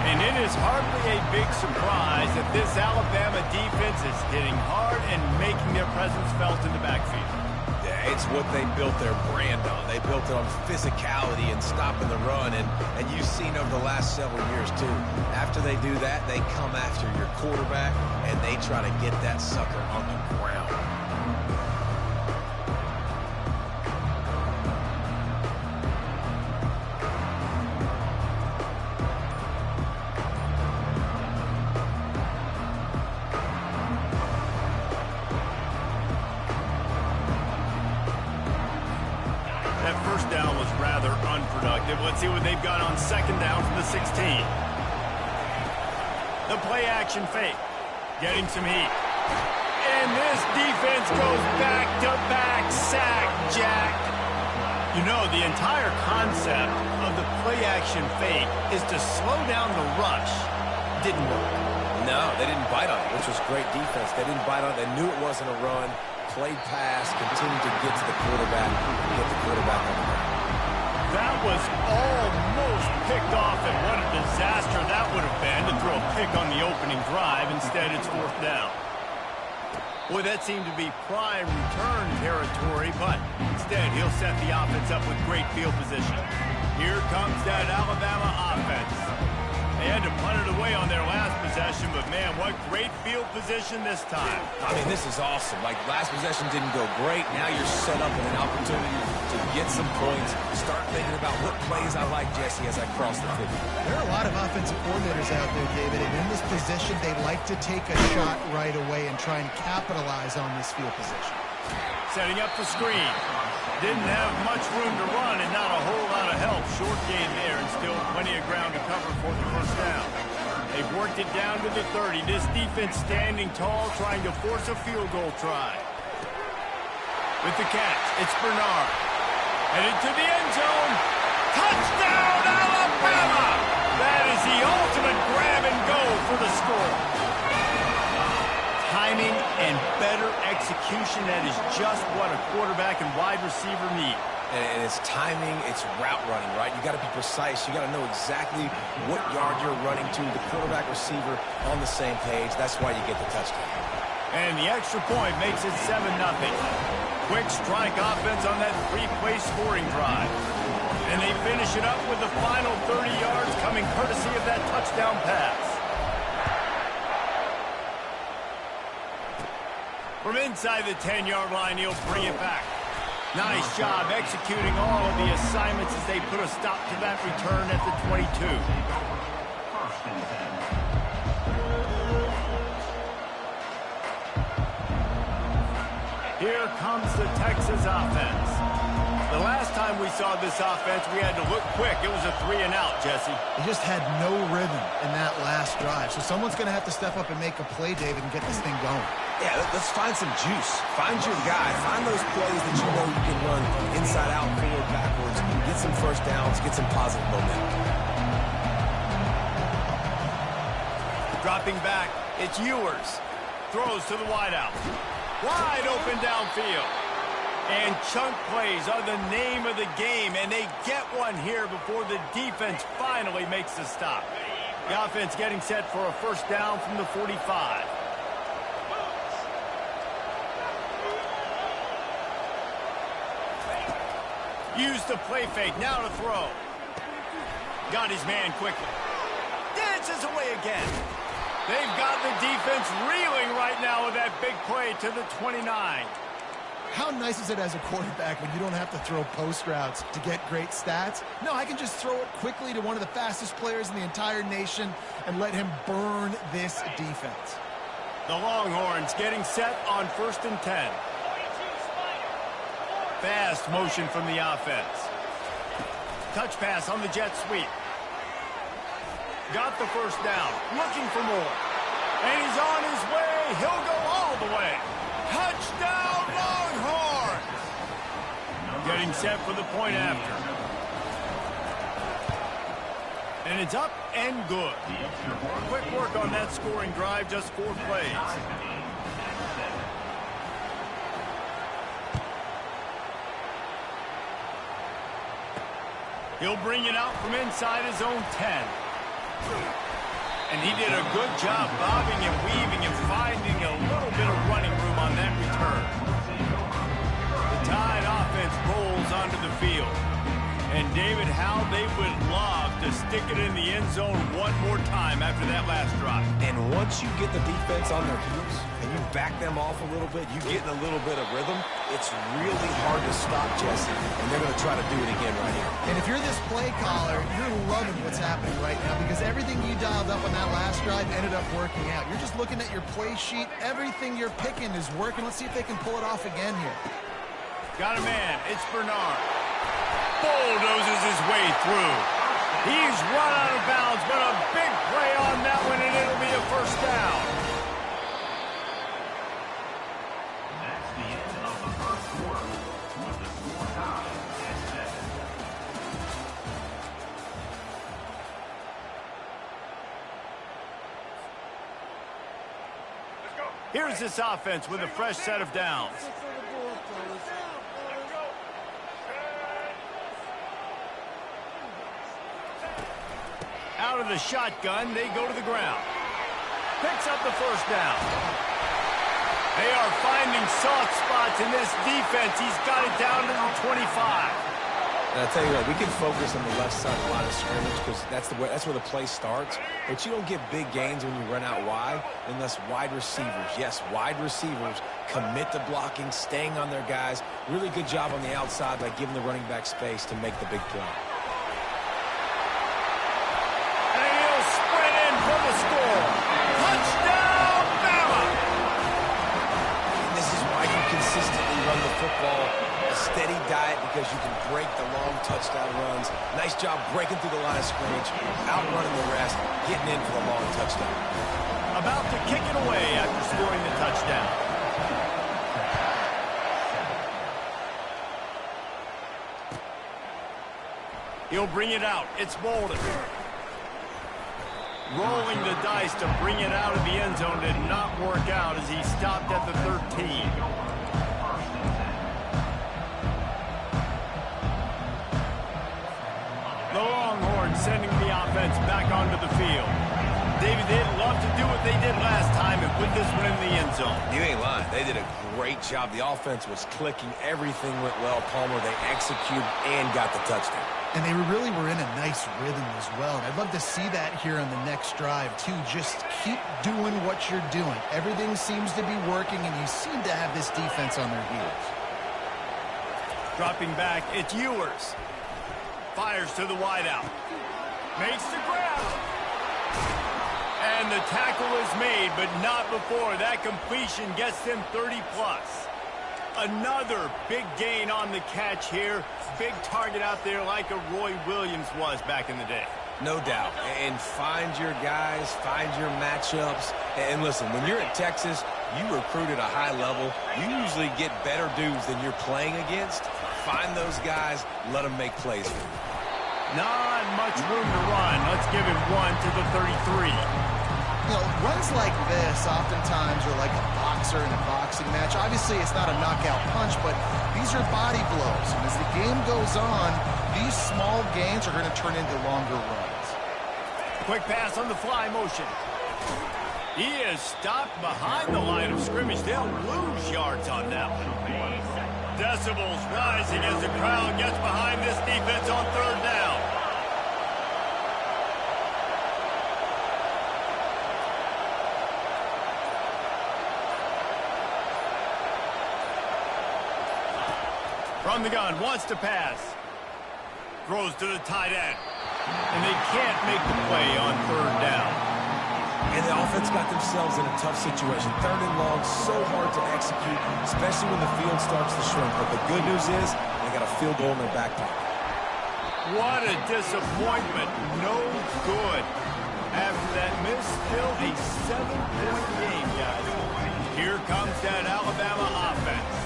And it is hardly a big surprise that this Alabama defense is hitting hard and making their presence felt in the backfield. Yeah, it's what they built their brand on. They built it on physicality and stopping the run, and you've seen over the last several years, too. After they do that, they come after your quarterback, and they try to get that sucker on the ground. Let's see what they've got on second down from the 16. The play action fake. Getting some heat. And this defense goes back-to-back sack, Jack. You know, the entire concept of the play action fake is to slow down the rush. Didn't work. No, they didn't bite on it, which was great defense. They didn't bite on it. They knew it wasn't a run. Played pass, continued to get to the quarterback, get the quarterback on the ground. That was almost picked off, and what a disaster that would have been to throw a pick on the opening drive. Instead, it's fourth down. Boy, that seemed to be prime return territory, but instead, he'll set the offense up with great field position. Here comes that Alabama offense. They had to punt it away on their last possession, but man, what great field position this time. I mean, this is awesome. Like, last possession didn't go great. Now you're set up with an opportunity to get some points. Start thinking about what plays I like, Jesse, as I cross the 50. There are a lot of offensive coordinators out there, David, and in this position, they like to take a shot right away and try and capitalize on this field position. Setting up the screen. Didn't have much room to run and not a whole lot of help. Short gain there and still plenty of ground to cover for the first down. They've worked it down to the 30. This defense standing tall, trying to force a field goal try. With the catch, it's Bernard. Headed to the end zone. Touchdown, Alabama! That is the ultimate grab and go for the score. Timing and better execution, that is just what a quarterback and wide receiver need. And it's timing, it's route running, right? You got to be precise. You got to know exactly what yard you're running to. The quarterback, receiver on the same page. That's why you get the touchdown. And the extra point makes it 7-0. Quick strike offense on that three-play scoring drive. And they finish it up with the final 30 yards coming courtesy of that touchdown pass. From inside the 10-yard line, he'll bring it back. Nice job executing all of the assignments as they put a stop to that return at the 22. First and 10. Here comes the Texas offense. The last time we saw this offense, we had to look quick. It was a 3-and-out, Jesse. They just had no rhythm in that last drive. So someone's going to have to step up and make a play, David, and get this thing going. Yeah, let's find some juice. Find your guy. Find those plays that you know you can run inside out, forward, backwards. Get some first downs. Get some positive momentum. Dropping back, it's Ewers. Throws to the wideout. Wide open downfield. And chunk plays are the name of the game, and they get one here before the defense finally makes the stop. The offense getting set for a first down from the 45. Use the play fake, now to throw. Got his man quickly. Dances away again. They've got the defense reeling right now with that big play to the 29. How nice is it as a quarterback when you don't have to throw post routes to get great stats? No, I can just throw it quickly to one of the fastest players in the entire nation and let him burn this defense. The Longhorns getting set on 1st and 10. fast motion from the offense. Touch pass on the jet sweep. Got the first down. Looking for more. And he's on his way. He'll go all the way. Touchdown, Longhorns! Getting set for the point after. And it's up and good. Quick work on that scoring drive, just 4 plays. He'll bring it out from inside his own 10. And he did a good job bobbing and weaving and finding a little bit of running room on that return. The Tide offense rolls onto the field. And David, how they would love to stick it in the end zone one more time after that last drive. And once you get the defense on their heels and you back them off a little bit, you get in a little bit of rhythm, it's really hard to stop, Jesse. And they're going to try to do it again right here. And if you're this play caller, you're loving what's happening right now because everything you dialed up on that last drive ended up working out. You're just looking at your play sheet. Everything you're picking is working. Let's see if they can pull it off again here. Got a man. It's Bernard. Bulldozes his way through. He's run out of bounds, but a big play on that one, and it'll be a first down. That's the end of the first quarter, with the score tied at 7. Here's this offense with a fresh set of downs. Out of the shotgun, they go to the ground. Picks up the first down. They are finding soft spots in this defense. He's got it down to the 25. And I'll tell you what, we can focus on the left side of the line of scrimmage because that's where the play starts. But you don't get big gains when you run out wide unless wide receivers, yes, wide receivers, commit to blocking, staying on their guys. Really good job on the outside by giving the running back space to make the big play. For the score. Touchdown, Bama! And this is why you consistently run the football. A steady diet because you can break the long touchdown runs. Nice job breaking through the line of scrimmage, outrunning the rest, getting in for the long touchdown. About to kick it away after scoring the touchdown. He'll bring it out. It's Bolden. Rolling the dice to bring it out of the end zone did not work out as he stopped at the 13. The Longhorns sending the offense back onto the field. David, they'd love to do what they did last time and put this one in the end zone. You ain't lying. They did a great job. The offense was clicking. Everything went well. Palmer, they executed and got the touchdown. And they really were in a nice rhythm as well. And I'd love to see that here on the next drive, too. Just keep doing what you're doing. Everything seems to be working, and you seem to have this defense on their heels. Dropping back, it's Ewers. Fires to the wideout. Makes the grab. And the tackle is made, but not before. That completion gets them 30-plus. Another big gain on the catch here. Big target out there like a Roy Williams was back in the day. No doubt. And find your guys, find your matchups. And listen, when you're at Texas, you recruit at a high level. You usually get better dudes than you're playing against. Find those guys, let them make plays for you. Not much room to run. Let's give him one to the 33. You know, runs like this oftentimes are like a boxer in a boxing match. Obviously, it's not a knockout punch, but these are body blows. And as the game goes on, these small gains are going to turn into longer runs. Quick pass on the fly motion. He is stopped behind the line of scrimmage. They'll lose yards on that one. Decibels rising as the crowd gets behind this defense on third down. From the gun, wants to pass. Throws to the tight end. And they can't make the play on third down. And the offense got themselves in a tough situation. 3rd and long, so hard to execute, especially when the field starts to shrink. But the good news is they got a field goal in their back pocket. What a disappointment. No good. After that miss, still a 7-point game, guys. Here comes that Alabama offense.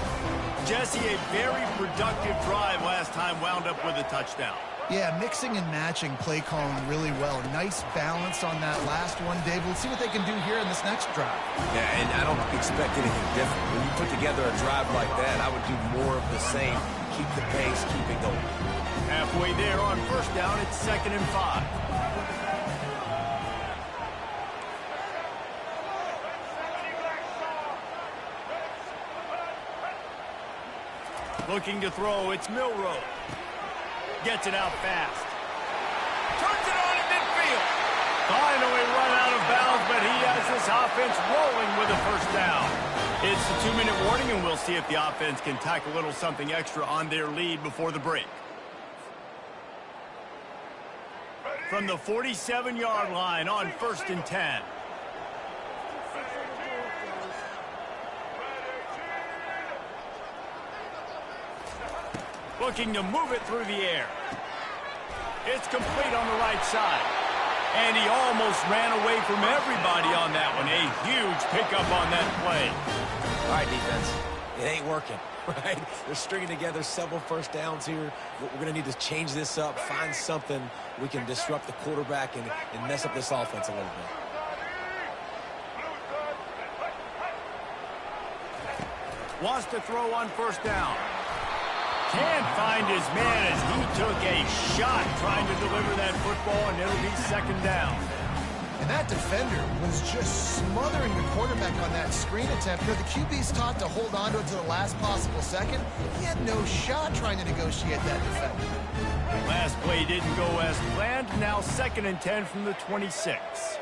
Jesse, a very productive drive last time wound up with a touchdown. Yeah, mixing and matching play calling really well. Nice balance on that last one, Dave. We'll see what they can do here in this next drive. Yeah, and I don't expect anything different. When you put together a drive like that, I would do more of the same. Keep the pace, keep it going. Halfway there on 1st down, it's 2nd and 5. Looking to throw, it's Milroe. Gets it out fast. Turns it on at midfield. Finally run out of bounds, but he has this offense rolling with a 1st down. It's the 2-minute warning, and we'll see if the offense can tack a little something extra on their lead before the break. From the 47-yard line on 1st and 10. Looking to move it through the air. It's complete on the right side. And he almost ran away from everybody on that one. A huge pickup on that play. All right, defense. It ain't working, right? They're stringing together several 1st downs here. We're going to need to change this up, find something we can disrupt the quarterback and mess up this offense a little bit. Wants to throw on 1st down. Can't find his man as he took a shot trying to deliver that football, and it'll be 2nd down. And that defender was just smothering the quarterback on that screen attempt. You know, the QB's taught to hold on to it to the last possible second. He had no shot trying to negotiate that defender. Last play didn't go as planned. Now 2nd and 10 from the 26.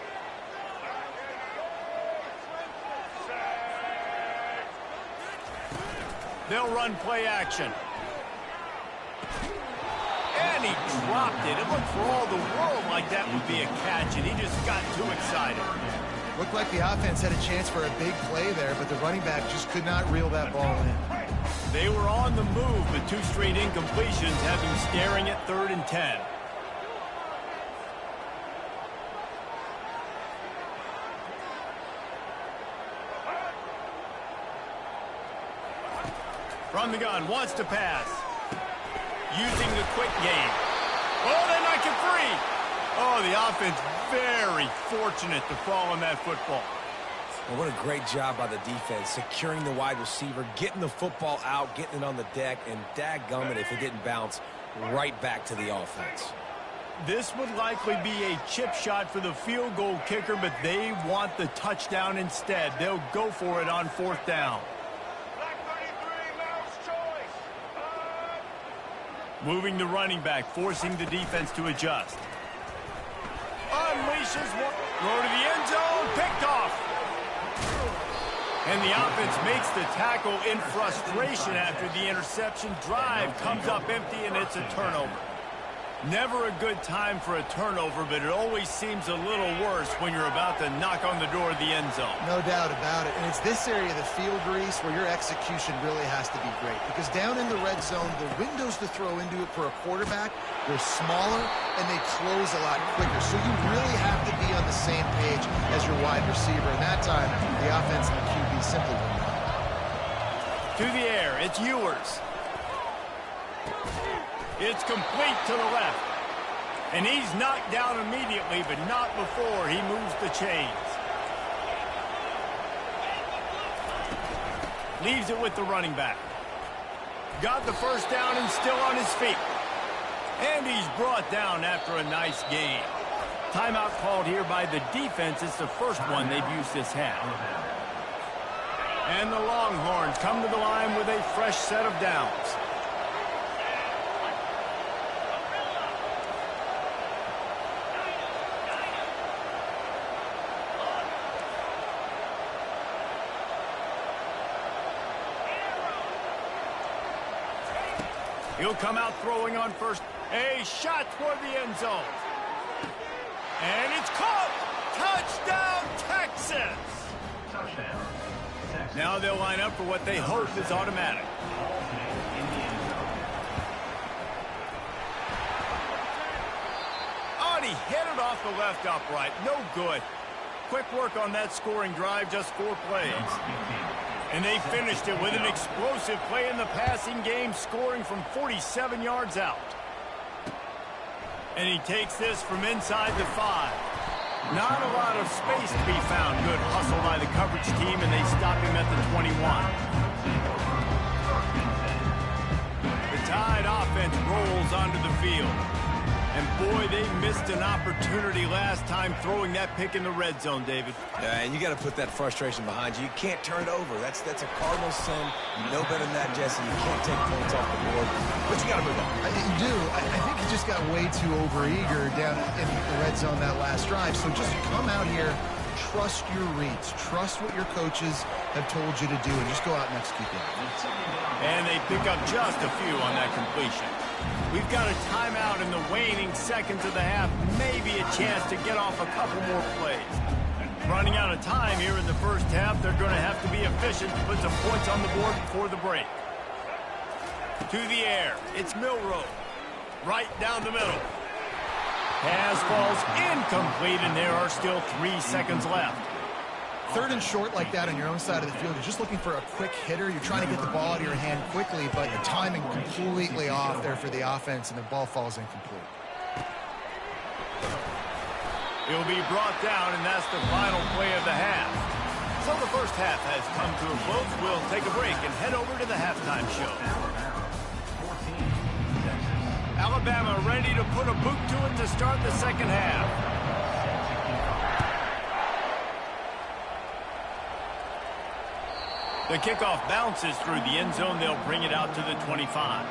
They'll run play action. And he dropped it. It looked for all the world like that would be a catch, and he just got too excited. Looked like the offense had a chance for a big play there, but the running back just could not reel that ball in. They were on the move, but 2 straight incompletions have him staring at 3rd and 10. From the gun, wants to pass. Using the quick game. Oh, they knock it free. Oh, the offense very fortunate to fall on that football. Well, what a great job by the defense, securing the wide receiver, getting the football out, getting it on the deck, and dadgummit if it didn't bounce right back to the offense. This would likely be a chip shot for the field goal kicker, but they want the touchdown instead. They'll go for it on 4th down. Moving the running back, forcing the defense to adjust. Unleashes one. Throw to the end zone. Picked off. And the offense makes the tackle in frustration after the interception. Drive comes up empty, and it's a turnover. Never a good time for a turnover, but it always seems a little worse when you're about to knock on the door of the end zone. No doubt about it. And it's this area of the field, Reese, where your execution really has to be great. Because down in the red zone, the windows to throw into it for a quarterback, they're smaller and they close a lot quicker. So you really have to be on the same page as your wide receiver. And that time, the offense and the QB simply were not. To the air, it's Ewers. It's complete to the left. And he's knocked down immediately, but not before he moves the chains. Leaves it with the running back. Got the 1st down and still on his feet. And he's brought down after a nice gain. Timeout called here by the defense. It's the first one they've used this half. And the Longhorns come to the line with a fresh set of downs. He'll come out throwing on 1st. A shot toward the end zone. And it's caught. Touchdown, Texas! Touchdown. Texas. Now they'll line up for what they hope is automatic. In the end zone. Oh, and he hit it off the left upright. No good. Quick work on that scoring drive, just 4 plays. And they finished it with an explosive play in the passing game, scoring from 47 yards out. And he takes this from inside the 5. Not a lot of space to be found. Good hustle by the coverage team, and they stop him at the 21. The Tide offense rolls onto the field. And boy, they missed an opportunity last time throwing that pick in the red zone, David. Yeah, and you got to put that frustration behind you. You can't turn it over. That's a Cardinal sin. You know better than that, Jesse. You can't take points off the board. But you got to move on. You do. I think he just got way too overeager down in the red zone that last drive. So just come out here, trust your reads. Trust what your coaches have told you to do, and just go out and execute that. And they pick up just a few on that completion. We've got a timeout in the waning seconds of the half. Maybe a chance to get off a couple more plays. Running out of time here in the first half. They're going to have to be efficient to put some points on the board before the break. To the air. It's Milroe. Right down the middle. Pass falls incomplete, and there are still 3 seconds left. 3rd and short like that on your own side of the field, you're just looking for a quick hitter. You're trying to get the ball out of your hand quickly, but the timing completely off there for the offense, and the ball falls incomplete. He'll be brought down, and that's the final play of the half. So the first half has come to a close. We'll take a break and head over to the halftime show. Alabama ready to put a boot to it to start the second half. The kickoff bounces through the end zone. They'll bring it out to the 25.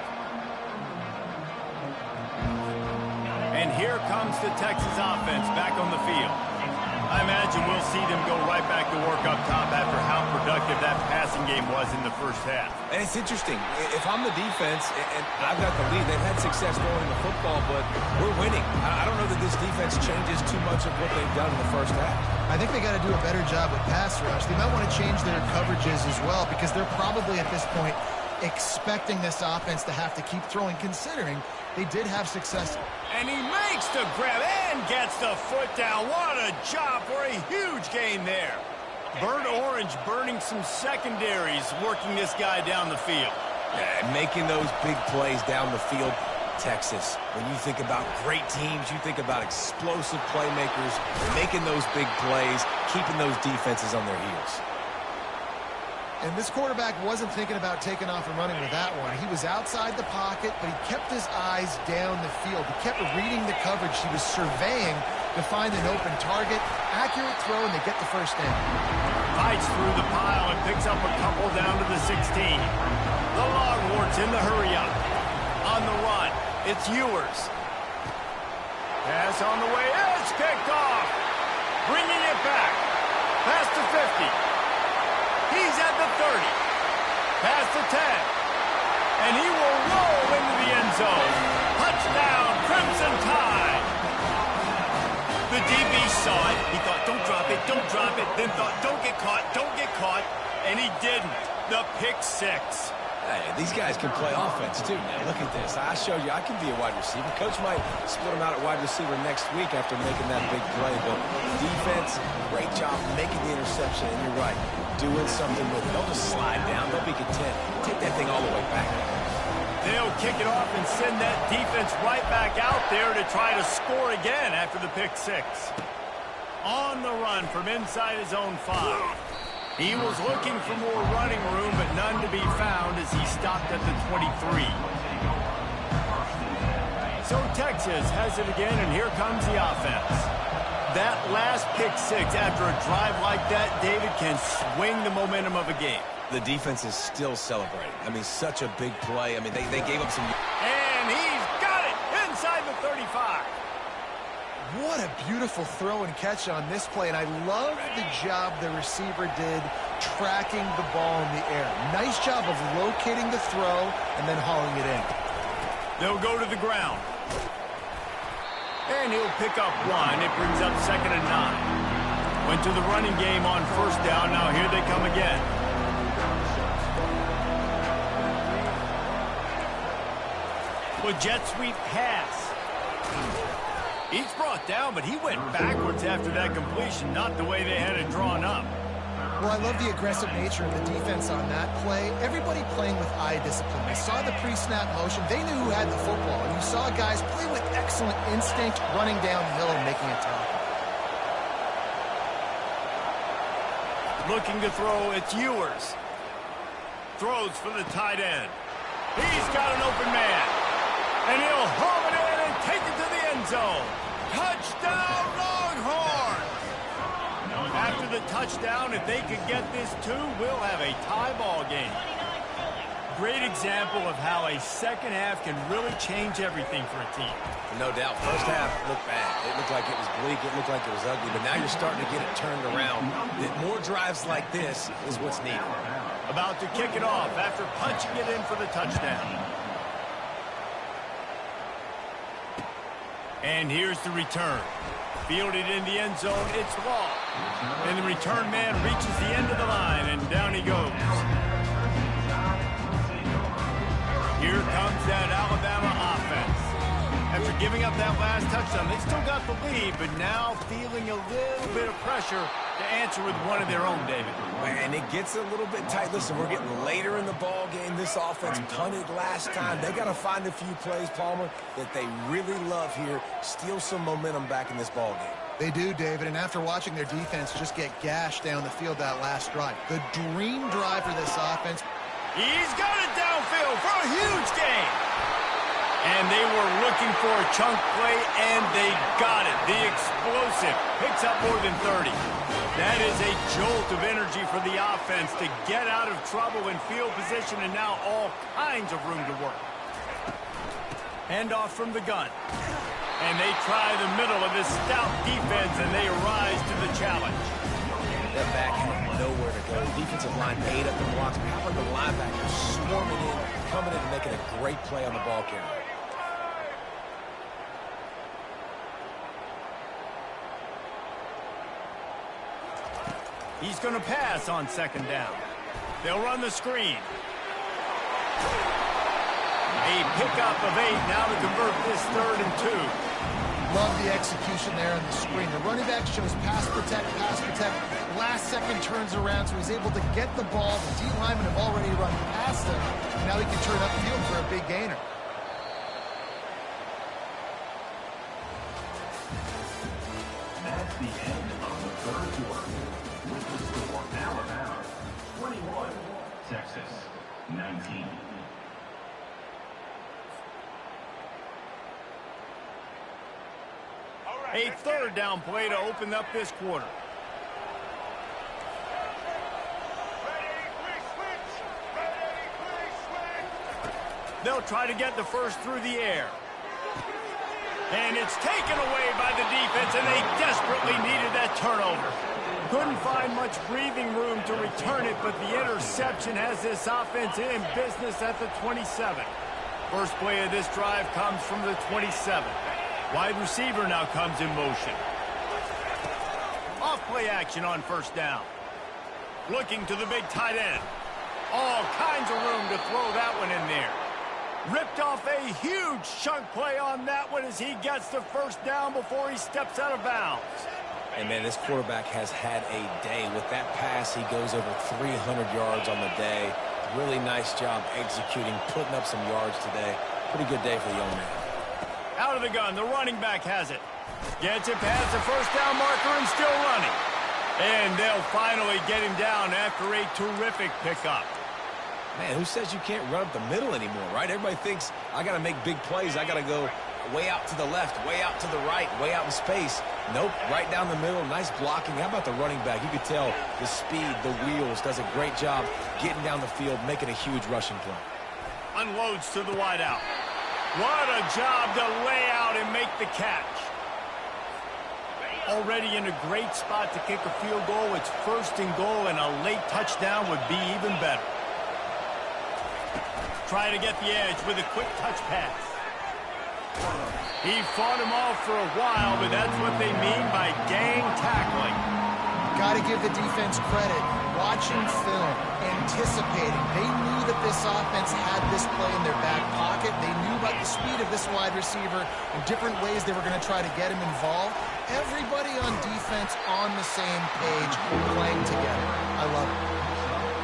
And here comes the Texas offense back on the field. I imagine we'll see them go right back to work up top after how productive that passing game was in the first half. And it's interesting. If I'm the defense and I've got the lead, they've had success throwing the football, but we're winning. I don't know that this defense changes too much of what they've done in the first half. I think they got to do a better job with pass rush. They might want to change their coverages as well, because they're probably at this point expecting this offense to have to keep throwing, considering they did have success. And he makes the grab and gets the foot down. What a job for a huge gain there. Burnt Orange burning some secondaries, working this guy down the field. Yeah, making those big plays down the field. Texas, when you think about great teams, you think about explosive playmakers, making those big plays, keeping those defenses on their heels. And this quarterback wasn't thinking about taking off and running with that one. He was outside the pocket, but he kept his eyes down the field. He kept reading the coverage. He was surveying to find an open target. Accurate throw, and they get the first down. Fights through the pile and picks up a couple down to the 16. The Longhorns in the hurry-up. On the run, it's Ewers. Pass on the way. It's picked off. Bringing it back. Past the 50. He's at the 30. Past the 10. And he will roll into the end zone. Touchdown, Crimson Tide. The DB saw it. He thought, don't drop it, don't drop it. Then thought, don't get caught, don't get caught. And he didn't. The pick 6. Hey, these guys can play offense, too, man. Look at this. I showed you I can be a wide receiver. Coach might split him out at wide receiver next week after making that big play. But defense, great job making the interception. And you're right, doing something with it. They'll just slide down. They'll be content. Take that thing all the way back. They'll kick it off and send that defense right back out there to try to score again after the pick 6. On the run from inside his own 5. He was looking for more running room, but none to be found as he stopped at the 23. So Texas has it again, and here comes the offense. That last pick 6 after a drive like that, David, can swing the momentum of a game. The defense is still celebrating. I mean, such a big play. I mean, they gave up some... And he's got it inside the 35. What a beautiful throw and catch on this play, and I love the job the receiver did tracking the ball in the air. Nice job of locating the throw and then hauling it in. They'll go to the ground. And he'll pick up 1. It brings up 2nd and 9. Went to the running game on first down. Now here they come again. With jet sweep pass. He's brought down, but he went backwards after that completion, not the way they had it drawn up. Well, I love the aggressive nature of the defense on that play. Everybody playing with eye discipline. They saw the pre-snap motion. They knew who had the football. And you saw guys play with excellent instinct, running downhill and making a tackle. Looking to throw, it's Ewers. Throws for the tight end. He's got an open man. And he'll home it in and take it to the end zone. Touchdown, Longhorns! After the touchdown, if they could get this too, we'll have a tie ball game. Great example of how a second half can really change everything for a team. No doubt. First half looked bad. It looked like it was bleak. It looked like it was ugly. But now you're starting to get it turned around. More drives like this is what's needed. About to kick it off after punching it in for the touchdown. And here's the return. Fielded in the end zone, it's long. And the return man reaches the end of the line, and down he goes. Here comes that Alabama offense. After giving up that last touchdown, they still got the lead, but now feeling a little bit of pressure to answer with one of their own, David. And it gets a little bit tight. Listen, we're getting later in the ball game. This offense punted last time. They got to find a few plays, Palmer, that they really love here. Steal some momentum back in this ball game. They do, David, and after watching their defense just get gashed down the field that last drive, the dream drive for this offense. He's got it downfield for a huge gain. And they were looking for a chunk play, and they got it. The explosive picks up more than 30. That is a jolt of energy for the offense to get out of trouble in field position, and now all kinds of room to work. Handoff from the gun. And they try the middle of this stout defense, and they rise to the challenge. That back had nowhere to go. Defensive line made up the blocks. How about the linebackers swarming in, coming in and making a great play on the ball carrier? He's going to pass on second down. They'll run the screen. A pickup of 8 now to convert this 3rd and 2. Love the execution there on the screen. The running back shows pass protect. Last second turns around, so he's able to get the ball. The D linemen have already run past him. Now he can turn upfield for a big gainer. That's the end of the third quarter. With the score, Alabama 21, Texas 19. A 3rd down play to open up this quarter. They'll try to get the first through the air. And it's taken away by the defense, and they desperately needed that turnover. Couldn't find much breathing room to return it, but the interception has this offense in business at the 27. First play of this drive comes from the 27. Wide receiver now comes in motion. Off play action on first down. Looking to the big tight end. All kinds of room to throw that one in there. Ripped off a huge chunk play on that one as he gets the first down before he steps out of bounds. And, man, this quarterback has had a day. With that pass, he goes over 300 yards on the day. Really nice job executing, putting up some yards today. Pretty good day for the young man. Out of the gun, the running back has it. Gets it past the first down marker and still running. And they'll finally get him down after a terrific pickup. Man, who says you can't run up the middle anymore, right? Everybody thinks, I got to make big plays. I got to go way out to the left, way out to the right, way out in space. Nope, right down the middle, nice blocking. How about the running back? You could tell the speed, the wheels, does a great job getting down the field, making a huge rushing play. Unloads to the wideout. What a job to lay out and make the catch. Already in a great spot to kick a field goal. It's 1st and goal, and a late touchdown would be even better. Try to get the edge with a quick touch pass. He fought him off for a while, but that's what they mean by gang tackling. got to give the defense credit. Watching film, anticipating. They knew that this offense had this play in their back pocket. They knew about the speed of this wide receiver and different ways they were going to try to get him involved. Everybody on defense on the same page, playing together. I love it.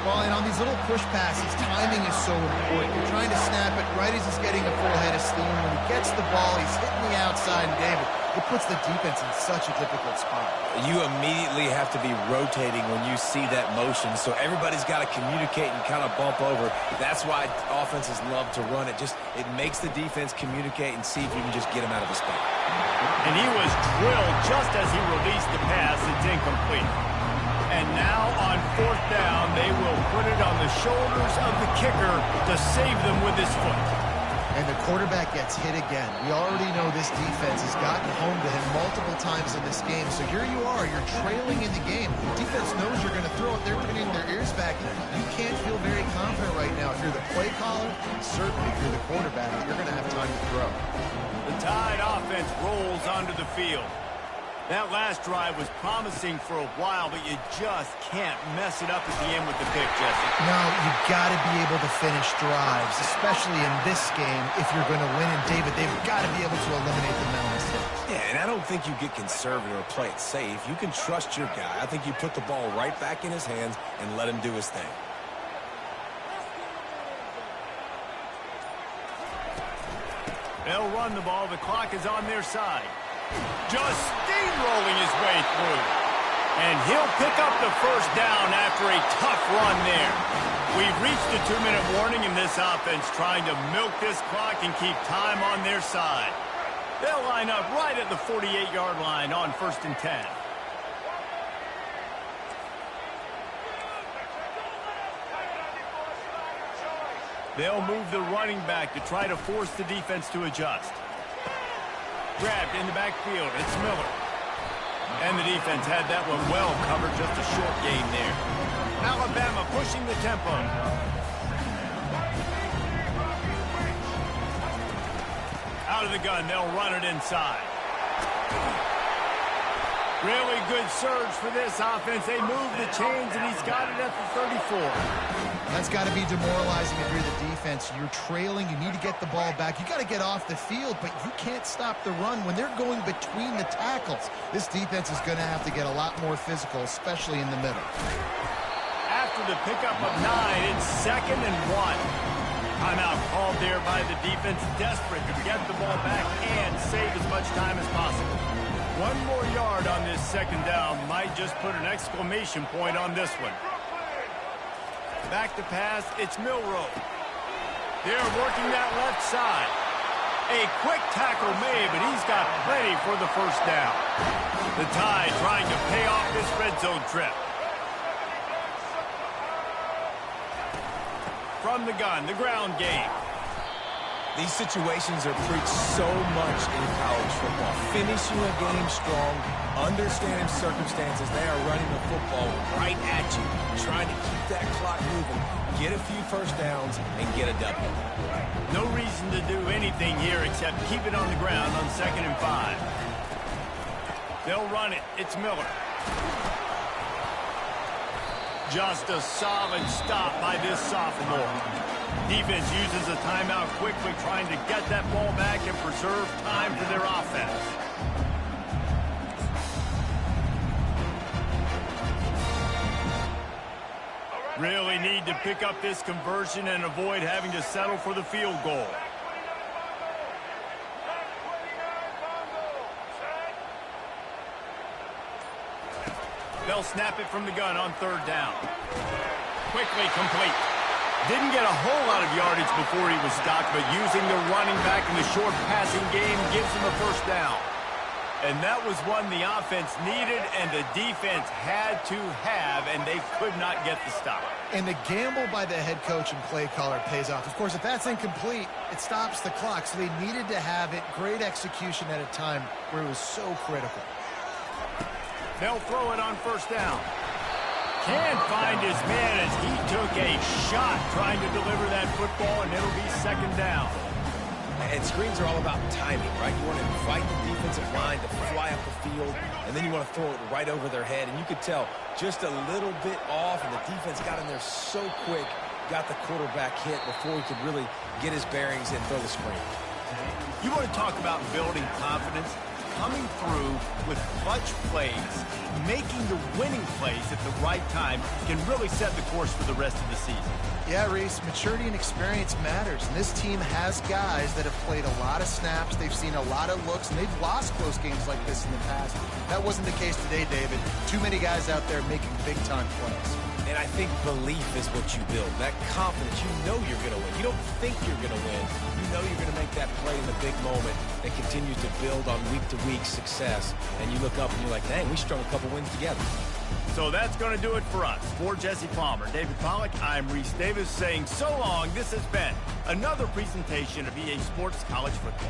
Well, and on these little push passes, timing is so important. You're trying to snap it right as he's getting a full head of steam. When he gets the ball, he's hitting the outside, and David, it puts the defense in such a difficult spot. You immediately have to be rotating when you see that motion, so everybody's got to communicate and kind of bump over. That's why offenses love to run it. It makes the defense communicate and see if you can just get him out of a spot. And he was drilled just as he released the pass. It's incomplete. And now on fourth down, they will put it on the shoulders of the kicker to save them with his foot. And the quarterback gets hit again. We already know this defense has gotten home to him multiple times in this game. So here you are, you're trailing in the game. The defense knows you're going to throw it. They're pinning their ears back. You can't feel very confident right now. If you're the play caller, certainly if you're the quarterback, you're going to have time to throw. The Tide offense rolls onto the field. That last drive was promising for a while, but you just can't mess it up at the end with the pick, Jesse. No, you got to be able to finish drives, especially in this game if you're going to win. And David, they've got to be able to eliminate the mental mistakes. Yeah, and I don't think you get conservative or play it safe. You can trust your guy. I think you put the ball right back in his hands and let him do his thing. They'll run the ball. The clock is on their side. Just steamrolling his way through. And he'll pick up the first down after a tough run there. We've reached the 2-minute warning in this offense, trying to milk this clock and keep time on their side. They'll line up right at the 48-yard line on 1st and 10. They'll move the running back to try to force the defense to adjust. Grabbed in the backfield. It's Miller. And the defense had that one well covered. Just a short gain there. Alabama pushing the tempo. Out of the gun. They'll run it inside. Really good surge for this offense. They move the chains, and he's got it at the 34. That's got to be demoralizing if you're the defense. You're trailing. You need to get the ball back. You got to get off the field, but you can't stop the run when they're going between the tackles. This defense is going to have to get a lot more physical, especially in the middle. After the pickup of 9, it's 2nd and 1. Timeout called there by the defense, desperate to get the ball back and save as much time as possible. One more yard on this 2nd down might just put an exclamation point on this one. Back to pass, it's Milroe. They're working that left side. A quick tackle made, but he's got plenty for the first down. The Tide trying to pay off this red zone trip. From the gun, the ground game. These situations are preached so much in college football. Finishing a game strong, understanding circumstances. They are running the football right at you, trying to keep that clock moving, get a few first downs, and get a W. No reason to do anything here except keep it on the ground on 2nd and 5. They'll run it. It's Miller. Just a solid stop by this sophomore. Defense uses a timeout quickly, trying to get that ball back and preserve time for their offense. Really need to pick up this conversion and avoid having to settle for the field goal. They'll snap it from the gun on 3rd down. Quickly complete. Didn't get a whole lot of yardage before he was stopped, but using the running back in the short passing game gives him a first down. And that was one the offense needed and the defense had to have, and they could not get the stop. And the gamble by the head coach and play caller pays off. Of course, if that's incomplete, it stops the clock, so they needed to have it. Great execution at a time where it was so critical. They'll throw it on 1st down. Can't find his man as he took a shot trying to deliver that football, and it'll be 2nd down. And screens are all about timing, right? You want to invite the defensive line to fly up the field, and then you want to throw it right over their head. And you could tell just a little bit off, and the defense got in there so quick, got the quarterback hit before he could really get his bearings and throw the screen. You want to talk about building confidence? Coming through with clutch plays, making the winning plays at the right time can really set the course for the rest of the season. Yeah, Reese, maturity and experience matters, and this team has guys that have played a lot of snaps, they've seen a lot of looks, and they've lost close games like this in the past. That wasn't the case today, David. Too many guys out there making big-time plays. And I think belief is what you build. That confidence, you know you're going to win. You don't think you're going to win. You know you're going to make that play in the big moment that continues to build on week-to-week success. And you look up and you're like, dang, we strung a couple wins together. So that's going to do it for us. For Jesse Palmer, David Pollack, I'm Reese Davis saying so long. This has been another presentation of EA Sports College Football.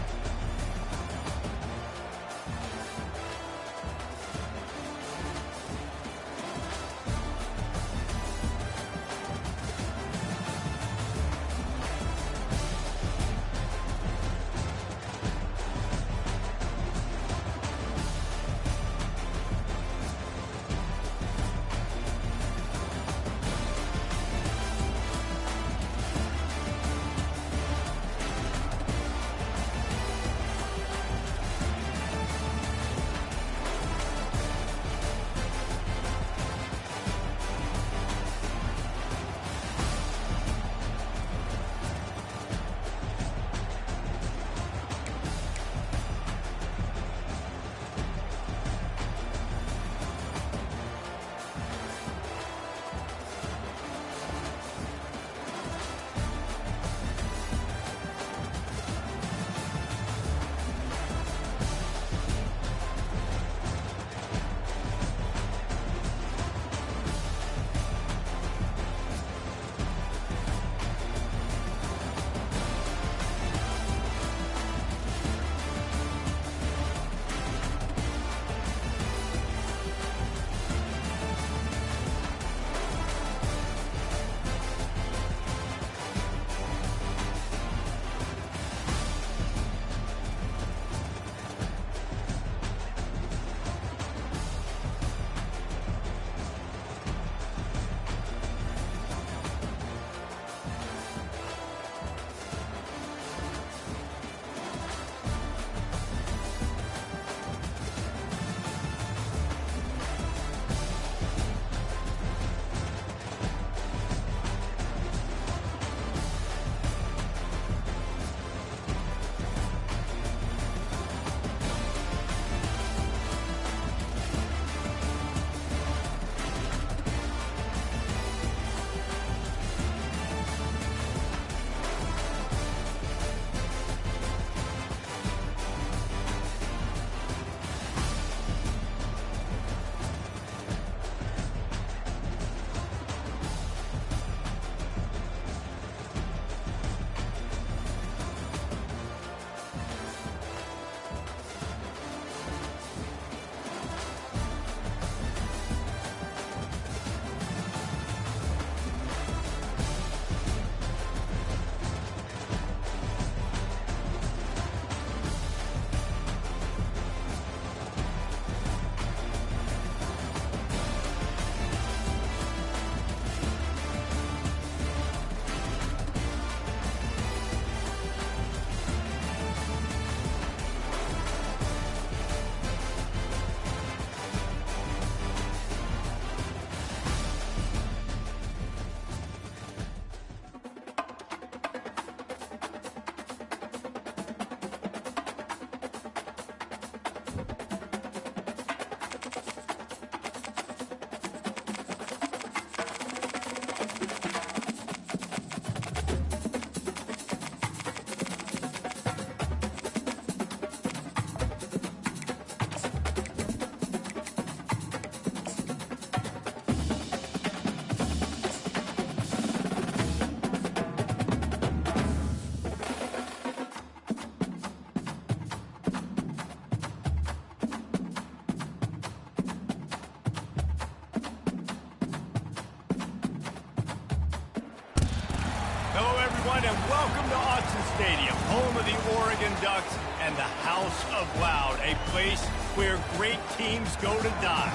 Hello, everyone, and welcome to Autzen Stadium, home of the Oregon Ducks and the House of Loud, a place where great teams go to die.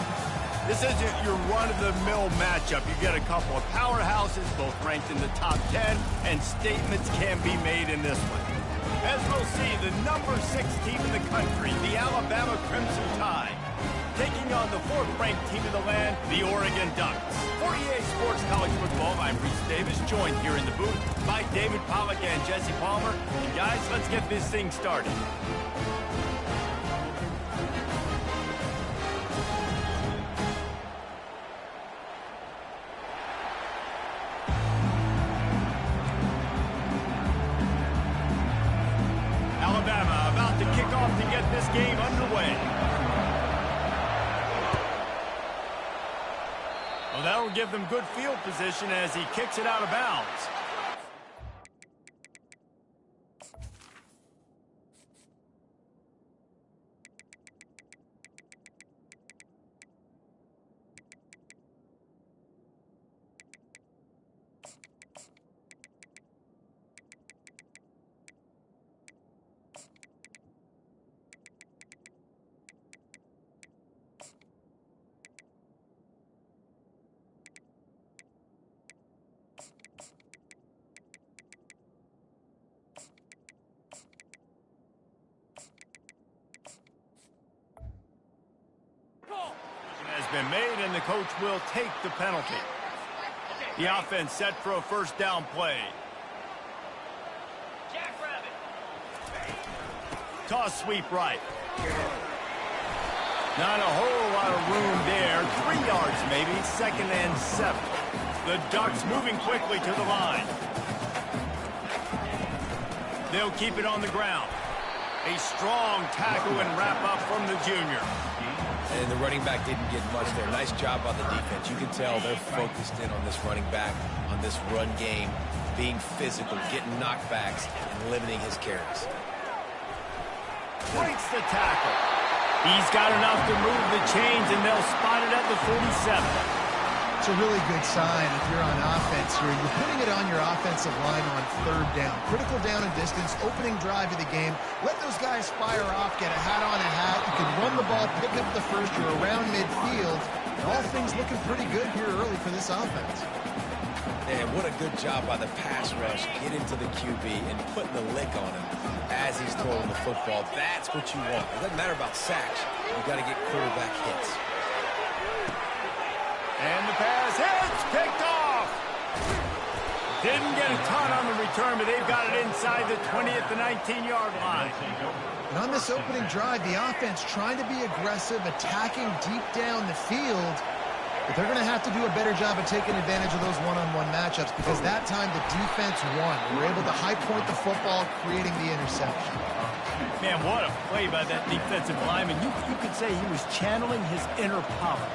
This isn't your run-of-the-mill matchup. You get a couple of powerhouses, both ranked in the top 10, and statements can be made in this one. As we'll see, the number 6 team in the country, the Alabama Crimson Tide, taking on the 4th-ranked team in the land, the Oregon Ducks. For EA Sports College Football, I'm Reese Davis, joined here in the booth by David Pollack and Jesse Palmer. And guys, let's get this thing started. Alabama about to kick off to get this game underway. Well, that will give them good field position as he kicks it out of bounds. Has been made, and the coach will take the penalty. The offense set for a first down play. Toss sweep right. Not a whole lot of room there. 3 yards maybe, 2nd and 7. The Ducks moving quickly to the line. They'll keep it on the ground. A strong tackle and wrap up from the junior. And the running back didn't get much there. Nice job on the defense. You can tell they're focused in on this running back, on this run game, being physical, getting knockbacks, and limiting his carries. Breaks the tackle. He's got enough to move the chains, and they'll spot it at the 47. It's a really good sign if you're on offense here. You're putting it on your offensive line on 3rd down. Critical down and distance, opening drive of the game. Let those guys fire off, get a hat on a hat. You can run the ball, pick up the first. You're around midfield. And all things looking pretty good here early for this offense. And what a good job by the pass rush. Get into the QB and putting the lick on him as he's throwing the football. That's what you want. It doesn't matter about sacks. You got to get quarterback hits. And the pass hits, picked off. Didn't get a ton on the return, but they've got it inside the 20 at the 19-yard line. And on this opening drive, the offense trying to be aggressive, attacking deep down the field. But they're going to have to do a better job of taking advantage of those one-on-one matchups because that time the defense won. They were able to high point the football, creating the interception. Man, what a play by that defensive lineman. You could say he was channeling his inner power.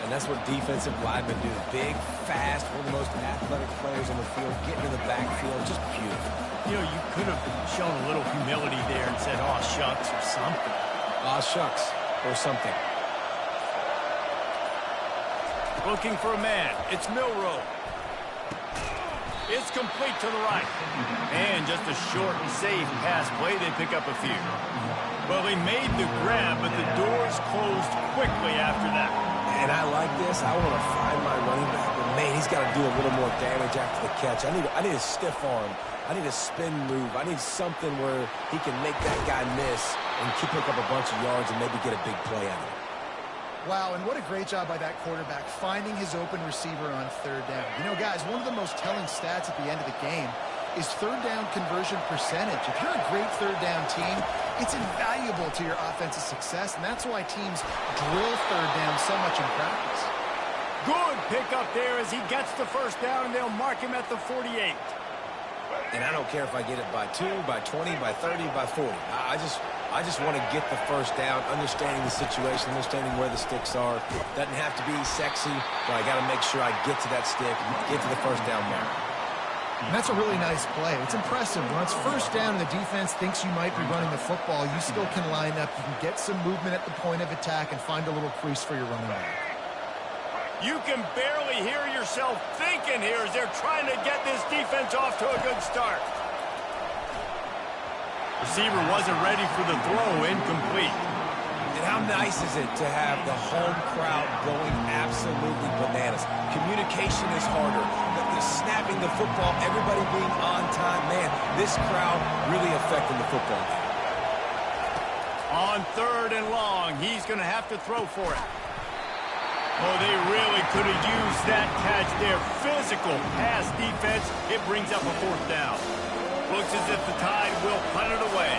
And that's what defensive linemen do. Big, fast, one of the most athletic players on the field, getting in the backfield, just beautiful. You know, you could have shown a little humility there and said, "Aw, shucks," or something. Aw, shucks, or something. Looking for a man. It's Milroe. It's complete to the right. And just a short and safe pass play. They pick up a few. Well, he made the grab, but the doors closed quickly after that. And I like this. I want to find my running back, but man, he's got to do a little more damage after the catch. I need a stiff arm. I need a spin move. I need something where he can make that guy miss and pick up a bunch of yards and maybe get a big play out of it. Wow, and what a great job by that quarterback, finding his open receiver on 3rd down. You know, guys, one of the most telling stats at the end of the game is 3rd down conversion percentage. If you're a great 3rd down team, it's invaluable to your offensive success, and that's why teams drill 3rd down so much in practice. Good pickup there as he gets the first down, and they'll mark him at the 48. And I don't care if I get it by 2, by 20, by 30, by 40. I just want to get the first down, understanding the situation, understanding where the sticks are. Doesn't have to be sexy, but I got to make sure I get to that stick, get to the first down mark. And that's a really nice play. It's impressive. When it's first down and the defense thinks you might be running the football, you still can line up. You can get some movement at the point of attack and find a little crease for your running back. You can barely hear yourself thinking here as they're trying to get this defense off to a good start. Receiver wasn't ready for the throw, incomplete. And how nice is it to have the home crowd going absolutely bananas? Communication is harder. The snapping the football, everybody being on time. Man, this crowd really affecting the football game. On 3rd and long, he's going to have to throw for it. Oh, they really could have used that catch there. Physical pass defense. It brings up a 4th down. Looks as if the Tide will punt it away.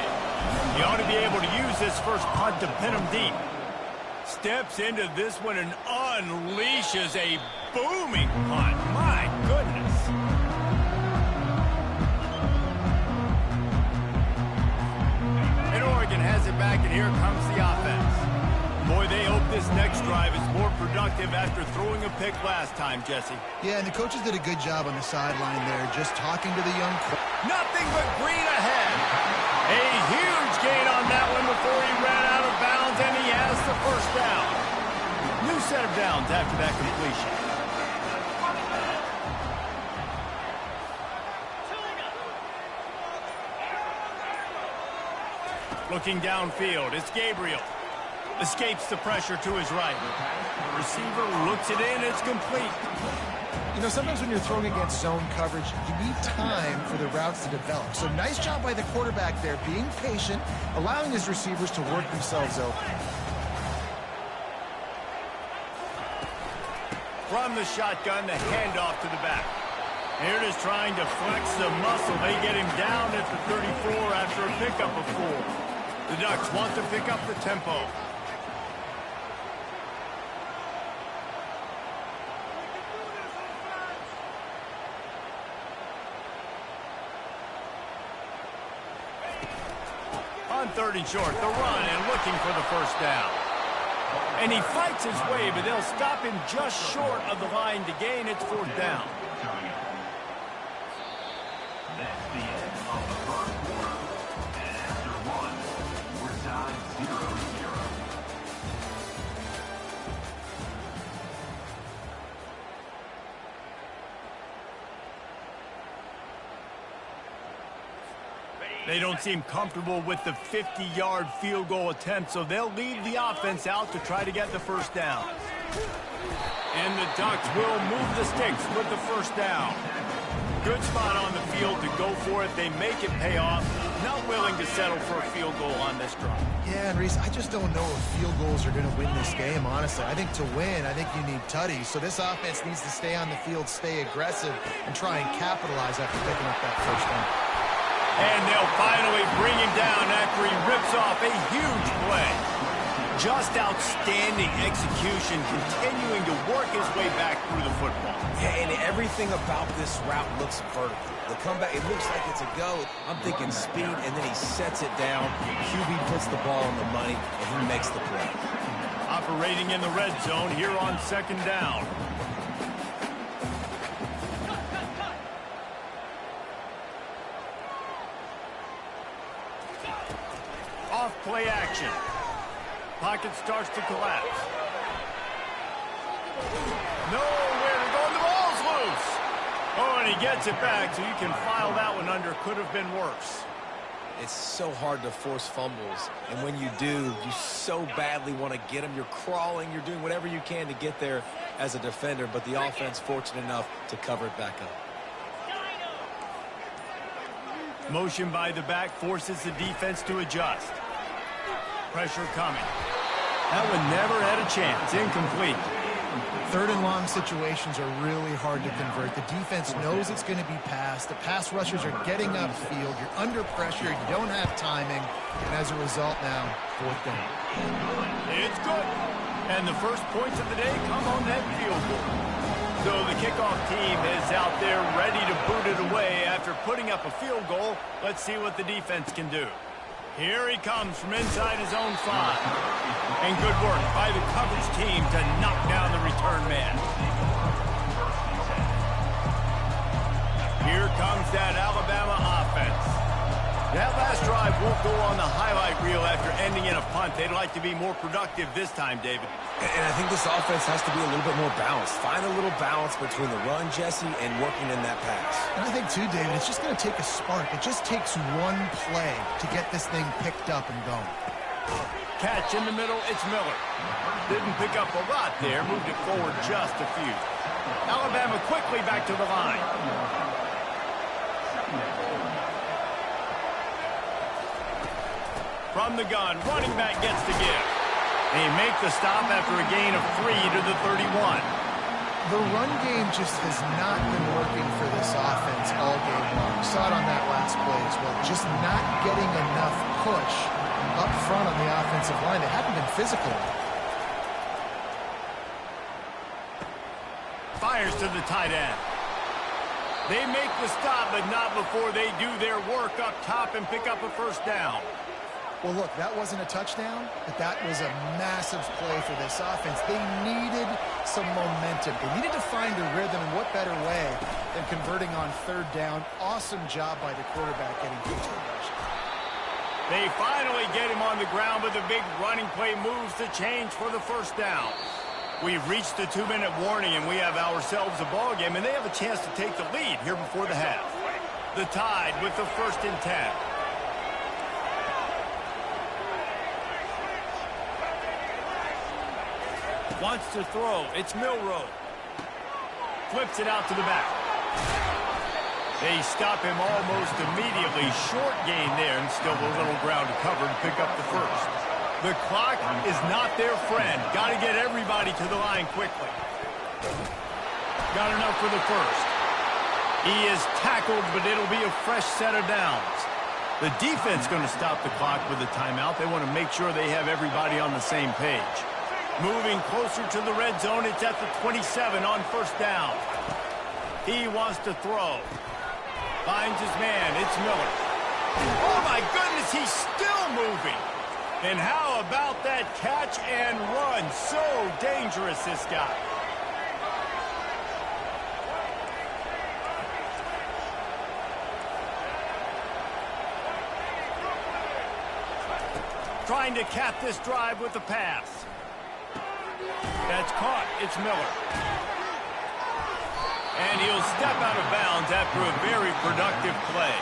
He ought to be able to use this first punt to pin him deep. Steps into this one and unleashes a booming punt. My goodness. And Oregon has it back, and here comes the offense. Boy, they hope this next drive is more productive after throwing a pick last time, Jesse. Yeah, and the coaches did a good job on the sideline there, just talking to the young. Nothing but green ahead. A huge gain on that one before he ran out of bounds, and he has the first down. New set of downs after that completion. Looking downfield, it's Gabriel. Escapes the pressure to his right. Receiver looks it in, it's complete. You know, sometimes when you're throwing against zone coverage, you need time for the routes to develop. So nice job by the quarterback there, being patient, allowing his receivers to work themselves open. From the shotgun, the handoff to the back. Here it is trying to flex the muscle. They get him down at the 34 after a pickup of 4. The Ducks want to pick up the tempo. On 3rd and short, the run and looking for the first down. And he fights his way, but they'll stop him just short of the line to gain. It's 4th down. That's the end of the first quarter. And after one, we're tied 0-0. They don't seem comfortable with the 50-yard field goal attempt, so they'll leave the offense out to try to get the first down. And the Ducks will move the sticks with the first down. Good spot on the field to go for it. They make it pay off. Not willing to settle for a field goal on this drive. Yeah, and Reese, I just don't know if field goals are going to win this game, honestly. I think to win, I think you need tutties. So this offense needs to stay on the field, stay aggressive, and try and capitalize after picking up that first down. And they'll finally bring him down after he rips off a huge play. Just outstanding execution, continuing to work his way back through the football. Yeah, and everything about this route looks vertical. The comeback, it looks like it's a go. I'm thinking speed, and then he sets it down. QB puts the ball on the money, and he makes the play. Operating in the red zone here on 2nd down. Off play action. Pocket starts to collapse. Nowhere to go, and the ball's loose. Oh, and he gets it back, so you can file that one under. Could have been worse. It's so hard to force fumbles, and when you do, you so badly want to get them. You're crawling, you're doing whatever you can to get there as a defender, but the offense fortunate enough to cover it back up. Motion by the back forces the defense to adjust. Pressure coming. That one never had a chance. Incomplete. 3rd and long situations are really hard to convert. The defense knows it's going to be passed. The pass rushers are getting upfield. You're under pressure. You don't have timing. And as a result now, 4th down. It's good. And the first points of the day come on that field goal. So the kickoff team is out there ready to boot it away after putting up a field goal. Let's see what the defense can do. Here he comes from inside his own 5. And good work by the coverage team to knock down the return man. Here comes that Alabama offense. That last drive won't go on the highlight reel after ending in a punt. They'd like to be more productive this time, David. And I think this offense has to be a little bit more balanced. Find a little balance between the run, Jesse, and working in that pass. And I think, too, David, it's just going to take a spark. It just takes one play to get this thing picked up and going. Catch in the middle, it's Miller. Didn't pick up a lot there, moved it forward just a few. Alabama quickly back to the line. From the gun, running back gets the give. They make the stop after a gain of 3 to the 31. The run game just has not been working for this offense all game long. We saw it on that last play as well. Just not getting enough push up front on the offensive line. They haven't been physical. Fires to the tight end. They make the stop, but not before they do their work up top and pick up a first down. Well, look, that wasn't a touchdown, but that was a massive play for this offense. They needed some momentum. They needed to find a rhythm, and what better way than converting on third down. Awesome job by the quarterback getting good conversion. They finally get him on the ground, but the big running play moves the change for the first down. We've reached the 2-minute warning, and we have ourselves a ball game, and they have a chance to take the lead here before the half. The Tide with the 1st and 10. Wants to throw. It's Milroe. Flips it out to the back. They stop him almost immediately. Short gain there, and still a little ground to cover to pick up the first. The clock is not their friend. Got to get everybody to the line quickly. Got enough for the first. He is tackled, but it'll be a fresh set of downs. The defense going to stop the clock with a timeout. They want to make sure they have everybody on the same page. Moving closer to the red zone, it's at the 27 on first down. He wants to throw. Finds his man, it's Miller. Oh my goodness, he's still moving. And how about that catch and run? So dangerous, this guy. Trying to cap this drive with the pass. That's caught. It's Miller. And he'll step out of bounds after a very productive play.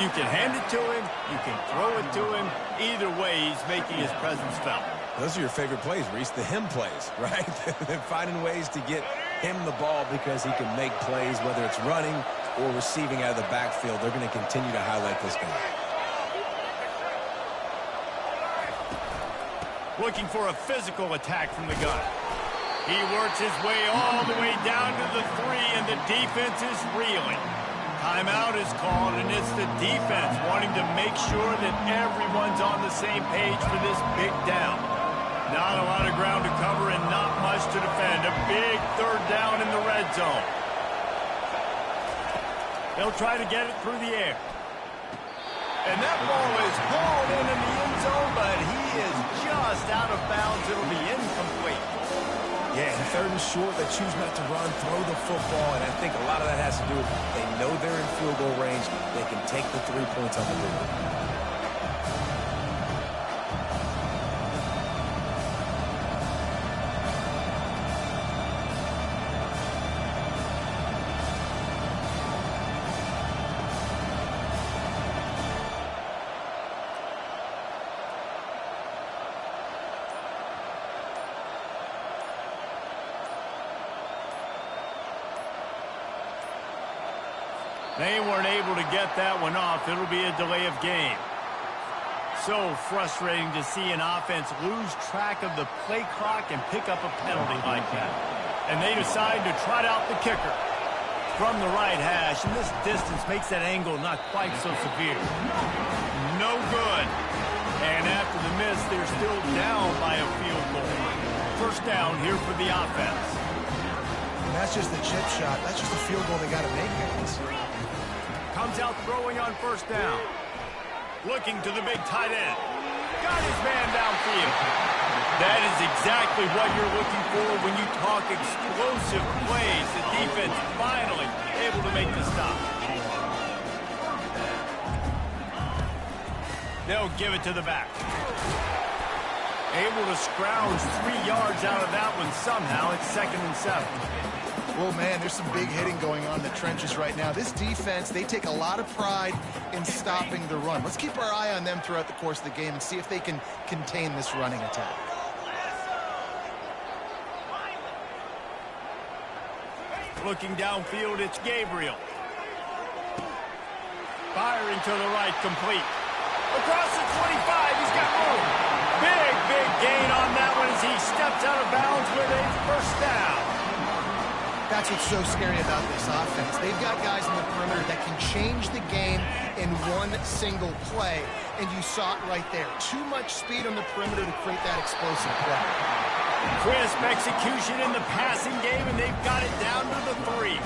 You can hand it to him. You can throw it to him. Either way, he's making his presence felt. Those are your favorite plays, Reese, the him plays, right? They're finding ways to get him the ball because he can make plays, whether it's running or receiving out of the backfield. They're going to continue to highlight this guy. Looking for a physical attack from the gun. He works his way all the way down to the 3, and the defense is reeling. Timeout is called, and it's the defense wanting to make sure that everyone's on the same page for this big down. Not a lot of ground to cover and not much to defend. A big third down in the red zone. They'll try to get it through the air. And that ball is hauled in the end zone, but he is just out of bounds. It'll be incomplete. Yeah, and 3rd and short, they choose not to run, throw the football, and I think a lot of that has to do with they know they're in field goal range. They can take the 3 points on the board. They weren't able to get that one off. It'll be a delay of game. So frustrating to see an offense lose track of the play clock and pick up a penalty like that. And they decide to trot out the kicker from the right hash. And this distance makes that angle not quite so severe. No good. And after the miss, they're still down by a field goal. First down here for the offense. And that's just the chip shot. That's just a field goal they got to make, guys. Comes out throwing on first down. Looking to the big tight end. Got his man downfield. That is exactly what you're looking for when you talk explosive plays. The defense finally able to make the stop. They'll give it to the back. Able to scrounge 3 yards out of that one somehow. It's 2nd and 7. Well, man, there's some big hitting going on in the trenches right now. This defense, they take a lot of pride in stopping the run. Let's keep our eye on them throughout the course of the game and see if they can contain this running attack. Looking downfield, it's Gabriel. Firing to the right, complete. Across the 25, he's got room. Big gain on that one as he steps out of bounds with a first down. That's what's so scary about this offense. They've got guys in the perimeter that can change the game in one single play, and you saw it right there. Too much speed on the perimeter to create that explosive play. Crisp execution in the passing game, and they've got it down to the 3.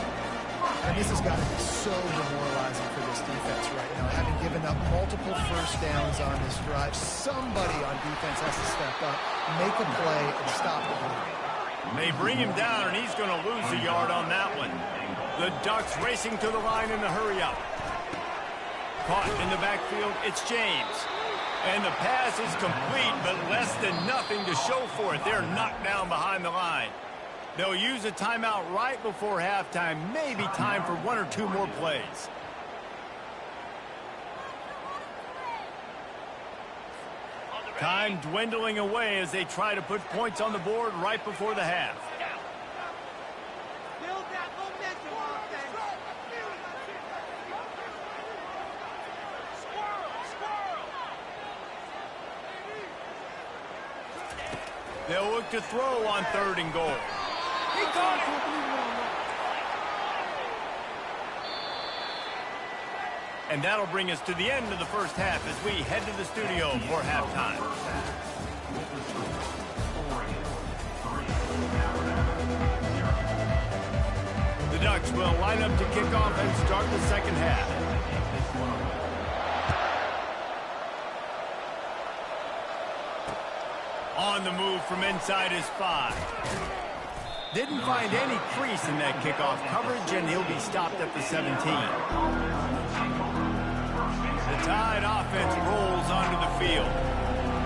And this has got to be so demoralizing for this defense right now. Having given up multiple first downs on this drive, somebody on defense has to step up, make a play, and stop the bleeding. They bring him down, and he's going to lose a yard on that one. The Ducks racing to the line in the hurry-up. Caught in the backfield, it's James. And the pass is complete, but less than nothing to show for it. They're knocked down behind the line. They'll use a timeout right before halftime. Maybe time for 1 or 2 more plays. Time dwindling away as they try to put points on the board right before the half. Build that momentum offense. They'll look to throw on 3rd and goal. He caught it. And that'll bring us to the end of the first half as we head to the studio for halftime. The Ducks will line up to kick off and start the second half. On the move from inside his 5. Didn't find any crease in that kickoff coverage, and he'll be stopped at the 17. The Tide offense rolls onto the field.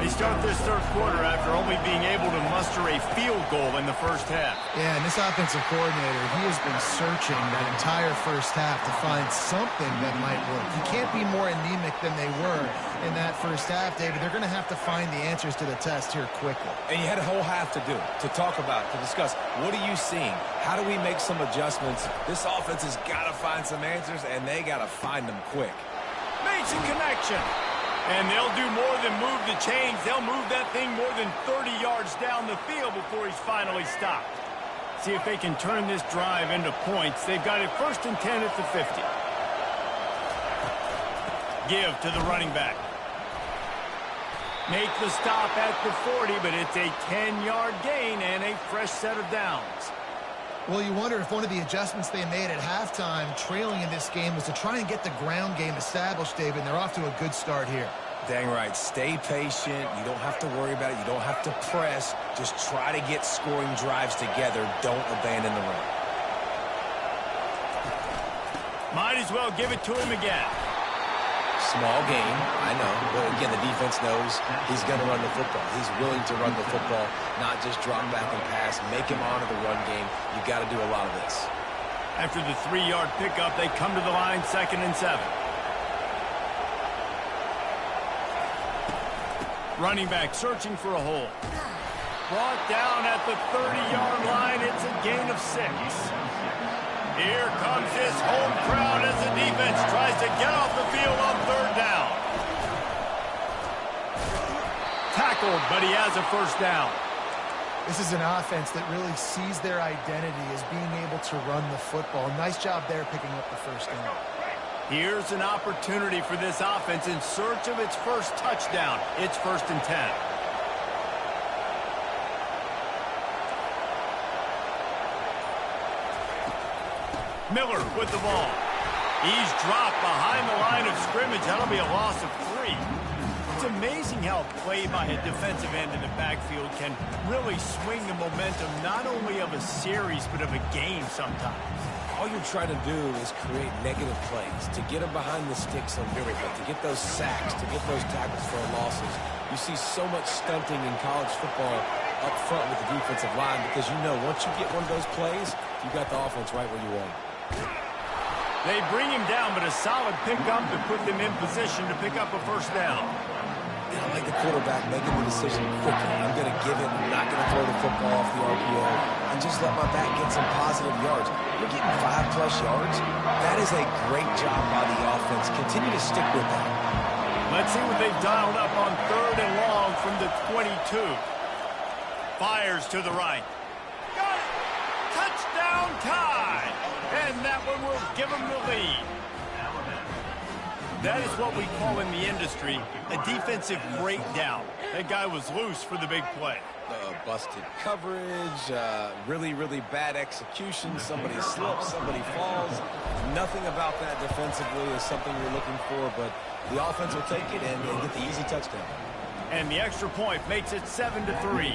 They start this third quarter after only being able to muster a field goal in the first half. Yeah, and this offensive coordinator, he has been searching that entire first half to find something that might work. You can't be more anemic than they were in that first half, David. They're going to have to find the answers to the test here quickly. And you had a whole half to do it, to talk about it, to discuss. What are you seeing? How do we make some adjustments? This offense has got to find some answers, and they got to find them quick. Makes a connection. And they'll do more than move the chains. They'll move that thing more than 30 yards down the field before he's finally stopped. See if they can turn this drive into points. They've got it 1st and 10 at the 50. Give to the running back. Make the stop at the 40, but it's a 10-yard gain and a fresh set of downs. Well, you wonder if one of the adjustments they made at halftime, trailing in this game, was to try and get the ground game established, David, and they're off to a good start here. Dang right. Stay patient. You don't have to worry about it. You don't have to press. Just try to get scoring drives together. Don't abandon the run. Might as well give it to him again. Small game, I know, but again, the defense knows he's going to run the football. He's willing to run the football, not just drop back and pass, make him honor the run game. You've got to do a lot of this. After the 3-yard pickup, they come to the line 2nd and 7. Running back searching for a hole. Brought down at the 30-yard line. It's a gain of 6. Here comes his home crowd as the defense tries to get off the field on 3rd down. Tackled, but he has a first down. This is an offense that really sees their identity as being able to run the football. Nice job there picking up the first down. Here's an opportunity for this offense in search of its first touchdown. It's 1st and 10. Miller with the ball. He's dropped behind the line of scrimmage. That'll be a loss of 3. It's amazing how a play by a defensive end in the backfield can really swing the momentum not only of a series but of a game sometimes. all you're trying to do is create negative plays, to get them behind the sticks on very good, to get those sacks, to get those tackles for losses. You see so much stunting in college football up front with the defensive line because you know once you get one of those plays, you got the offense right where you want it. They bring him down, but a solid pickup to put them in position to pick up a first down. And I like the quarterback making the decision quickly. I'm going to give it. I'm not going to throw the football off the RPO and just let my back get some positive yards. You're getting 5+ yards. That is a great job by the offense. Continue to stick with that. Let's see what they've dialed up on 3rd and long from the 22. Fires to the right. Got it! Touchdown tie! And that one will give them the lead. That is what we call in the industry a defensive breakdown. That guy was loose for the big play. Busted coverage, really, really bad execution. Somebody slips, somebody falls. Nothing about that defensively is something you're looking for, but the offense will take it and get the easy touchdown. And the extra point makes it 7-3.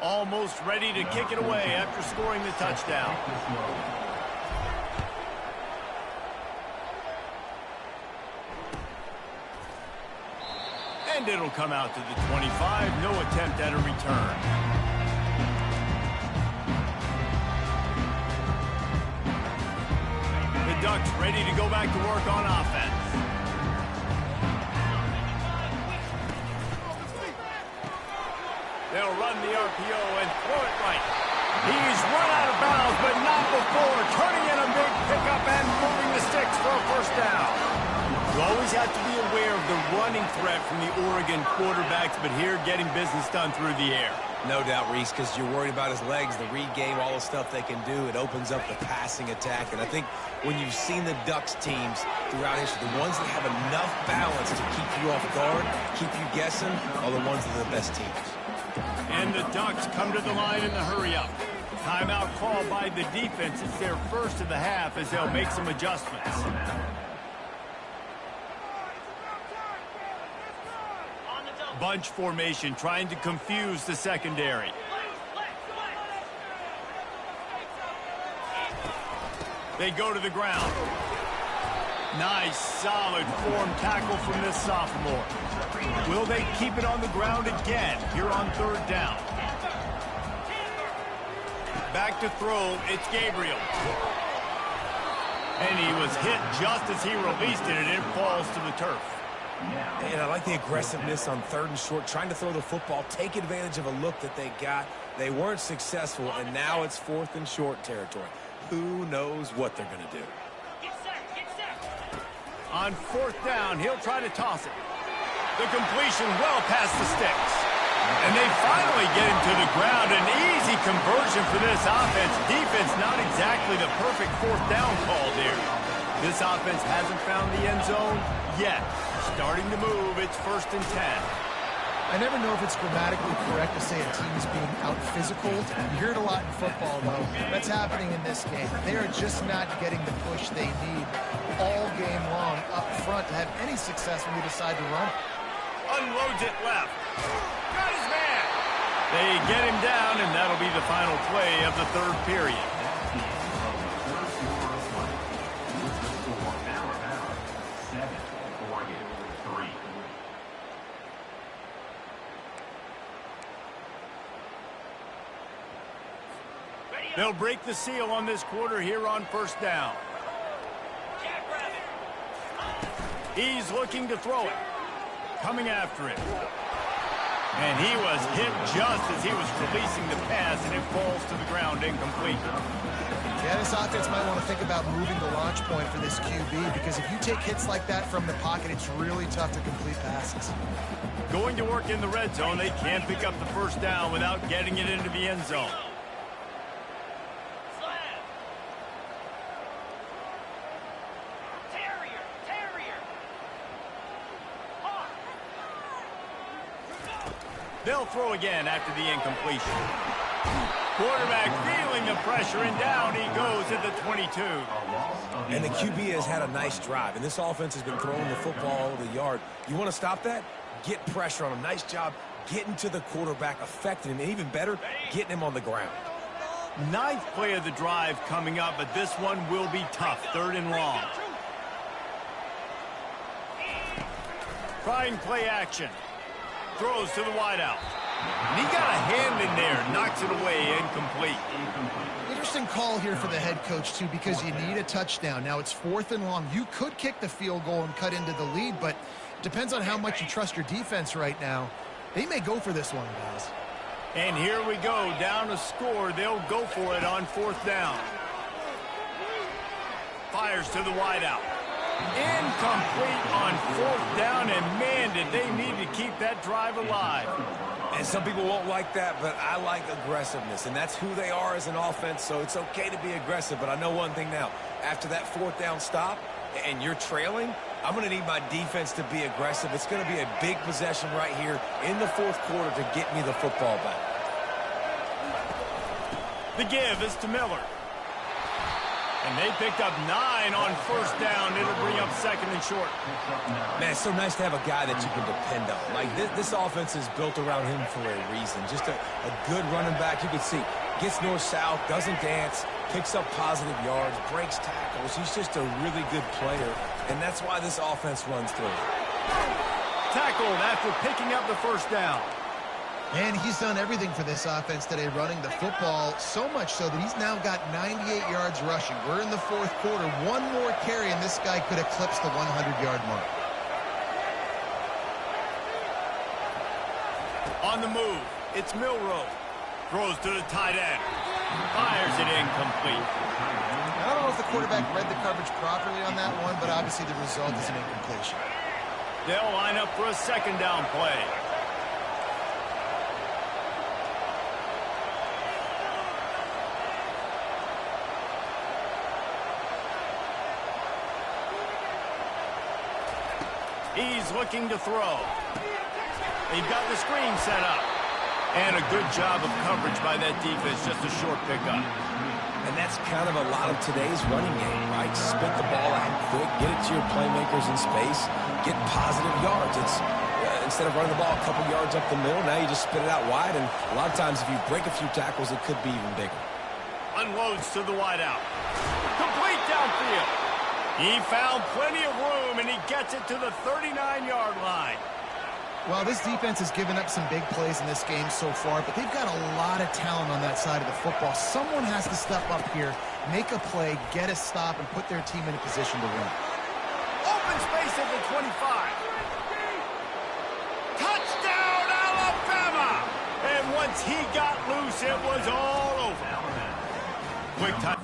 Almost ready to kick it away after scoring the touchdown. And it'll come out to the 25. No attempt at a return. The Ducks ready to go back to work on offense. They'll run the RPO and throw it right. He's run out of bounds, but not before turning in a big pickup and moving the sticks for a first down. You always have to be aware of the running threat from the Oregon quarterbacks, but here getting business done through the air. No doubt, Reese, because you're worried about his legs, the read game, all the stuff they can do. It opens up the passing attack. And I think when you've seen the Ducks teams throughout history, the ones that have enough balance to keep you off guard, keep you guessing, are the ones that are the best teams. And the Ducks come to the line in the hurry-up. Timeout called by the defense. It's their first of the half as they'll make some adjustments. Bunch formation trying to confuse the secondary. They go to the ground. Nice, solid form tackle from this sophomore. Will they keep it on the ground again here on 3rd down? Back to throw, it's Gabriel. And he was hit just as he released it, and it falls to the turf. And I like the aggressiveness on 3rd and short, trying to throw the football, take advantage of a look that they got. They weren't successful, and now it's 4th and short territory. Who knows what they're going to do? On 4th down, he'll try to toss it. The completion well past the sticks. And they finally get him to the ground. An easy conversion for this offense. Defense not exactly the perfect 4th down call there. This offense hasn't found the end zone yet. Starting to move, it's 1st and 10. I never know if it's grammatically correct to say a team is being out-physical. You hear it a lot in football, though. That's happening in this game. They are just not getting the push they need all game long up front to have any success when they decide to run. Unloads it left. Got his man. They get him down, and that'll be the final play of the 3rd period. They'll break the seal on this quarter here on 1st down. He's looking to throw it. Coming after him. And he was hit just as he was releasing the pass, and it falls to the ground incomplete. Yeah, this offense might want to think about moving the launch point for this QB, because if you take hits like that from the pocket, it's really tough to complete passes. Going to work in the red zone, they can't pick up the 1st down without getting it into the end zone. They'll throw again after the incompletion. Quarterback feeling the pressure, and down he goes at the 22. And the QB has had a nice drive, and this offense has been throwing the football all over the yard. You want to stop that? Get pressure on him. Nice job getting to the quarterback, affecting him, and even better, getting him on the ground. Ninth play of the drive coming up, but this one will be tough. 3rd and long. Trying play action. Throws to the wideout. And he got a hand in there. Knocks it away. Incomplete. Interesting call here for the head coach, too, because you need a touchdown. Now it's 4th and long. You could kick the field goal and cut into the lead, but it depends on how much you trust your defense right now. They may go for this one, guys. And here we go. Down a score. They'll go for it on 4th down. Fires to the wideout. Incomplete on 4th down, and man, did they need to keep that drive alive. And some people won't like that, but I like aggressiveness, and that's who they are as an offense, so it's okay to be aggressive. But I know one thing now. After that 4th down stop, and you're trailing, I'm going to need my defense to be aggressive. It's going to be a big possession right here in the 4th quarter to get me the football back. The give is to Miller. And they picked up 9 on 1st down. It'll bring up 2nd and short. Man, it's so nice to have a guy that you can depend on. Like, this offense is built around him for a reason. Just a good running back. You can see, gets north-south, doesn't dance, picks up positive yards, breaks tackles. He's just a really good player, and that's why this offense runs through. Tackled after picking up the 1st down. And he's done everything for this offense today, running the football, so much so that he's now got 98 yards rushing. We're in the 4th quarter. One more carry, and this guy could eclipse the 100-yard mark. On the move, it's Milroe. Throws to the tight end. Fires it incomplete. I don't know if the quarterback read the coverage properly on that one, but obviously the result is an incompletion. They'll line up for a 2nd down play. He's looking to throw. They've got the screen set up. And a good job of coverage by that defense, just a short pickup. And that's kind of a lot of today's running game, right? Spit the ball out quick, get it to your playmakers in space, get positive yards. It's instead of running the ball a couple yards up the middle, now you just spit it out wide, and a lot of times if you break a few tackles, it could be even bigger. Unloads to the wideout. Complete downfield. He found plenty of room, and he gets it to the 39-yard line. Well, this defense has given up some big plays in this game so far, but they've got a lot of talent on that side of the football. Someone has to step up here, make a play, get a stop, and put their team in a position to win. Open space at the 25. Touchdown, Alabama! And once he got loose, it was all over. Quick time.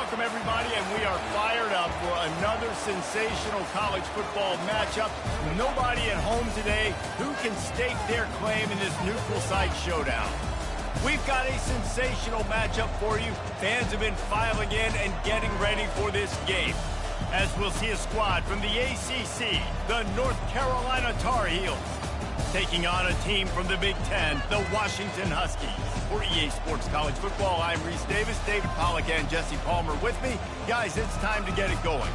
Welcome, everybody, and we are fired up for another sensational college football matchup. Nobody at home today who can stake their claim in this neutral site showdown. We've got a sensational matchup for you. Fans have been filing in and getting ready for this game, as we'll see a squad from the ACC, the North Carolina Tar Heels, taking on a team from the Big Ten, the Washington Huskies. For EA Sports College Football, I'm Reese Davis, David Pollack, and Jesse Palmer with me. Guys, it's time to get it going.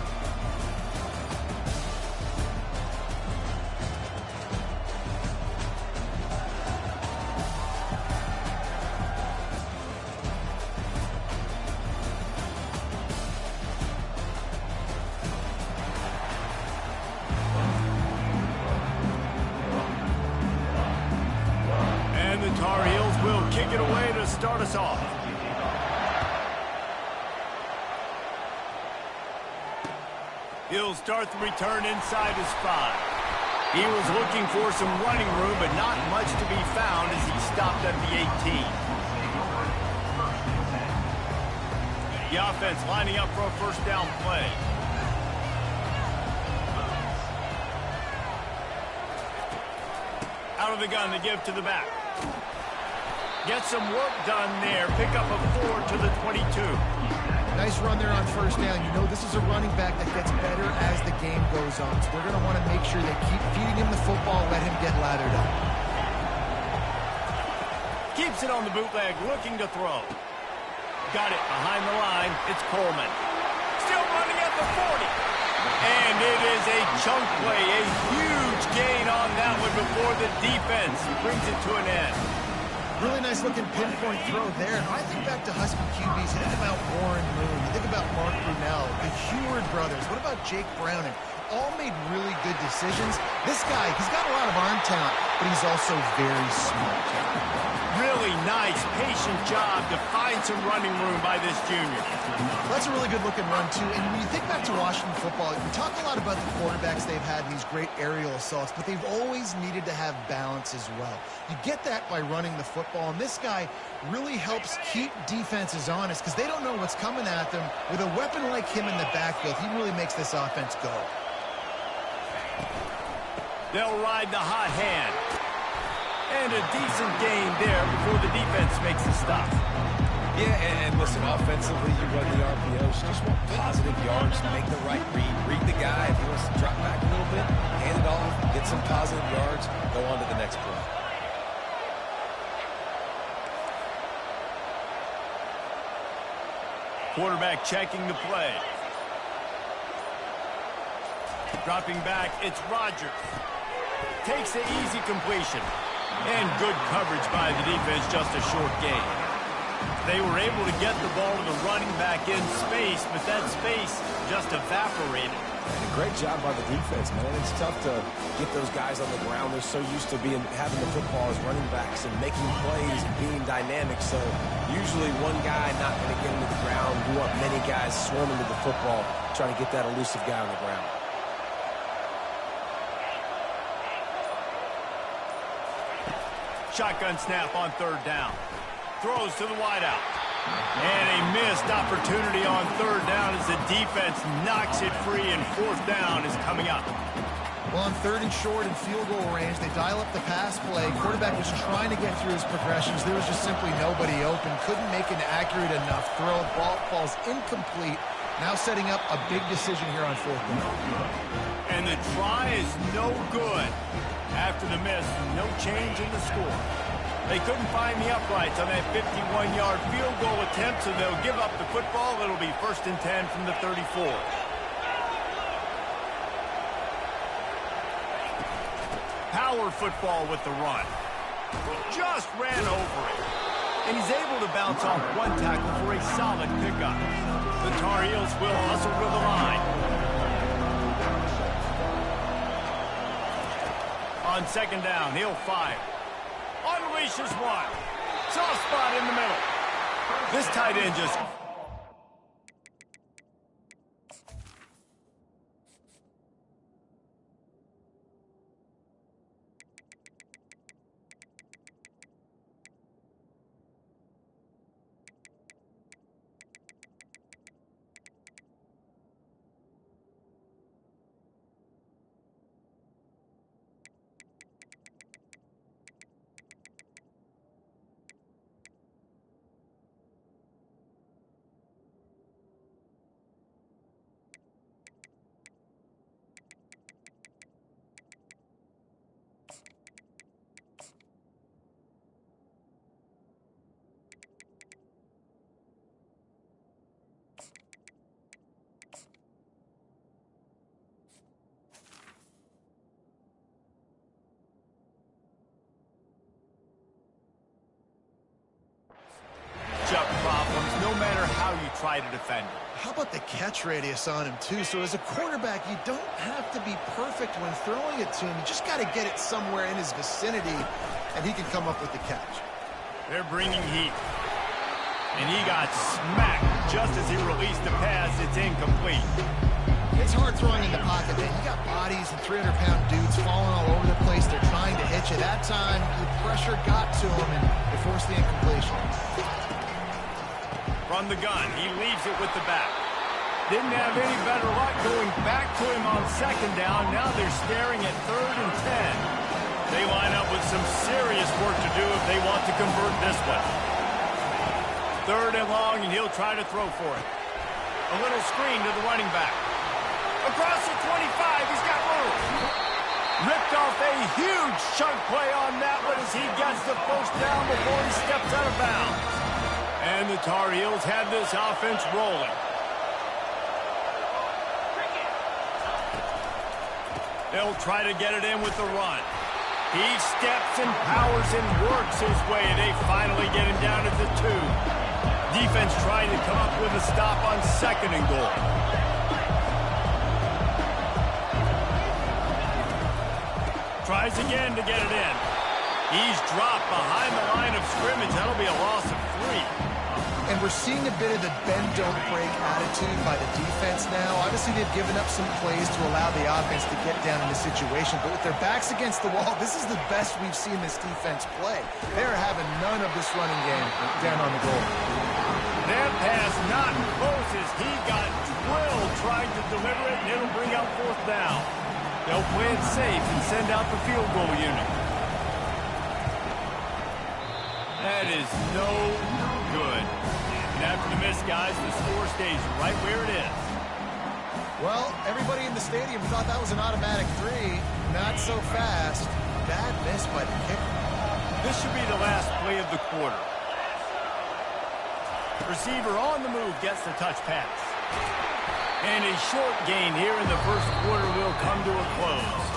The Tar Heels will kick it away to start us off. He'll start the return inside his 5. He was looking for some running room, but not much to be found as he stopped at the 18. The offense lining up for a first down play. Out of the gun to give to the back. Get some work done there. Pick up a 4 to the 22. Nice run there on first down. You know this is a running back that gets better as the game goes on. So they're going to want to make sure they keep feeding him the football, let him get lathered up. Keeps it on the bootleg, looking to throw. Got it behind the line. It's Coleman. Still running at the 40. And it is a chunk play, a huge gain on that one before the defense brings it to an end. Really nice looking pinpoint throw there. And when I think back to Husky QBs, you think about Warren Moon, you think about Mark Brunell, the Heward brothers, what about Jake Browning? All made really good decisions. This guy, he's got a lot of arm talent, but he's also very smart. Really nice, patient job to find some running room by this junior. That's a really good-looking run, too. And when you think back to Washington football, we talk a lot about the quarterbacks they've had, these great aerial assaults, but they've always needed to have balance as well. You get that by running the football, and this guy really helps keep defenses honest because they don't know what's coming at them. With a weapon like him in the backfield, he really makes this offense go. They'll ride the hot hand. And a decent gain there before the defense makes the stop. Yeah, and listen, offensively, you run the RPOs. Just want positive yards, make the right read the guy. If he wants to drop back a little bit, hand it off, get some positive yards, go on to the next play. Quarterback checking the play. Dropping back, it's Rodgers. Takes the easy completion. And good coverage by the defense, just a short gain. They were able to get the ball to the running back in space, but that space just evaporated. And a great job by the defense, man. It's tough to get those guys on the ground. They're so used to having the football as running backs and making plays and being dynamic. So usually one guy not going to get into the ground. You want many guys swarming to the football, trying to get that elusive guy on the ground. Shotgun snap on third down. Throws to the wideout. And a missed opportunity on third down as the defense knocks it free, and fourth down is coming up. Well, on third and short and field goal range, they dial up the pass play. Quarterback was trying to get through his progressions. There was just simply nobody open. Couldn't make an accurate enough throw. Ball falls incomplete. Now setting up a big decision here on fourth down. And the try is no good. After the miss, no change in the score. They couldn't find the uprights on that 51-yard field goal attempt, so they'll give up the football. It'll be 1st and 10 from the 34. Power football with the run. Just ran over it. And he's able to bounce off one tackle for a solid pickup. The Tar Heels will hustle to the line. On second down, he'll fire. Unleashes one. Soft spot in the middle. This tight end just... try to defend him. How about the catch radius on him, too? So as a quarterback, you don't have to be perfect when throwing it to him. You just got to get it somewhere in his vicinity, and he can come up with the catch. They're bringing heat. And he got smacked just as he released the pass. It's incomplete. It's hard throwing in the pocket, man. You got bodies and 300-pound dudes falling all over the place. They're trying to hit you. That time, the pressure got to him, and they forced the incompletion. From the gun, he leaves it with the back. Didn't have any better luck going back to him on second down. Now they're staring at 3rd and 10. They line up with some serious work to do if they want to convert this one. 3rd and long, and he'll try to throw for it. A little screen to the running back. Across the 25, he's got room. Ripped off a huge chunk play on that one as he gets the first down before he steps out of bounds. And the Tar Heels have this offense rolling. They'll try to get it in with the run. He steps and powers and works his way. They finally get him down at the 2. Defense trying to come up with a stop on 2nd and goal. Tries again to get it in. He's dropped behind the line of scrimmage. That'll be a loss of 3. And we're seeing a bit of the bend-don't-break attitude by the defense now. Obviously, they've given up some plays to allow the offense to get down in the situation. But with their backs against the wall, this is the best we've seen this defense play. They're having none of this running game down on the goal. That pass not close as he got drilled trying to deliver it, and it'll bring out 4th down. They'll play it safe and send out the field goal unit. That is no good. And after the miss, guys, the score stays right where it is. Well, everybody in the stadium thought that was an automatic 3. Not so fast. Bad miss by the kicker. This should be the last play of the quarter. Receiver on the move gets the touch pass. And a short gain here in the first quarter will come to a close.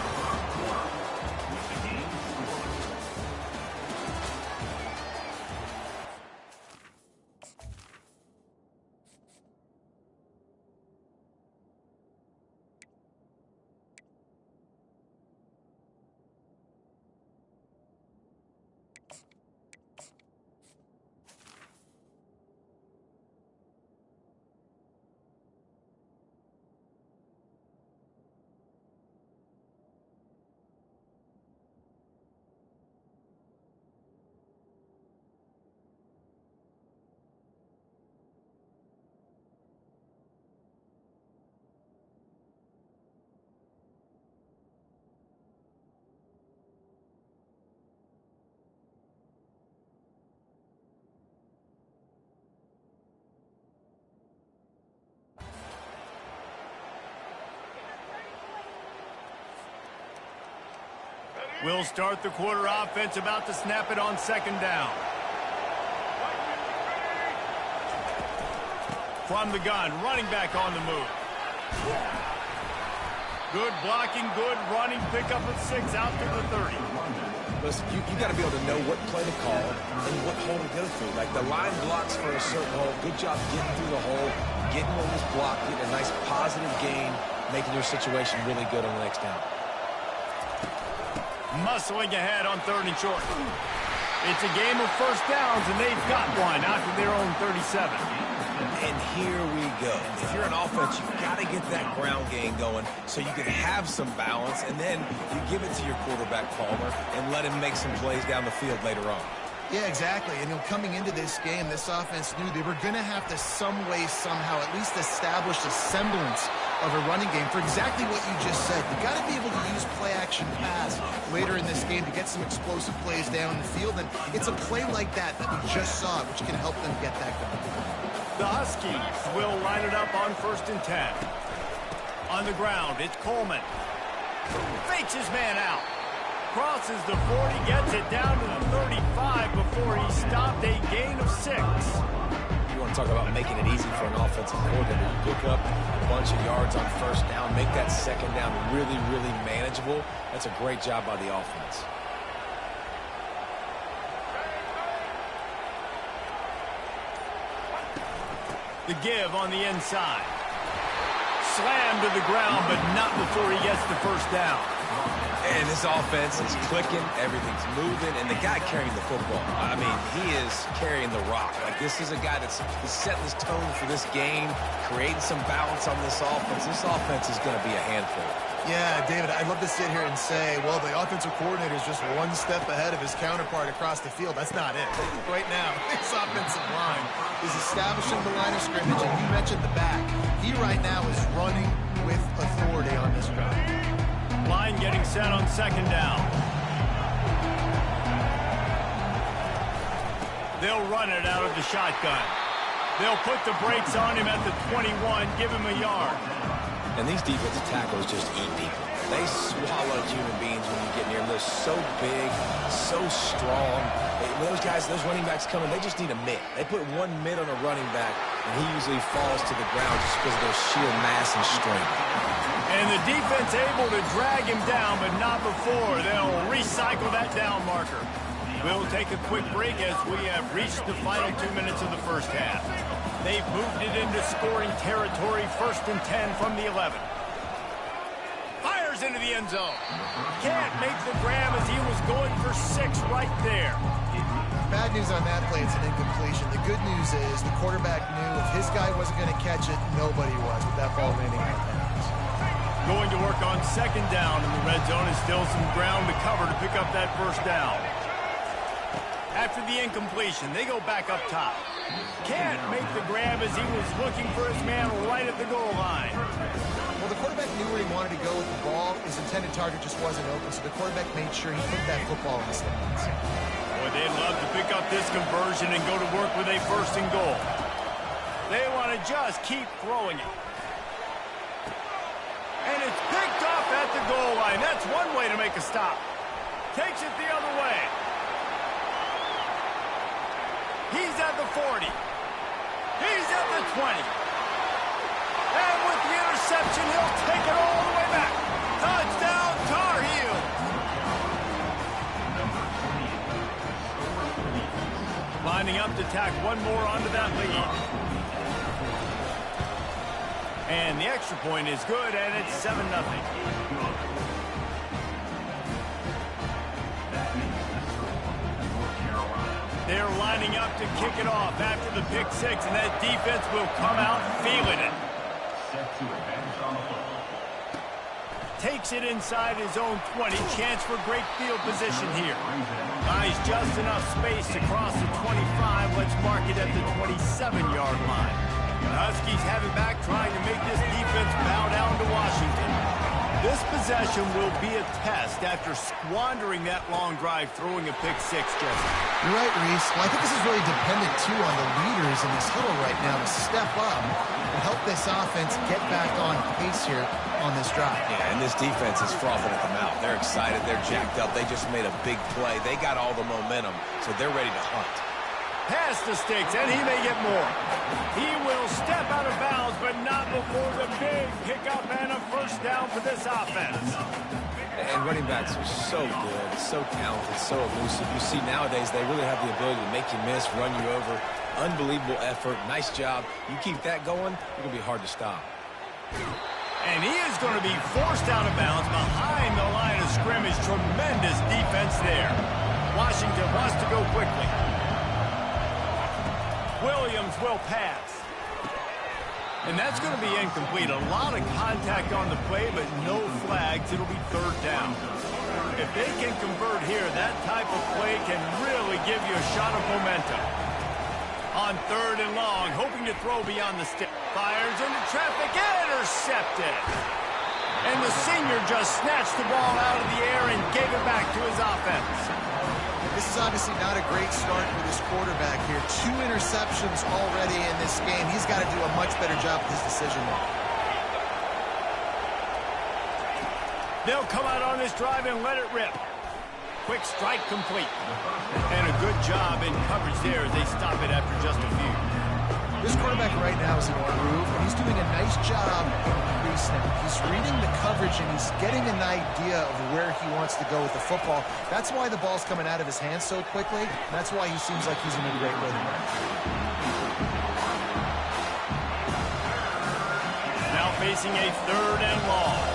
We'll start the quarter offense, about to snap it on 2nd down. From the gun, running back on the move. Good blocking, good running, pick up at 6 out to the 30. Listen, you got to be able to know what play to call and what hole to go through. Like the line blocks for a certain hole. Good job getting through the hole, getting what was blocked, getting a nice positive gain, making your situation really good on the next down. Muscling ahead on 3rd and short. It's a game of first downs, and they've got one out to their own 37. And here we go. If you're an offense, you've got to get that ground game going so you can have some balance, and then you give it to your quarterback, Palmer, and let him make some plays down the field later on. Yeah, exactly. And coming into this game, this offense knew they were going to have to some way, somehow, at least establish a semblance of a running game for exactly what you just said. You got to be able to use play-action pass later in this game to get some explosive plays down the field. And it's a play like that that we just saw, which can help them get that going. The Huskies will line it up on 1st and 10. On the ground, it's Coleman. Fakes his man out. Crosses the 40, gets it down to the 35 before he stopped, a gain of 6. You want to talk about making it easy for an offensive coordinator. You pick up a bunch of yards on 1st down, make that 2nd down really, really manageable. That's a great job by the offense. The give on the inside. Slammed to the ground, but not before he gets the first down. And this offense is clicking, everything's moving, and the guy carrying the football, I mean, he is carrying the rock. Like, this is a guy that's setting this tone for this game, creating some balance on this offense. This offense is going to be a handful. Yeah, David, I'd love to sit here and say, well, the offensive coordinator is just one step ahead of his counterpart across the field. That's not it. Right now, this offensive line is establishing the line of scrimmage, and you mentioned the back. He right now is running with authority on this drive. Line getting set on second down. They'll run it out of the shotgun. They'll put the brakes on him at the 21, give him a yard. And these defensive tackles just eat people. They swallow human beings when you get near them. They're so big, so strong. When those guys, those running backs come in, they just need a mitt. They put one mitt on a running back, and he usually falls to the ground just because of their sheer mass and strength. And the defense able to drag him down, but not before. They'll recycle that down marker. We'll take a quick break as we have reached the final 2 minutes of the first half. They've moved it into scoring territory, 1st and 10 from the 11. Fires into the end zone. Can't make the grab as he was going for 6 right there. Bad news on that play, it's an incompletion. The good news is the quarterback knew if his guy wasn't going to catch it, nobody was with that ball landing on the bounds. Going to work on second down in the red zone is still some ground to cover to pick up that first down. After the incompletion, they go back up top. Can't make the grab as he was looking for his man right at the goal line. Well, the quarterback knew where he wanted to go with the ball. His intended target just wasn't open, so the quarterback made sure he put that football in the stands. Boy, they'd love to pick up this conversion and go to work with a 1st and goal. They want to just keep throwing it. And it's picked off at the goal line. That's one way to make a stop. Takes it the other way. He's at the 40. He's at the 20. And with the interception, he'll take it all the way back. Touchdown, Tar Heel. Lining up to tack one more onto that lead. And the extra point is good, and it's 7-0. They're lining up to kick it off after the pick 6, and that defense will come out feeling it. Takes it inside his own 20. Chance for great field position here. Buys just enough space to cross the 25. Let's mark it at the 27-yard line. The Huskies have it back, trying to make this defense bow down to Washington. This possession will be a test after squandering that long drive, throwing a pick 6, Jesse. You're right, Reese. Well, I think this is really dependent, too, on the leaders in this huddle right now to step up and help this offense get back on pace here on this drive. Yeah, and this defense is frothing at the mouth. They're excited. They're jacked up. They just made a big play. They got all the momentum, so they're ready to hunt. Pass the sticks, and he may get more. He will step out of bounds, but not before the big pickup and a 1st down for this offense. And running backs are so good, so talented, so elusive. You see nowadays they really have the ability to make you miss, run you over. Unbelievable effort. Nice job. You keep that going, it's going to be hard to stop. And he is going to be forced out of bounds behind the line of scrimmage. Tremendous defense there. Washington wants to go quickly. Williams will pass. And that's going to be incomplete. A lot of contact on the play, but no flags. It'll be 3rd down. If they can convert here, that type of play can really give you a shot of momentum. On 3rd and long, hoping to throw beyond the stick. Fires into traffic, intercepted. And the senior just snatched the ball out of the air and gave it back to his offense. This is obviously not a great start for this quarterback here. 2 interceptions already in this game. He's got to do a much better job with his decision making. They'll come out on this drive and let it rip. Quick strike complete. And a good job in coverage there as they stop it after just a few. This quarterback right now is in a groove, and he's doing a nice job in pre-snap. He's reading the coverage, and he's getting an idea of where he wants to go with the football. That's why the ball's coming out of his hands so quickly. That's why he seems like he's in a great rhythm right now. facing a 3rd and long.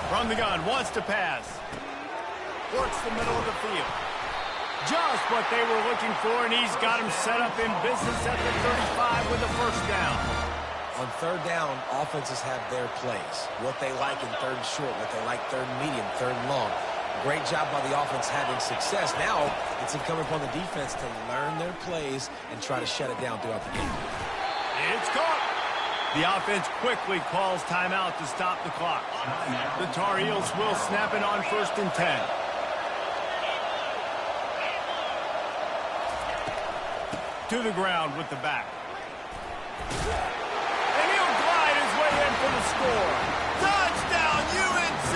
From the gun, wants to pass. Works the middle of the field. Just what they were looking for, and he's got him set up in business at the 35 with a 1st down. On 3rd down, offenses have their plays. What they like in 3rd and short, what they like 3rd and medium, 3rd and long. Great job by the offense having success. Now, it's incumbent upon the defense to learn their plays and try to shut it down throughout the game. It's caught. The offense quickly calls timeout to stop the clock. The Tar Heels will snap it on 1st and 10. To the ground with the back. And he'll glide his way in for the score. Touchdown, UNC!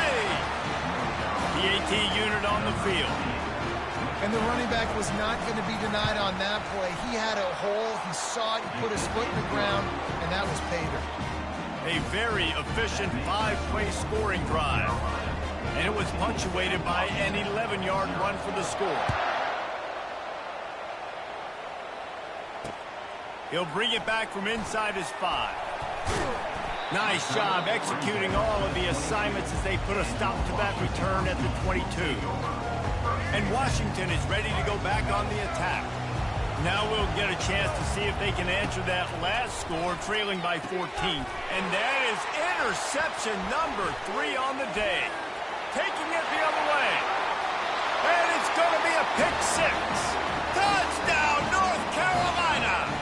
The AT unit on the field. And the running back was not going to be denied on that play. He had a hole. He saw it. He put his foot in the ground, and that was pay dirt. A very efficient 5-play scoring drive. And it was punctuated by an 11-yard run for the score. He'll bring it back from inside his 5. Nice job executing all of the assignments as they put a stop to that return at the 22. And Washington is ready to go back on the attack. Now we'll get a chance to see if they can answer that last score, trailing by 14. And that is interception number 3 on the day. Taking it the other way. And it's going to be a pick 6. Touchdown, North Carolina!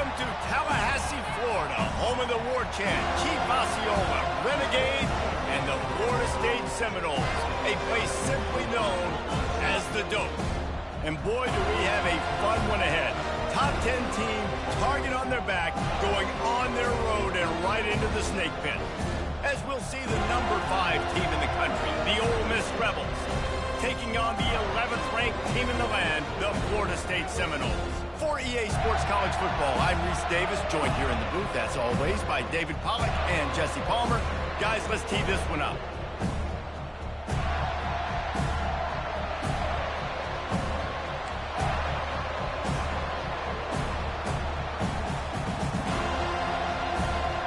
To Tallahassee, Florida, home of the war chant, Chief Osceola, Renegade, and the Florida State Seminoles, a place simply known as the Dope. And boy, do we have a fun one ahead. Top 10 team, target on their back, going on their road and right into the snake pit. As we'll see the number 5 team in the country, the Ole Miss Rebels, taking on the 11th ranked team in the land, the Florida State Seminoles. For EA Sports College Football, I'm Reese Davis, joined here in the booth, as always, by David Pollack and Jesse Palmer. Guys, let's tee this one up.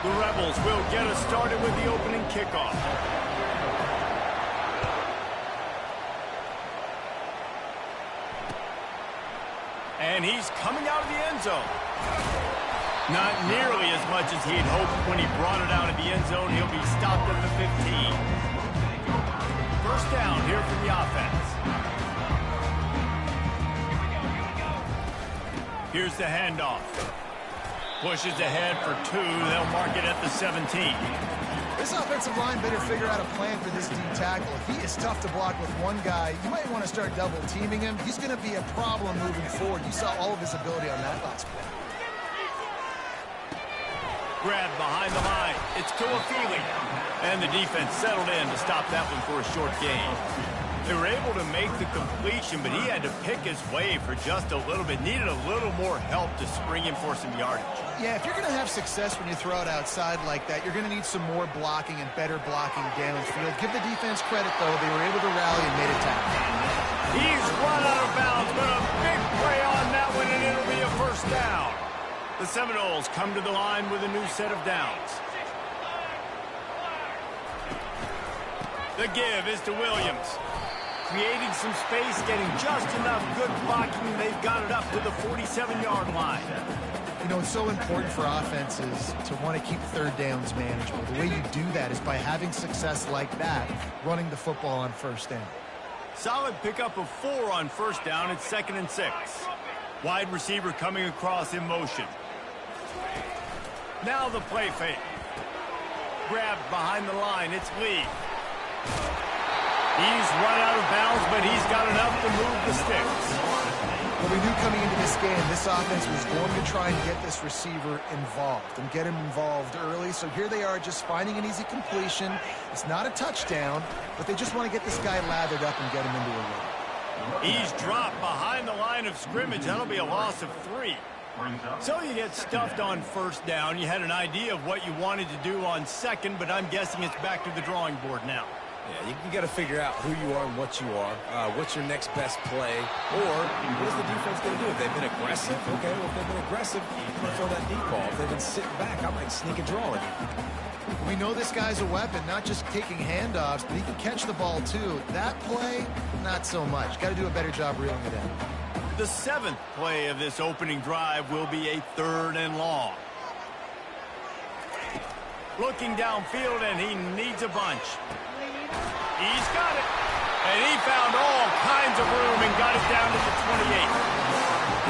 The Rebels will get us started with the opening kickoff. And he's coming out of the end zone. Not nearly as much as he'd hoped when he brought it out of the end zone. He'll be stopped at the 15. First down here for the offense. Here's the handoff. Pushes ahead for 2. They'll mark it at the 17. This offensive line better figure out a plan for this deep tackle. If he is tough to block with one guy, you might want to start double teaming him. He's going to be a problem moving forward. You saw all of his ability on that last play. Grabbed behind the line. It's Tuafili. And the defense settled in to stop that one for a short gain. They were able to make the completion, but he had to pick his way for just a little bit. Needed a little more help to spring in for some yardage. Yeah, if you're going to have success when you throw it outside like that, you're going to need some more blocking and better blocking downfield. Give the defense credit, though. They were able to rally and made a tackle. He's run out of bounds, but a big play on that one, and it'll be a first down. The Seminoles come to the line with a new set of downs. The give is to Williams. Creating some space, getting just enough good blocking. They've got it up to the 47-yard line. You know, it's so important for offenses to want to keep third downs manageable. The way you do that is by having success like that, running the football on first down. Solid pickup of 4 on first down. It's 2nd and 6. Wide receiver coming across in motion. Now the play fake. Grabbed behind the line. It's Lee. He's run out of bounds, but he's got enough to move the sticks. Well, we knew coming into this game, this offense was going to try and get this receiver involved and get him involved early. So here they are just finding an easy completion. It's not a touchdown, but they just want to get this guy lathered up and get him into a run. He's dropped behind the line of scrimmage. That'll be a loss of 3. So you get stuffed on first down. You had an idea of what you wanted to do on second, but I'm guessing it's back to the drawing board now. Yeah, you got to figure out who you are and what you are. What's your next best play? Or what is the defense going to do? If they've been aggressive, okay, well, if they've been aggressive, I'm going to throw that deep ball. If they've been sitting back, I might sneak a draw in. We know this guy's a weapon, not just taking handoffs, but he can catch the ball too. That play, not so much. Got to do a better job reeling it in. The 7th play of this opening drive will be a 3rd and long. Looking downfield, and he needs a bunch. He's got it. And he found all kinds of room and got it down to the 28.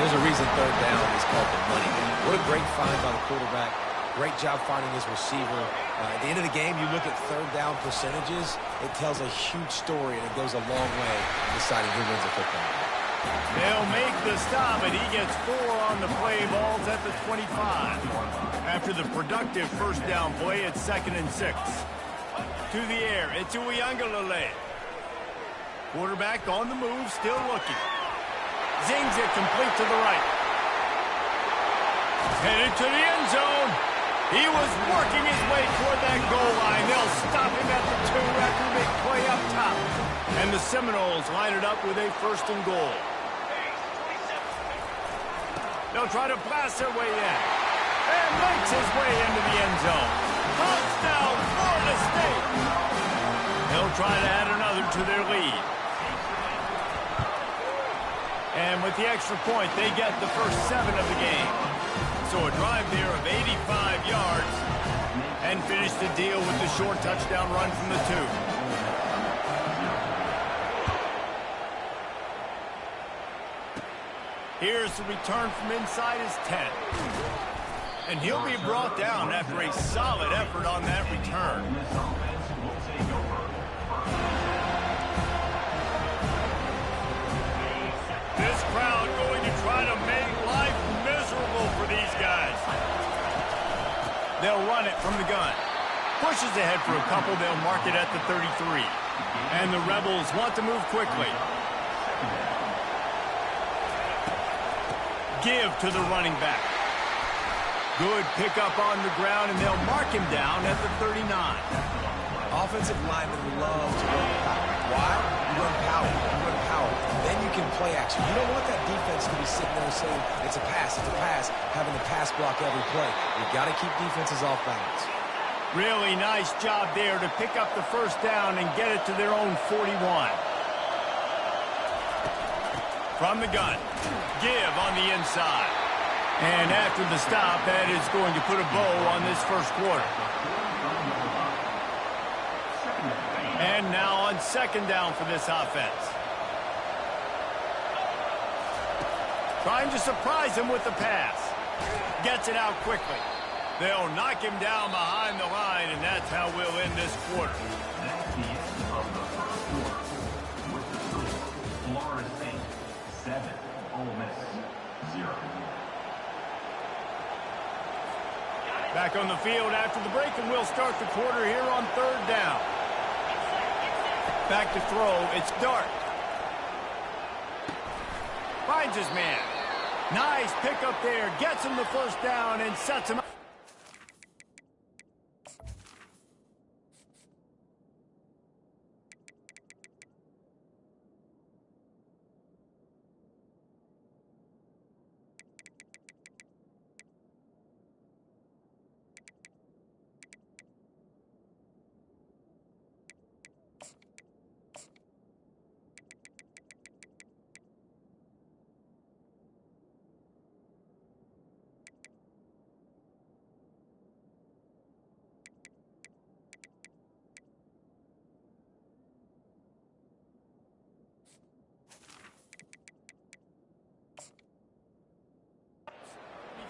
There's a reason third down is called the money. What a great find by the quarterback. Great job finding his receiver. At the end of the game, you look at third down percentages. It tells a huge story, and it goes a long way in deciding who wins a football. They'll make the stop, and he gets 4 on the play. Ball's at the 25. After the productive first down play, it's 2nd and 6. To the air, it's Uiagalelei. Quarterback on the move, still looking. Zings it complete to the right. Headed to the end zone. He was working his way toward that goal line. They'll stop him at the 2 after a big play up top. And the Seminoles line it up with a 1st and goal. They'll try to blast their way in. And makes his way into the end zone. Touchdown, Florida State. They'll try to add another to their lead. And with the extra point, they get the first 7 of the game. So a drive there of 85 yards. And finish the deal with the short touchdown run from the 2. Here's the return from inside his 10. And he'll be brought down after a solid effort on that return. This crowd going to try to make life miserable for these guys. They'll run it from the gun. Pushes ahead for a couple. They'll mark it at the 33. And the Rebels want to move quickly. Give to the running back. Good pickup on the ground, and they'll mark him down at the 39. Offensive linemen love to run power. Why? You run power. You run power. Then you can play action. You don't want that defense to be sitting there saying, it's a pass, having to pass block every play. You've got to keep defenses off balance. Really nice job there to pick up the first down and get it to their own 41. From the gun, give on the inside. And after the stop, that is going to put a bow on this first quarter. And now on 2nd down for this offense. Trying to surprise him with the pass. Gets it out quickly. They'll knock him down behind the line, and that's how we'll end this quarter. That's the end of the first quarter. With the score, Florida State 7, Ole Miss 0. Back on the field after the break, and we'll start the quarter here on 3rd down. Back to throw, it's Dart. Finds his man. Nice pick up there, gets him the first down and sets him up.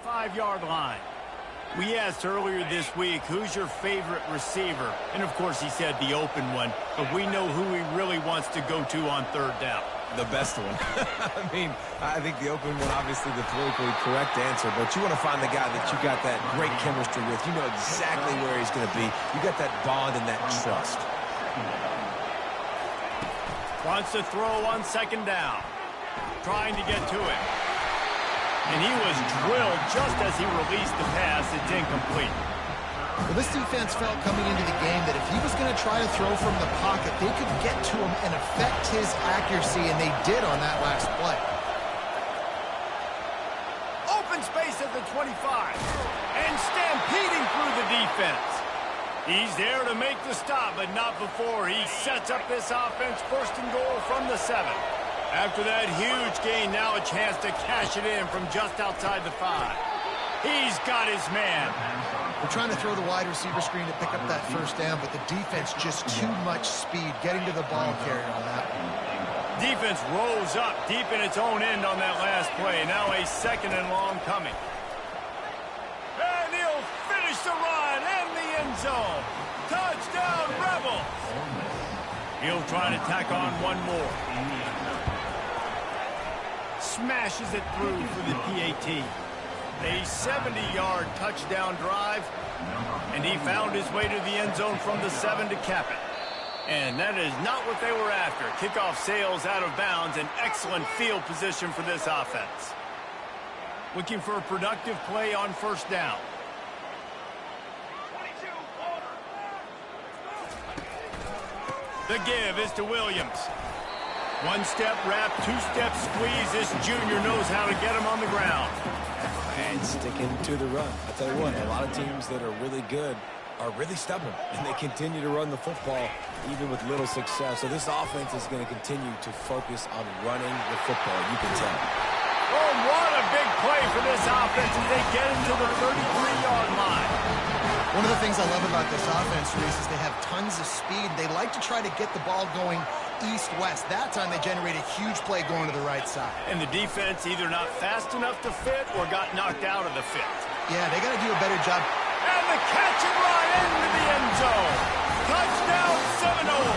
Five-yard line. We asked earlier this week, who's your favorite receiver? And, of course, he said the open one. But we know who he really wants to go to on 3rd down. The best one. I mean, I think the open one, obviously the politically correct answer, but you want to find the guy that you got that great chemistry with. You know exactly where he's going to be. You got that bond and that trust. Wants to throw on 2nd down. Trying to get to it. And he was drilled just as he released the pass. It's incomplete. Well, this defense felt coming into the game that if he was going to try to throw from the pocket, they could get to him and affect his accuracy, and they did on that last play. Open space at the 25. And stampeding through the defense. He's there to make the stop, but not before he sets up this offense 1st and goal from the 7. After that huge gain, now a chance to cash it in from just outside the 5. He's got his man. They're trying to throw the wide receiver screen to pick up that 1st down, but the defense just too much speed getting to the ball carrier on that one. Defense rolls up deep in its own end on that last play. Now a 2nd and long coming. And he'll finish the run and the end zone. Touchdown, Rebels. He'll try to tack on one more. Smashes it through for the PAT. A 70-yard touchdown drive, and he found his way to the end zone from the 7 to cap it. And that is not what they were after. Kickoff sails out of bounds, an excellent field position for this offense. Looking for a productive play on 1st down. The give is to Williams. 1-step wrap, 2-step squeeze. This junior knows how to get him on the ground. And sticking to the run. I'll tell you what, a lot of teams that are really good are really stubborn, and they continue to run the football even with little success. So this offense is going to continue to focus on running the football, you can tell. Oh, what a big play for this offense as they get into the 33-yard line. One of the things I love about this offense, Reese, is they have tons of speed. They like to try to get the ball going east-west. That time they generate a huge play going to the right side. And the defense either not fast enough to fit or got knocked out of the fit. Yeah, they got to do a better job. And the catch and run into the end zone. Touchdown, Seminole.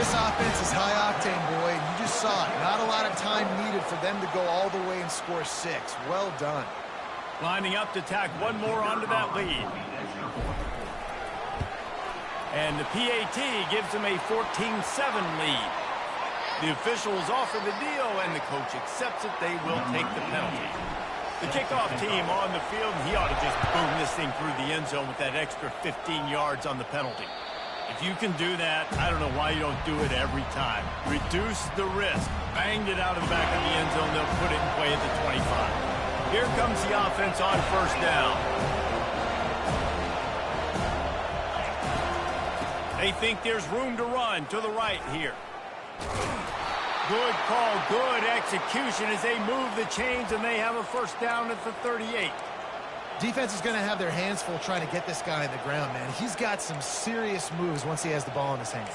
This offense is high-octane, boy, and you just saw it. Not a lot of time needed for them to go all the way and score 6. Well done. Lining up to tack one more onto that lead. And the PAT gives them a 14-7 lead. The officials offer the deal, and the coach accepts it. They will take the penalty. The kickoff team on the field, he ought to just boom this thing through the end zone with that extra 15 yards on the penalty. If you can do that, I don't know why you don't do it every time. Reduce the risk. Banged it out of the back of the end zone. They'll put it in play at the 25. Here comes the offense on 1st down. They think there's room to run to the right here. Good call, good execution as they move the chains, and they have a 1st down at the 38. Defense is going to have their hands full trying to get this guy on the ground, man. He's got some serious moves once he has the ball in his hands.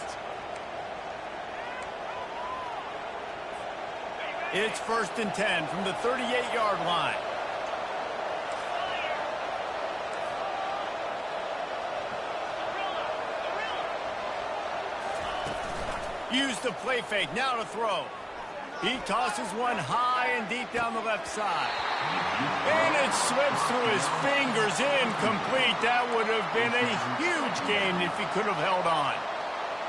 It's 1st and 10 from the 38-yard line. Use the play fake, now to throw. He tosses one high and deep down the left side. And it slips through his fingers, incomplete. That would have been a huge gain if he could have held on.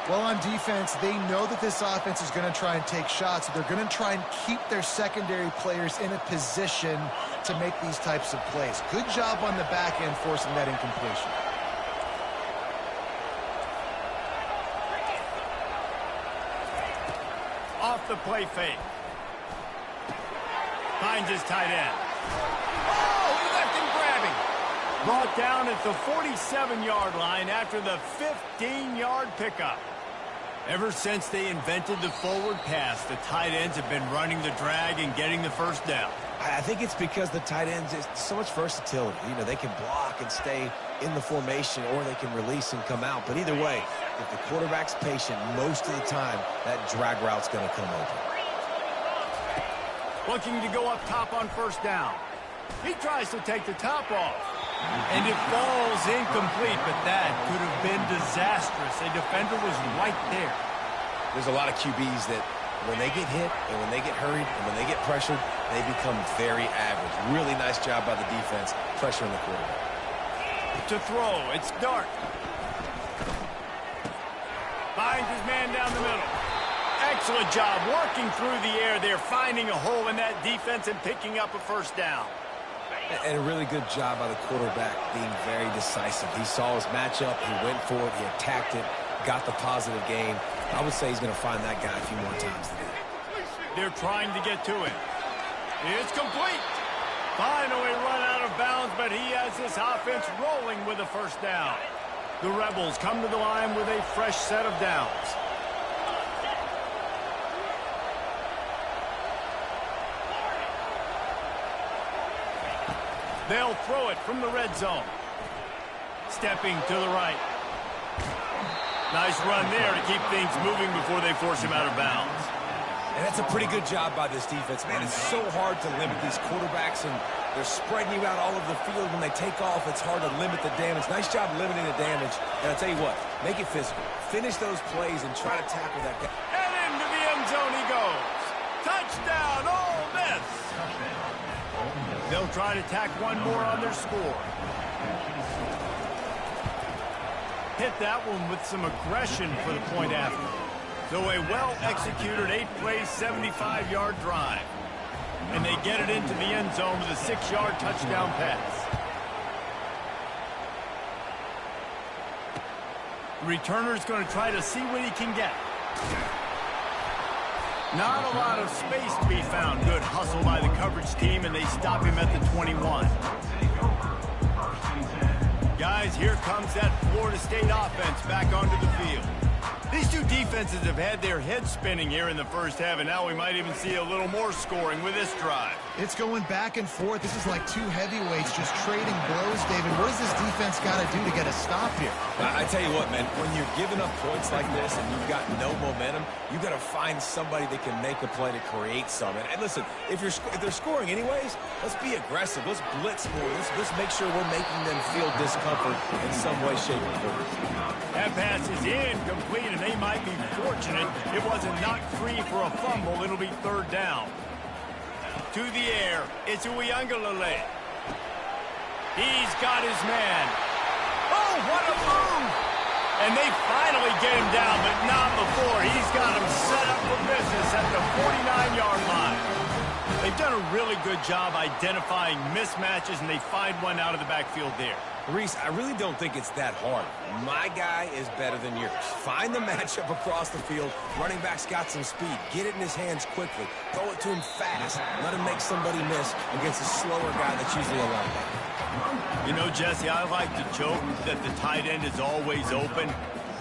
Well, on defense, they know that this offense is going to try and take shots. So they're going to try and keep their secondary players in a position to make these types of plays. Good job on the back end forcing that incompletion. Off the play fake. Finds his tight end. Oh, he left him grabbing. Brought down at the 47-yard line after the 15-yard pickup. Ever since they invented the forward pass, the tight ends have been running the drag and getting the first down. I think it's because the tight ends is so much versatility. You know, they can block and stay in the formation, or they can release and come out. But either way, if the quarterback's patient, most of the time, that drag route's going to come open. Looking to go up top on 1st down. He tries to take the top off. And it falls incomplete, but that could have been disastrous. A defender was right there. There's a lot of QBs that when they get hit and when they get hurried and when they get pressured, they become very average. Really nice job by the defense pressuring the quarterback. To throw, it's Dart. Finds his man down the middle. Excellent job working through the air there, finding a hole in that defense and picking up a 1st down. And a really good job by the quarterback being very decisive. He saw his matchup, he went for it, he attacked it, got the positive gain. I would say he's going to find that guy a few more times today. They're trying to get to it. It's complete. Finally run out of bounds, but he has this offense rolling with a 1st down. The Rebels come to the line with a fresh set of downs. They'll throw it from the red zone. Stepping to the right. Nice run there to keep things moving before they force him out of bounds. And that's a pretty good job by this defense. Man, it's so hard to limit these quarterbacks, and they're spreading you out all over the field. When they take off, it's hard to limit the damage. Nice job limiting the damage. And I'll tell you what, make it physical. Finish those plays and try to tackle that guy. And into the end zone he goes. Touchdown, Ole Miss. They'll try to tack one more on their score. Hit that one with some aggression for the point after. So a well-executed 8-play, 75-yard drive. And they get it into the end zone with a 6-yard touchdown pass. The returner's going to try to see what he can get. Not a lot of space to be found. Good hustle by the coverage team, and they stop him at the 21. Guys, here comes that Florida State offense back onto the field. These two defenses have had their heads spinning here in the first half, and now we might even see a little more scoring with this drive. It's going back and forth. This is like two heavyweights just trading blows, David. What does this defense got to do to get a stop here? I tell you what, man, when you're giving up points like this and you've got no momentum, you've got to find somebody that can make a play to create some. And listen, if they're scoring anyways, let's be aggressive. Let's blitz more. Let's make sure we're making them feel discomfort in some way, shape, or form. That pass is incomplete, and they might be fortunate it wasn't knocked free for a fumble. It'll be 3rd down. To the air, it's Uiagalelei. He's got his man. Oh, what a move! And they finally get him down, but not before. He's got him set up for business at the 49-yard line. They've done a really good job identifying mismatches, and they find one out of the backfield there. Reese, I really don't think it's that hard. My guy is better than yours. Find the matchup across the field. Running back's got some speed. Get it in his hands quickly. Throw it to him fast. Let him make somebody miss against a slower guy that's usually a linebacker. You know, Jesse, I like to joke that the tight end is always open.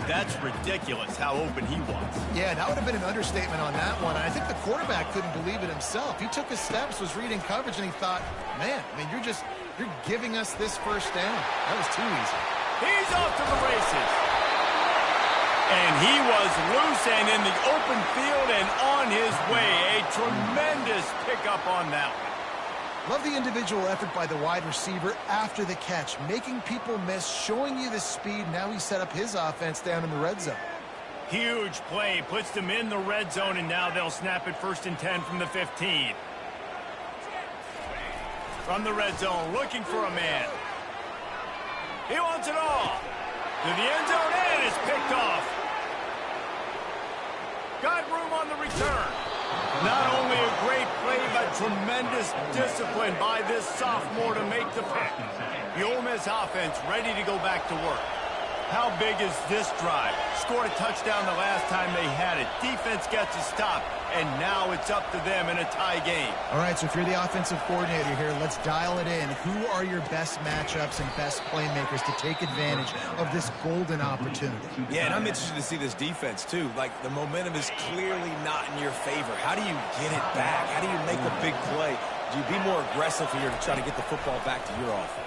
That's ridiculous how open he was. Yeah, that would have been an understatement on that one. And I think the quarterback couldn't believe it himself. He took his steps, was reading coverage, and he thought, man, I mean, you're giving us this 1st down. That was too easy. He's off to the races. And he was loose and in the open field and on his way. A tremendous pickup on that one. Love the individual effort by the wide receiver after the catch, making people miss, showing you the speed. Now he set up his offense down in the red zone. Huge play, puts them in the red zone, and now they'll snap it 1st and 10 from the 15. From the red zone, looking for a man. He wants it all. To the end zone, and it's picked off. Got room on the return. Not only a great play, but tremendous discipline by this sophomore to make the pick. The Ole Miss offense ready to go back to work. How big is this drive? Scored a touchdown the last time they had it. Defense gets a stop, and now it's up to them in a tie game. All right, so if you're the offensive coordinator here, let's dial it in. Who are your best matchups and best playmakers to take advantage of this golden opportunity? Yeah, and I'm interested to see this defense, too. Like, the momentum is clearly not in your favor. How do you get it back? How do you make a big play? Do you be more aggressive here to try to get the football back to your offense?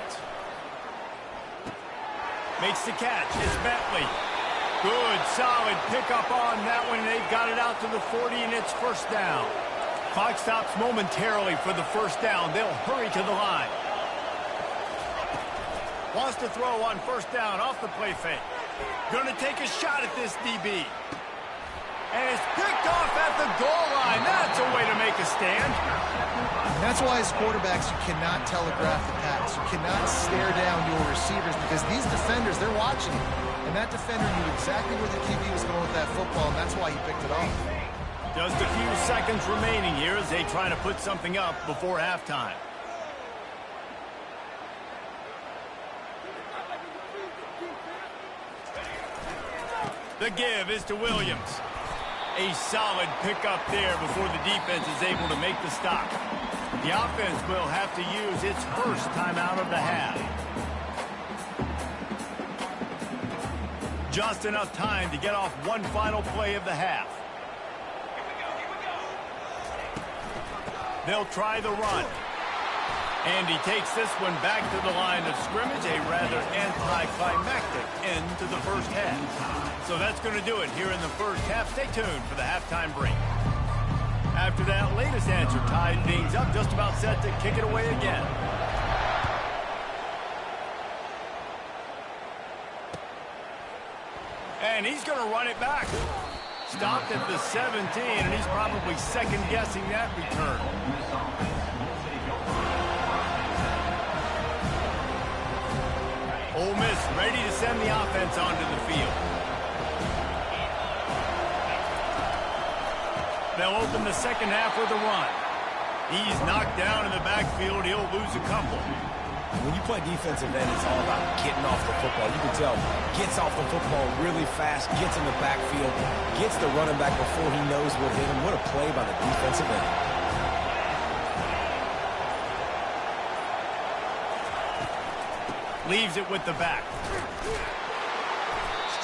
Makes the catch. It's Bentley. Good, solid pickup on that one. They've got it out to the 40, and it's 1st down. Clock stops momentarily for the 1st down. They'll hurry to the line. Wants to throw on 1st down off the play fake. Going to take a shot at this DB. And it's picked off at the goal line. That's a way to make a stand. And that's why as quarterbacks, you cannot telegraph the pass. You cannot stare down your receivers because these defenders, they're watching you. And that defender knew exactly where the QB was going with that football, and that's why he picked it off. Just a few seconds remaining here as they try to put something up before halftime. The give is to Williams. A solid pickup there before the defense is able to make the stop. The offense will have to use its 1st timeout of the half. Just enough time to get off one final play of the half. They'll try the run. And he takes this one back to the line of scrimmage, a rather anticlimactic end to the 1st half. So that's going to do it here in the 1st half. Stay tuned for the halftime break. After that latest answer tied things up, just about set to kick it away again. And he's going to run it back. Stopped at the 17, and he's probably second-guessing that return. Ole Miss ready to send the offense onto the field. They'll open the 2nd half with a run. He's knocked down in the backfield. He'll lose a couple. When you play defensive end, it's all about getting off the football. You can tell, gets off the football really fast, gets in the backfield, gets the running back before he knows what hit him. What a play by the defensive end. Leaves it with the back.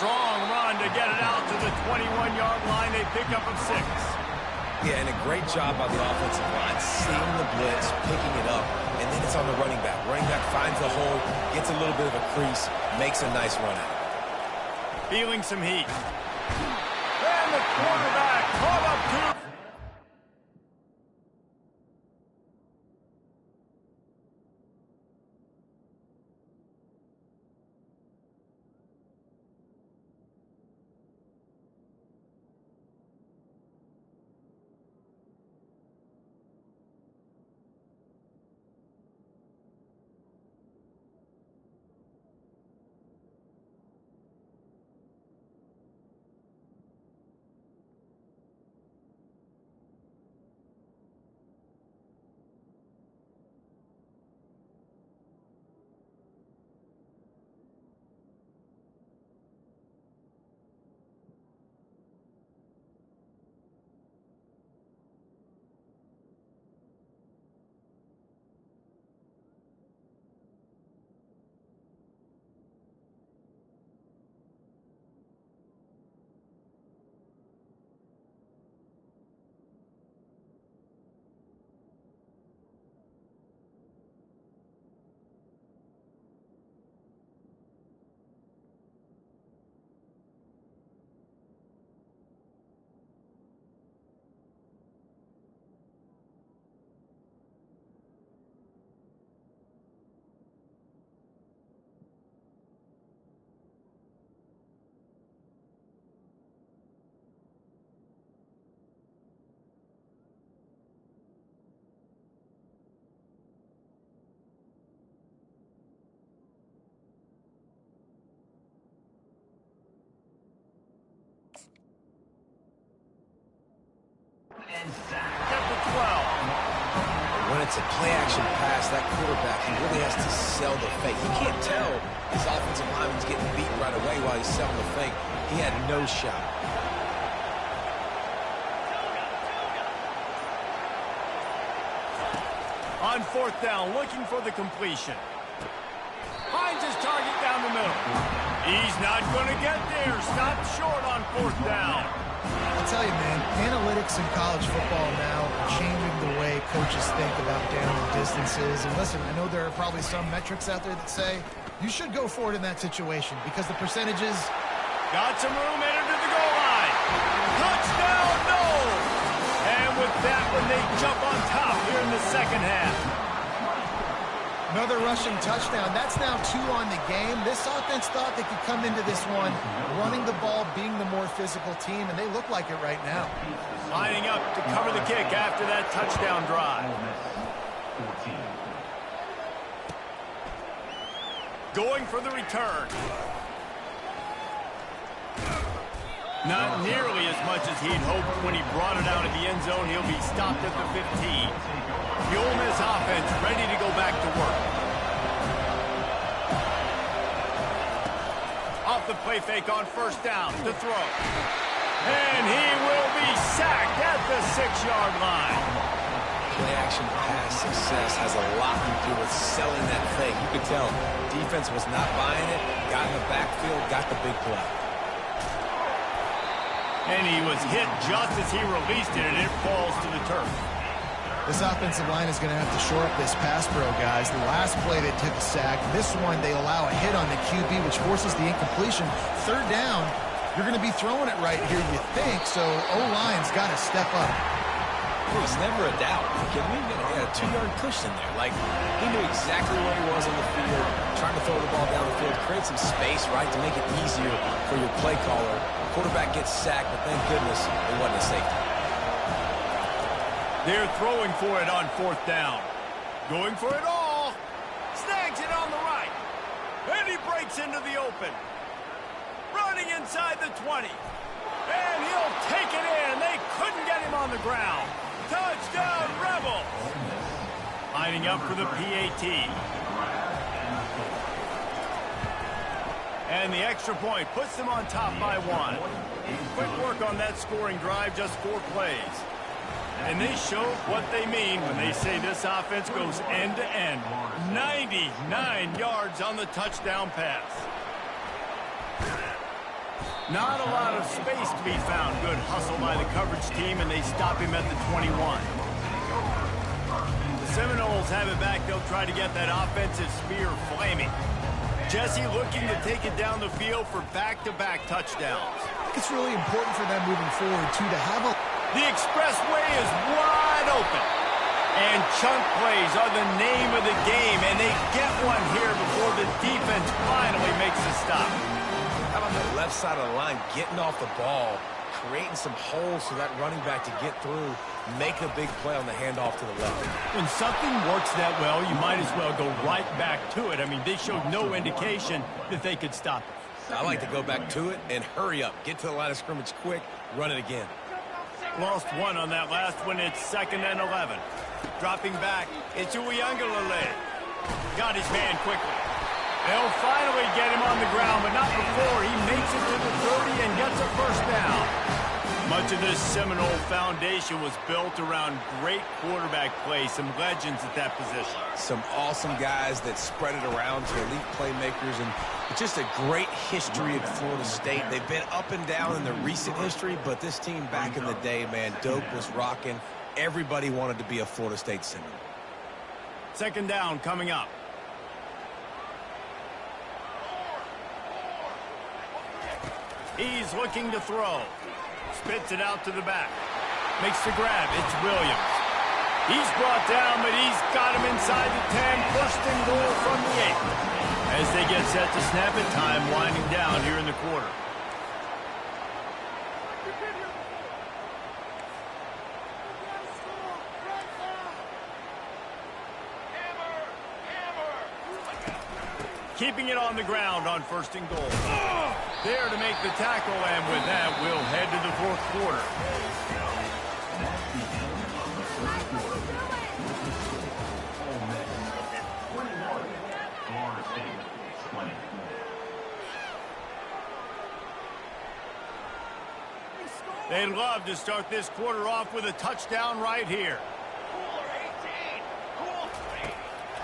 Strong run to get it out to the 21-yard line. They pick up of 6. Yeah, and a great job by the offensive line, seeing the blitz, picking it up, and then it's on the running back. Running back finds the hole, gets a little bit of a crease, makes a nice run out. Feeling some heat. And the quarterback caught up to... it's a play-action pass, that quarterback, he really has to sell the fake. He can't tell his offensive lineman's getting beat right away while he's selling the fake. He had no shot. On fourth down, looking for the completion. Finds his target down the middle. He's not going to get there. Stopped short on fourth down. I'll tell you, man, analytics in college football now are changing the way coaches think about down and distances. And listen, I know there are probably some metrics out there that say you should go for it in that situation because the percentages... Got some room, entered to the goal line. Touchdown, no! And with that one, they jump on top here in the second half. Another rushing touchdown. That's now 2 on the game. This offense thought they could come into this one running the ball, being the more physical team, and they look like it right now. Lining up to cover the kick after that touchdown drive. Going for the return. Not nearly as much as he'd hoped when he brought it out of the end zone. He'll be stopped at the 15. The Ole Miss offense ready to go back to work. Off the play fake on first down to throw. And he will be sacked at the 6-yard line. Play-action pass success has a lot to do with selling that fake. You could tell defense was not buying it, got in the backfield, got the big play. And he was hit just as he released it, and it falls to the turf. This offensive line is going to have to shore up this pass pro, guys. The last play they took a sack. This one they allow a hit on the QB, which forces the incompletion. Third down, you're going to be throwing it right here, you think, so O-line's got to step up. There was never a doubt. He had a 2-yard push in there. Like, he knew exactly where he was on the field, trying to throw the ball down the field, create some space, right, to make it easier for your play caller. Quarterback gets sacked, but thank goodness it wasn't a safety. They're throwing for it on fourth down. Going for it all. Snags it on the right. And he breaks into the open. Running inside the 20. And he'll take it in. They couldn't get him on the ground. Touchdown, Rebels! Lining up for the PAT. And the extra point puts them on top by 1. Quick work on that scoring drive, just 4 plays. And they show what they mean when they say this offense goes end-to-end. 99 yards on the touchdown pass. Not a lot of space to be found. Good hustle by the coverage team, and they stop him at the 21. The Seminoles have it back. They'll try to get that offensive spear flaming. Jesse looking to take it down the field for back-to-back touchdowns. I think it's really important for them moving forward, too, to have a... The expressway is wide open. And chunk plays are the name of the game, and they get one here before the defense finally makes a stop. How about the left side of the line getting off the ball, creating some holes for that running back to get through, make a big play on the handoff to the left. When something works that well, you might as well go right back to it. I mean, they showed no indication that they could stop it. I like to go back to it and hurry up. Get to the line of scrimmage quick, run it again. Lost 1 on that last one. It's 2nd and 11. Dropping back, it's Uiagalelei. Got his man quickly. They'll finally get him on the ground, but not before he makes it to the 30 and gets a first down. Much of this Seminole foundation was built around great quarterback play, some legends at that position. Some awesome guys that spread it around to elite playmakers, and just a great history at Florida State. They've been up and down in the recent history, but this team back in the day, man, Doak was rocking. Everybody wanted to be a Florida State Seminole. 2nd down coming up. He's looking to throw. Spits it out to the back. Makes the grab. It's Williams. He's brought down, but he's got him inside the 10. First and goal from the 8. As they get set to snap it, time winding down here in the quarter. Keeping it on the ground on 1st and goal. There to make the tackle, and with that, we'll head to the 4th quarter. They'd love to start this quarter off with a touchdown right here.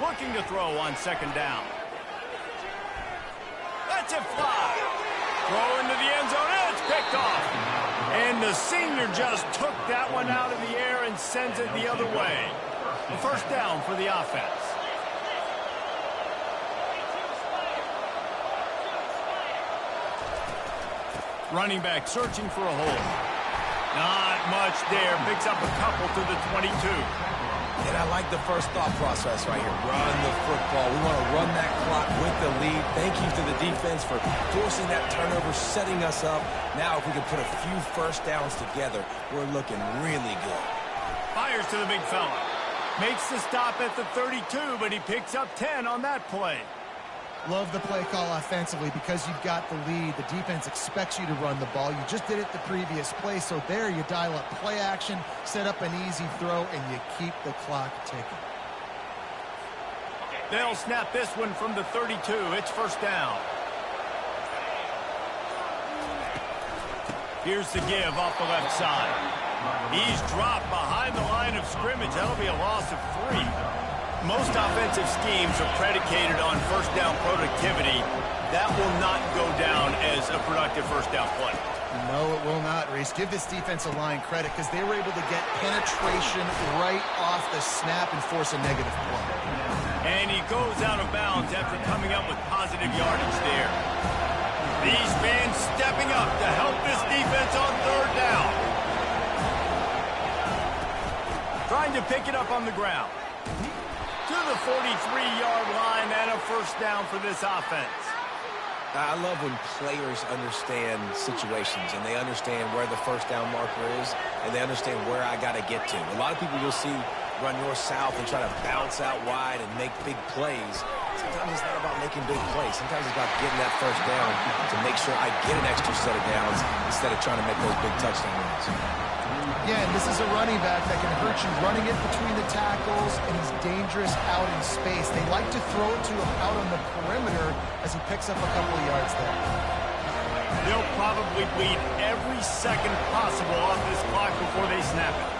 Looking to throw on second down. That's it fly. Throw into the end zone. It's picked off. And the senior just took that one out of the air and sends it the other way. A first down for the offense. Running back searching for a hole. Not much there. Picks up a couple to the 22. And I like the first thought process right here. Run the football. We want to run that clock with the lead. Thank you to the defense for forcing that turnover, setting us up. Now if we can put a few first downs together, we're looking really good. Fires to the big fella. Makes the stop at the 32, but he picks up 10 on that play. Love the play call offensively because you've got the lead. The defense expects you to run the ball. You just did it the previous play, so there you dial up play action, set up an easy throw, and you keep the clock ticking. They'll snap this one from the 32. It's first down. Here's the give off the left side. He's dropped behind the line of scrimmage. That'll be a loss of 3. Most offensive schemes are predicated on first down productivity. That will not go down as a productive first down play. No, it will not, Reese. Give this defensive line credit because they were able to get penetration right off the snap and force a negative play. And he goes out of bounds after coming up with positive yardage there. These fans stepping up to help this defense on third down. Trying to pick it up on the ground. To the 43-yard line and a first down for this offense. I love when players understand situations and they understand where the first down marker is and they understand where I got to get to. A lot of people you'll see run north-south and try to bounce out wide and make big plays. Sometimes it's not about making big plays. Sometimes it's about getting that first down to make sure I get an extra set of downs instead of trying to make those big touchdown runs. Yeah, and this is a running back that can hurt you running it between the tackles, and he's dangerous out in space. They like to throw it to him out on the perimeter as he picks up a couple of yards there. They'll probably bleed every second possible off this clock before they snap it.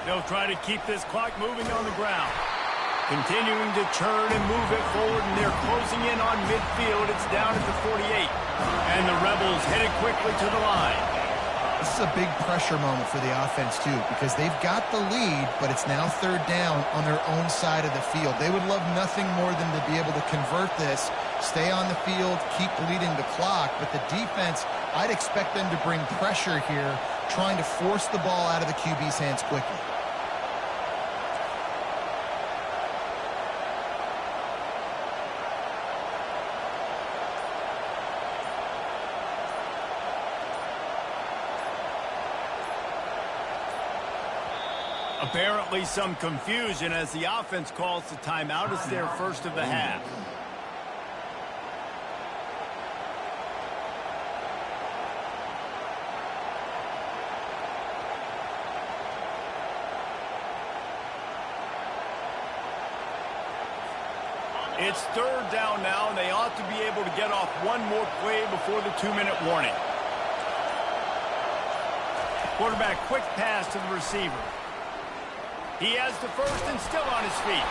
They'll try to keep this clock moving on the ground. Continuing to churn and move it forward, and they're closing in on midfield. It's down at the 48. And the Rebels headed quickly to the line. This is a big pressure moment for the offense, too, because they've got the lead, but it's now third down on their own side of the field. They would love nothing more than to be able to convert this, stay on the field, keep bleeding the clock. But the defense, I'd expect them to bring pressure here, trying to force the ball out of the QB's hands quickly. Apparently some confusion as the offense calls the timeout. It's their first of the half. It's third down now, and they ought to be able to get off one more play before the 2-minute warning. Quarterback quick pass to the receiver. He has the first and still on his feet.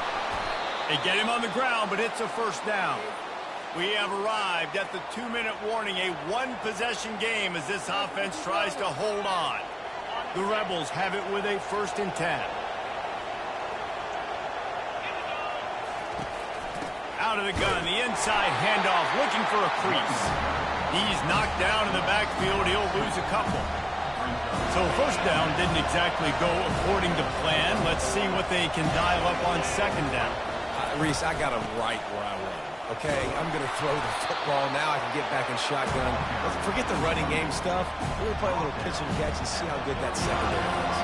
They get him on the ground, but it's a first down. We have arrived at the 2-minute warning, a one-possession game as this offense tries to hold on. The Rebels have it with a 1st and 10. Out of the gun, the inside handoff, looking for a crease. He's knocked down in the backfield. He'll lose a couple. So first down didn't exactly go according to plan. Let's see what they can dial up on second down. Reese, I got him right where I want him. Okay, I'm going to throw the football. Now I can get back in shotgun. Forget the running game stuff. We're going to play a little pitch and catch and see how good that secondary is.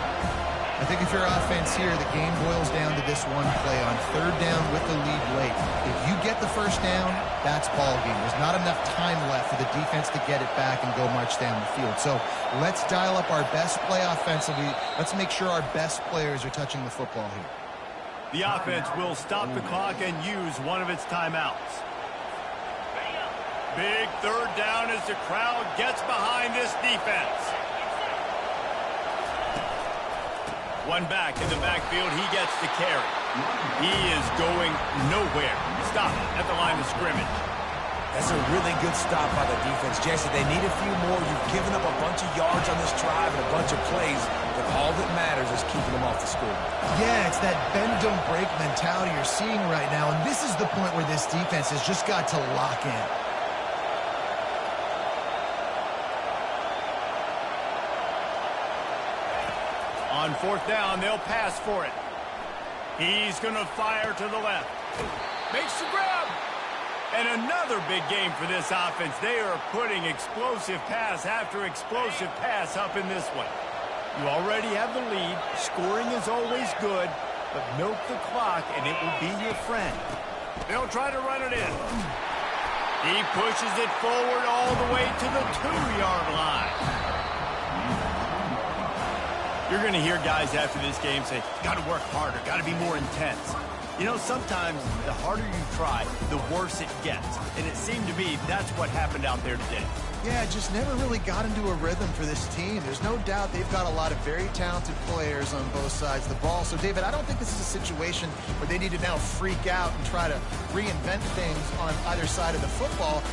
I think if you're offense here, the game boils down to this one play on third down with the lead late. If you get the first down, that's ball game. There's not enough time left for the defense to get it back and go march down the field. So let's dial up our best play offensively. Let's make sure our best players are touching the football here. The offense will stop the clock and use one of its timeouts. Big third down as the crowd gets behind this defense. One back in the backfield. He gets the carry. He is going nowhere. Stop at the line of scrimmage. That's a really good stop by the defense. Jesse, they need a few more. You've given up a bunch of yards on this drive and a bunch of plays, but all that matters is keeping them off the score. Yeah, it's that bend, don't break mentality you're seeing right now, and this is the point where this defense has just got to lock in. On fourth down, they'll pass for it. He's going to fire to the left. Makes the grab. And another big game for this offense. They are putting explosive pass after explosive pass up in this one. You already have the lead. Scoring is always good, but milk the clock and it will be your friend. They'll try to run it in. He pushes it forward all the way to the 2-yard line. You're going to hear guys after this game say, got to work harder, got to be more intense. You know, sometimes the harder you try, the worse it gets. And it seemed to me that's what happened out there today. Yeah, just never really got into a rhythm for this team. There's no doubt they've got a lot of very talented players on both sides of the ball. So, David, I don't think this is a situation where they need to now freak out and try to reinvent things on either side of the football.